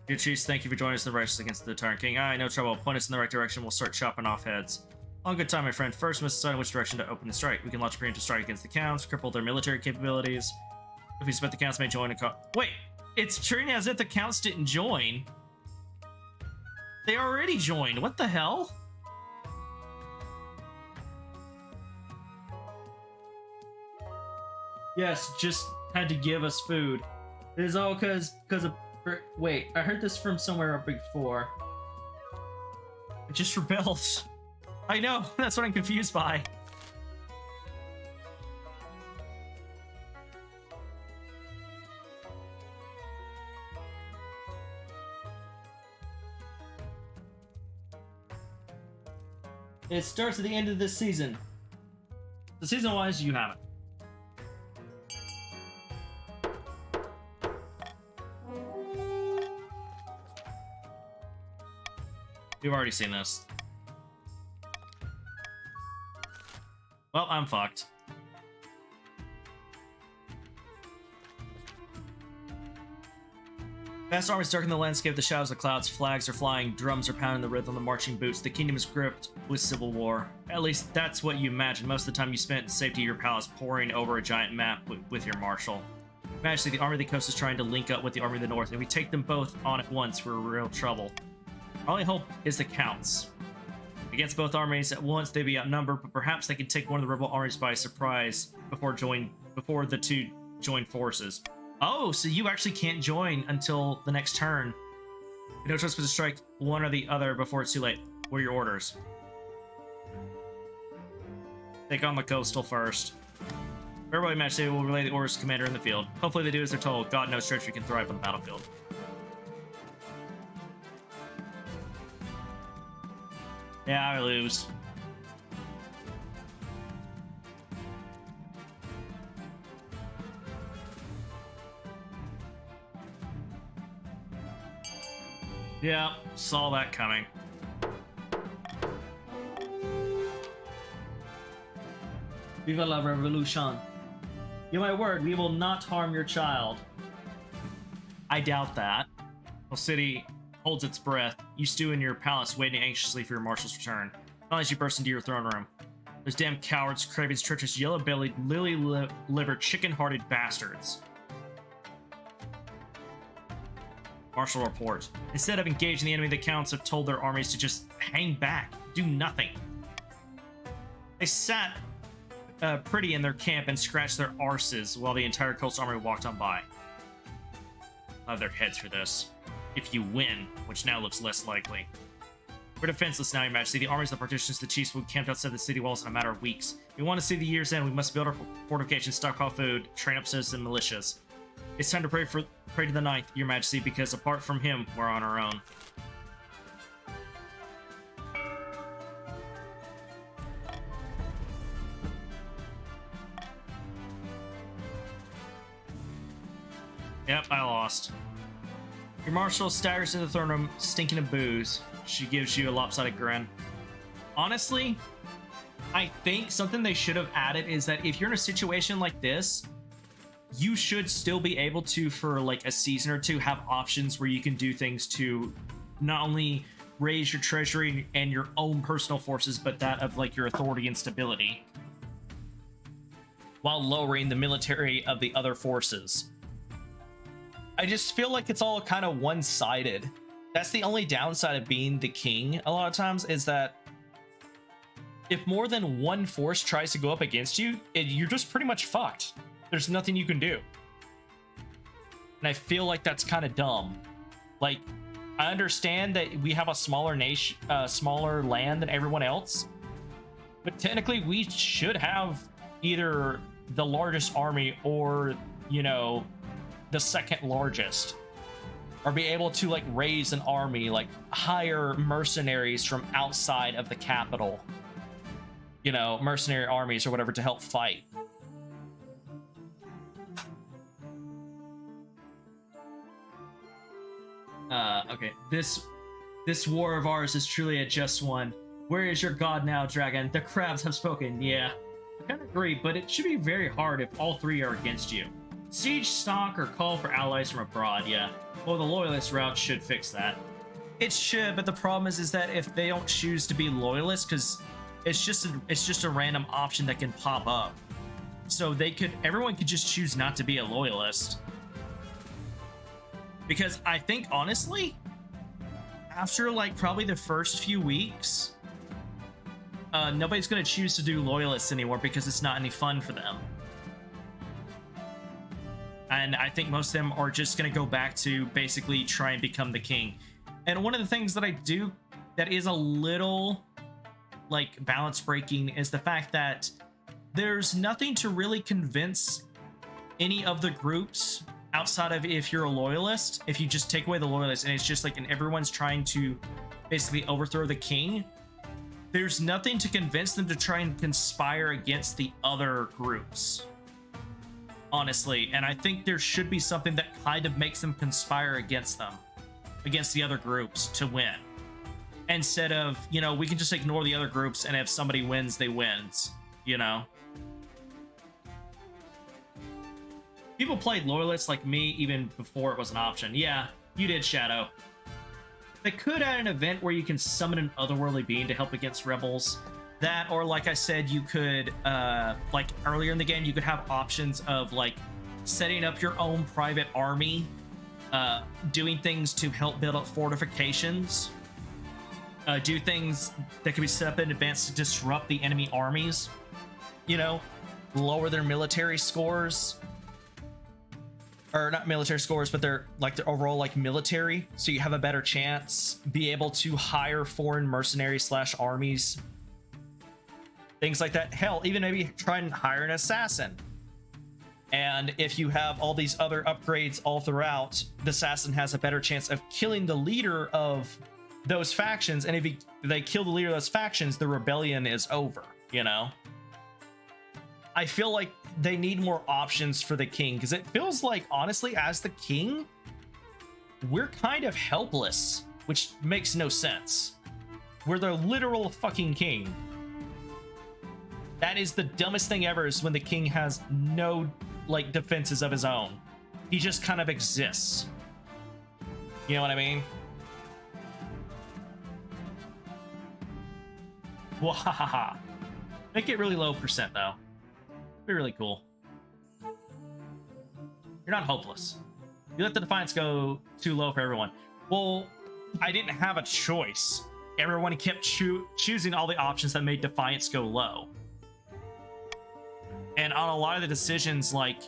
Dear chiefs, thank you for joining us in the race against the tyrant king. No trouble. Point us in the right direction. We'll start chopping off heads. On good time, my friend. First, we must decide in which direction to open the strike. We can launch a preemptive strike against the counts, cripple their military capabilities. If we suspect the counts may join a Wait, it's treating as if the counts didn't join. They already joined. What the hell? Yes, just had to give us food. It is all because of... Wait, I heard this from somewhere up before. It just rebelled. I know, that's what I'm confused by. It starts at the end of this season. The season-wise, you have it. We've already seen this. Well, I'm fucked. Vast armies darken the landscape, the shadows of clouds, flags are flying, drums are pounding the rhythm of marching boots. The kingdom is gripped with civil war. At least that's what you imagine. Most of the time you spent in safety of your palace poring over a giant map with your marshal. Majesty, the army of the coast is trying to link up with the army of the north. If we take them both on at once, we're in real trouble. Our only hope is the counts. Against both armies at once, they'd be outnumbered, but perhaps they can take one of the rebel armies by surprise before the two join forces. Oh, so you actually can't join until the next turn. No choice but to strike one or the other before it's too late. What are your orders? Take on the coastal first. Everybody, Majesty will relay the orders to the commander in the field. Hopefully they do as they're told. God knows treachery can thrive on the battlefield. Yeah, I lose. Yeah, saw that coming. Viva la revolution. Give my word, we will not harm your child. I doubt that. Well, city holds its breath. You stew in your palace, waiting anxiously for your marshal's return. Not as you burst into your throne room. Those damn cowards, cravings, treacherous, yellow-bellied, lily-livered, chicken-hearted bastards. Marshal report. Instead of engaging the enemy, the counts have told their armies to just hang back, do nothing. They sat pretty in their camp and scratched their arses while the entire coastal army walked on by. I'll have their heads for this. If you win, which now looks less likely. We're defenseless now, Your Majesty. The armies of the partitions, the chiefs will be camped outside the city walls in a matter of weeks. If we want to see the year's end, we must build our fortifications, stockpile food, train up citizen militias. It's time to pray to the ninth, Your Majesty, because apart from him, we're on our own. Yep, I lost. Your marshal staggers into the throne room, stinking of booze. She gives you a lopsided grin. Honestly, I think something they should have added is that if you're in a situation like this, you should still be able to, for like a season or two, have options where you can do things to not only raise your treasury and your own personal forces, but that of like your authority and stability, while lowering the military of the other forces. I just feel like it's all kind of one-sided. That's the only downside of being the king a lot of times, is that if more than one force tries to go up against you, you're just pretty much fucked. There's nothing you can do. And I feel like that's kind of dumb. Like, I understand that we have a smaller nation, smaller land than everyone else, but technically we should have either the largest army or, you know, the second largest, or be able to like raise an army, like hire mercenaries from outside of the capital, you know, mercenary armies or whatever to help fight. Okay, this war of ours is truly a just one. Where is your god now, dragon? The crabs have spoken. Yeah, I kind of agree, but it should be very hard if all three are against you. Siege, stock, or call for allies from abroad. Yeah, well, the loyalist route should fix that. It should, but the problem is that if they don't choose to be loyalists, because it's just a random option that can pop up. So everyone could just choose not to be a loyalist. Because I think, honestly, after like probably the first few weeks, nobody's going to choose to do loyalists anymore because it's not any fun for them. And I think most of them are just going to go back to basically try and become the king. And one of the things that I do that is a little like balance breaking is the fact that there's nothing to really convince any of the groups outside of if you're a loyalist. If you just take away the loyalists and it's just like, and everyone's trying to basically overthrow the king, there's nothing to convince them to try and conspire against the other groups, honestly. And I think there should be something that kind of makes them conspire against them, against the other groups to win. Instead of, you know, we can just ignore the other groups, and if somebody wins, they wins, you know? People played Loyalists like me even before it was an option. Yeah, you did, Shadow. They could add an event where you can summon an otherworldly being to help against rebels. That, or like I said, you could, like earlier in the game, you could have options of like setting up your own private army, doing things to help build up fortifications, do things that can be set up in advance to disrupt the enemy armies, you know, lower their military scores. Or not military scores, but they're like their overall like military, so you have a better chance. Be able to hire foreign mercenaries / armies, things like that. Hell, even maybe try and hire an assassin. And if you have all these other upgrades all throughout, the assassin has a better chance of killing the leader of those factions. And if they kill the leader of those factions, the rebellion is over, you know? I feel like they need more options for the king, because it feels like, honestly, as the king, we're kind of helpless, which makes no sense. We're the literal fucking king. That is the dumbest thing ever, is when the king has no, like, defenses of his own. He just kind of exists. You know what I mean? Wahaha. Make it really low percent, though. Be really cool. You're not hopeless. You let the Defiance go too low for everyone. Well, I didn't have a choice. Everyone kept choosing all the options that made Defiance go low. And on a lot of the decisions, like,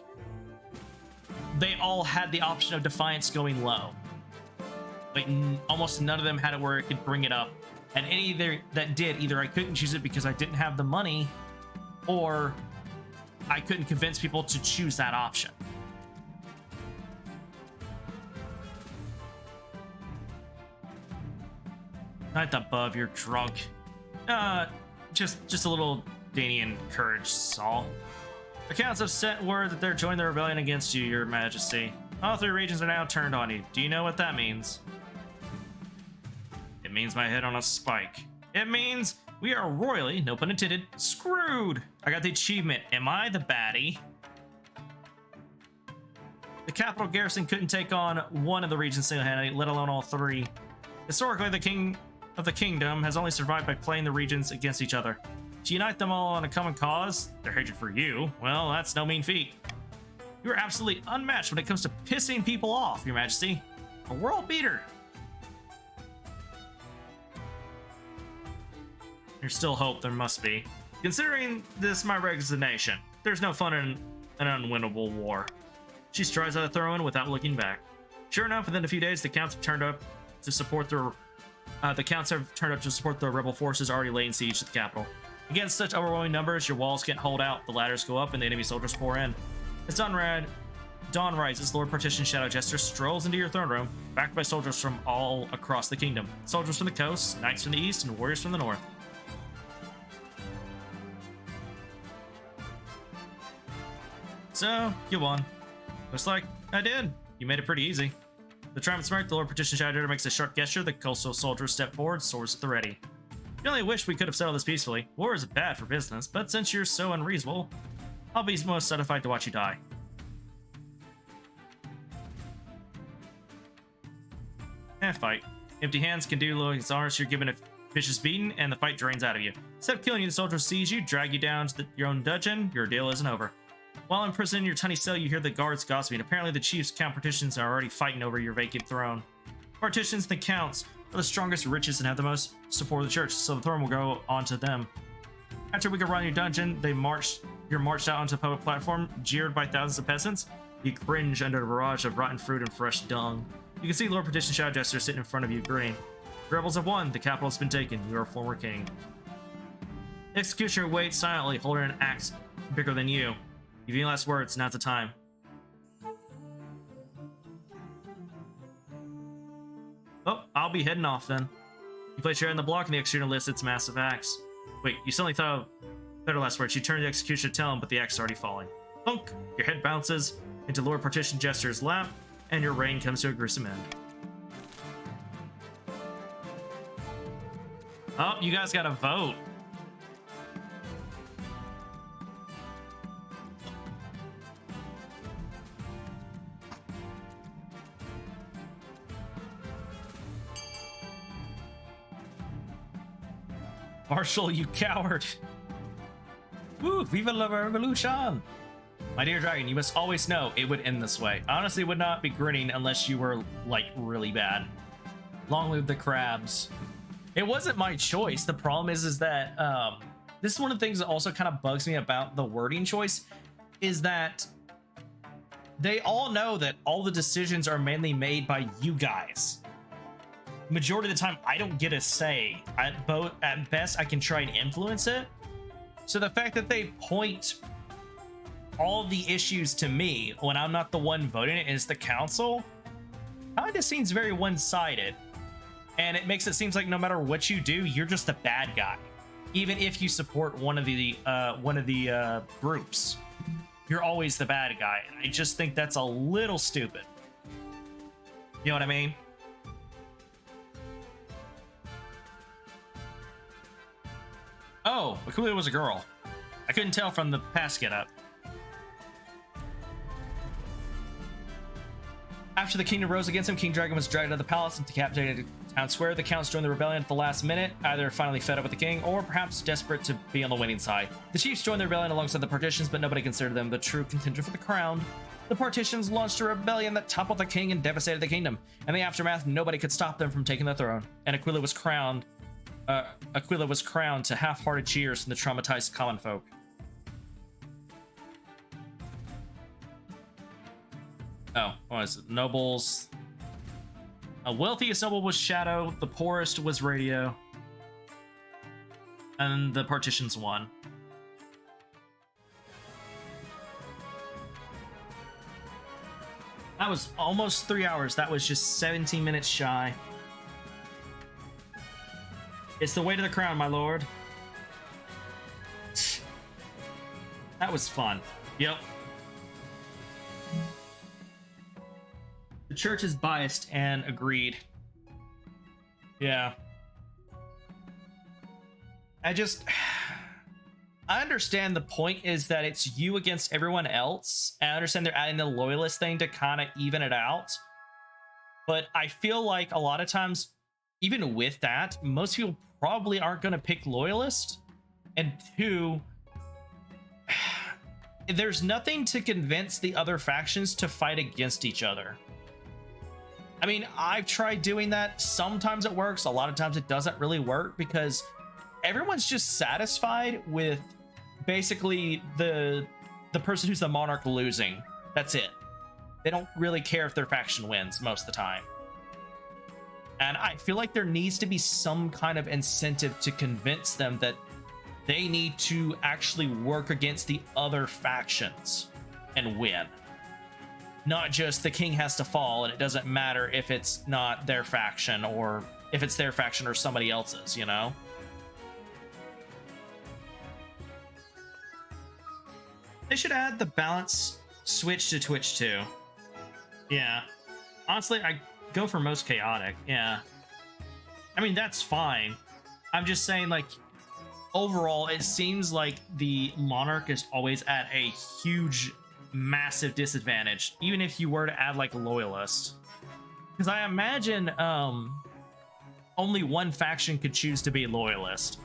they all had the option of Defiance going low. Like, almost none of them had it where it could bring it up. And any that did, either I couldn't choose it because I didn't have the money, or I couldn't convince people to choose that option. Not above, you're drunk. Just a little Danian courage, Saul. Accounts have sent word that they're joining the rebellion against you, Your Majesty. All 3 regions are now turned on you. Do you know what that means? It means my head on a spike. It means we are royally, no pun intended, screwed. I got the achievement. Am I the baddie? The capital garrison couldn't take on one of the regions single-handedly, let alone all 3. Historically, the king of the kingdom has only survived by playing the regions against each other. To unite them all on a common cause, their hatred for you, well, that's no mean feat. You are absolutely unmatched when it comes to pissing people off, Your Majesty. A world beater. There's still hope, there must be. Considering this my resignation, there's no fun in an unwinnable war. She strides out of throne without looking back. Sure enough, within a few days, the counts have turned up to support the rebel forces already laying siege to the capital. Against such overwhelming numbers, your walls can't hold out. The ladders go up, and the enemy soldiers pour in. As dawn rises, Lord Partition Shadow Jester strolls into your throne room, backed by soldiers from all across the kingdom. Soldiers from the coast, knights from the east, and warriors from the north. So, you won. Looks like I did. You made it pretty easy. The triumphant smirk, the Lord Partition Shadow makes a sharp gesture. The coastal soldiers step forward, swords at the ready. You only wish we could have settled this peacefully. War is bad for business, but since you're so unreasonable, I'll be most satisfied to watch you die. Fight. Empty hands can do little honors. You're given a vicious beating, and the fight drains out of you. Instead of killing you, the soldiers seize you, drag you down to your own dungeon. Your deal isn't over. While imprisoned in your tiny cell, you hear the guards gossiping. Apparently, the chief's count partitions are already fighting over your vacant throne. Partitions and the counts are the strongest, richest, and have the most support of the church, so the throne will go on to them. After we can run your dungeon, you're marched out onto the public platform, jeered by thousands of peasants. You cringe under a barrage of rotten fruit and fresh dung. You can see Lord Partition Shadow Jester sitting in front of you, grinning. The rebels have won. The capital has been taken. You are a former king. The executioner waits silently, holding an axe bigger than you. If you have any last words, now's the time. Oh, I'll be heading off then. You place your hand on the block and the executioner lifts its massive axe. Wait, you suddenly thought of better last words. You turn the executioner to tell him, but the axe is already falling. Thunk! Your head bounces into Lord Partition Jester's lap, and your reign comes to a gruesome end. Oh, you guys gotta vote. Marshall, you coward. Woo, viva la revolution. My dear dragon, you must always know it would end this way. I honestly would not be grinning unless you were, like, really bad. Long live the crabs. It wasn't my choice. The problem is that this is one of the things that also kind of bugs me about the wording choice, is that they all know that all the decisions are mainly made by you guys. Majority of the time, I don't get a say. At best, I can try and influence it. So the fact that they point all of the issues to me when I'm not the one voting it, is the council, kind of seems very one-sided. And it makes it seem like no matter what you do, you're just the bad guy. Even if you support one of the groups, you're always the bad guy. I just think that's a little stupid. You know what I mean? Oh, Akulia was a girl. I couldn't tell from the past get-up. After the kingdom rose against him, King Dragon was dragged out of the palace and decapitated at town square. The counts joined the rebellion at the last minute, either finally fed up with the king or perhaps desperate to be on the winning side. The chiefs joined the rebellion alongside the partitions, but nobody considered them the true contender for the crown. The partitions launched a rebellion that toppled the king and devastated the kingdom. In the aftermath, nobody could stop them from taking the throne, and Aquila was crowned to half-hearted cheers from the traumatized common folk. Oh, what is it? Nobles. A wealthiest noble was Shadow, the poorest was Radio, and the partitions won. That was almost 3 hours. That was just 17 minutes shy. It's the way to the crown, my lord. That was fun. Yep. The church is biased and agreed. Yeah. I understand the point is that it's you against everyone else. And I understand they're adding the loyalist thing to kind of even it out. But I feel like a lot of times, even with that, most people probably aren't going to pick loyalist. And two, there's nothing to convince the other factions to fight against each other. I mean, I've tried doing that. Sometimes it works. A lot of times it doesn't really work because everyone's just satisfied with basically the person who's the monarch losing. That's it. They don't really care if their faction wins most of the time. And I feel like there needs to be some kind of incentive to convince them that they need to actually work against the other factions and win. Not just the king has to fall and it doesn't matter if it's not their faction or if it's their faction or somebody else's, you know? They should add the balance switch to Twitch too. Yeah. Honestly, I go for most chaotic. Yeah. I mean, that's fine. I'm just saying, like, overall, it seems like the monarch is always at a huge, massive disadvantage, even if you were to add, like, a loyalist. Because I imagine only one faction could choose to be loyalist.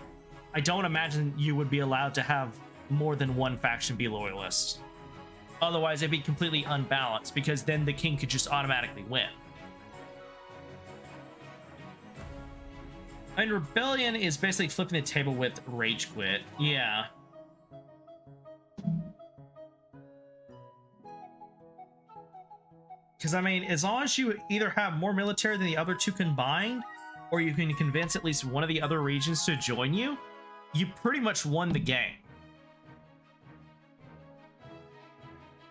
I don't imagine you would be allowed to have more than one faction be loyalist. Otherwise, it'd be completely unbalanced, because then the king could just automatically win. I mean, Rebellion is basically flipping the table with Rage Quit. Yeah. Because, I mean, as long as you either have more military than the other two combined, or you can convince at least one of the other regions to join you, you pretty much won the game.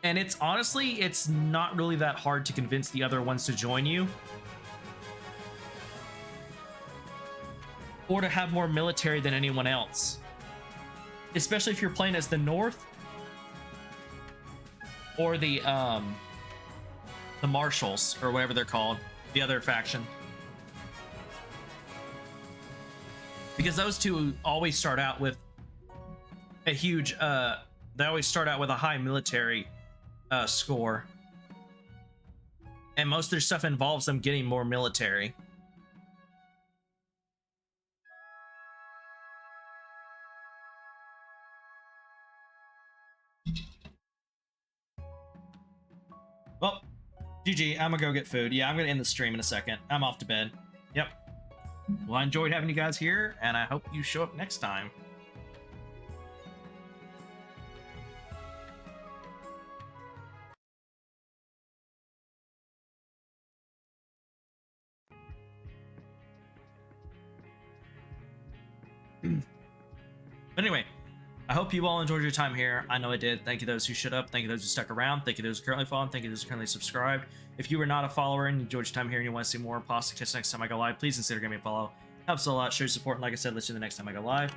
And it's honestly, it's not really that hard to convince the other ones to join you. or to have more military than anyone else. Especially if you're playing as the North or the Marshals, or whatever they're called, the other faction. Because those two always start out with a huge, they always start out with a high military score. And most of their stuff involves them getting more military. Well, GG, I'm gonna go get food. Yeah, I'm gonna end the stream in a second. I'm off to bed. Yep. Well, I enjoyed having you guys here, and I hope you show up next time. But anyway, I hope you all enjoyed your time here. I know I did. Thank you those who showed up. Thank you those who stuck around. Thank you those who currently following. Thank you those who currently subscribed. If you are not a follower and enjoyed your time here and you want to see more Pasta Kiss next time I go live, please consider giving me a follow. Helps a lot. Show your support. And like I said, let's do the next time I go live.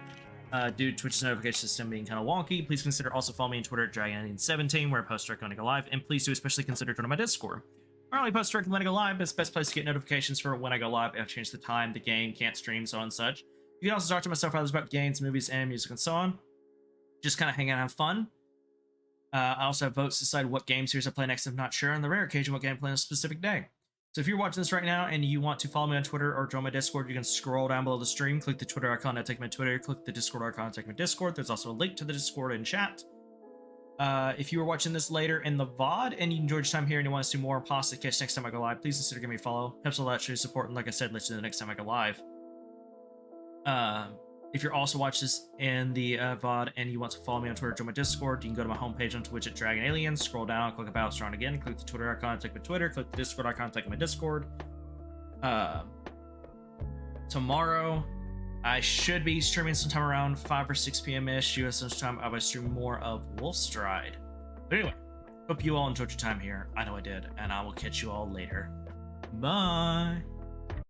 Due to Twitch's notification system being kind of wonky, please consider also following me on Twitter at Dragon17, where I post directly when I go live. And please do especially consider joining my Discord. I only post directly when I go live, but it's the best place to get notifications for when I go live. I've changed the time, the game, can't stream, so on and such. You can also talk to myself others about games, movies, and music, and so on. Just kind of hang out and have fun. I also have votes to decide what game series I play next if I'm not sure, on the rare occasion what game I play on a specific day. So if you're watching this right now and you want to follow me on Twitter or join my Discord, you can scroll down below the stream, click the Twitter icon to take me to Twitter, click the Discord icon to take me to Discord. There's also a link to the Discord in chat. If you were watching this later in the VOD and you enjoyed your time here and you want to see more Pasta Kiss next time I go live, please consider giving me a follow. Helps a lot, show your support, and like I said, let's do the next time I go live. If you're also watching this in the VOD and you want to follow me on Twitter, join my Discord, you can go to my homepage on Twitch at Dragon Alien, scroll down, click About Strong again, click the Twitter icon, take my Twitter, click the Discord icon, take my Discord. Tomorrow, I should be streaming sometime around 5 or 6 p.m.-ish US Central Time. I will stream more of Wolfstride. But anyway, hope you all enjoyed your time here. I know I did, and I will catch you all later. Bye!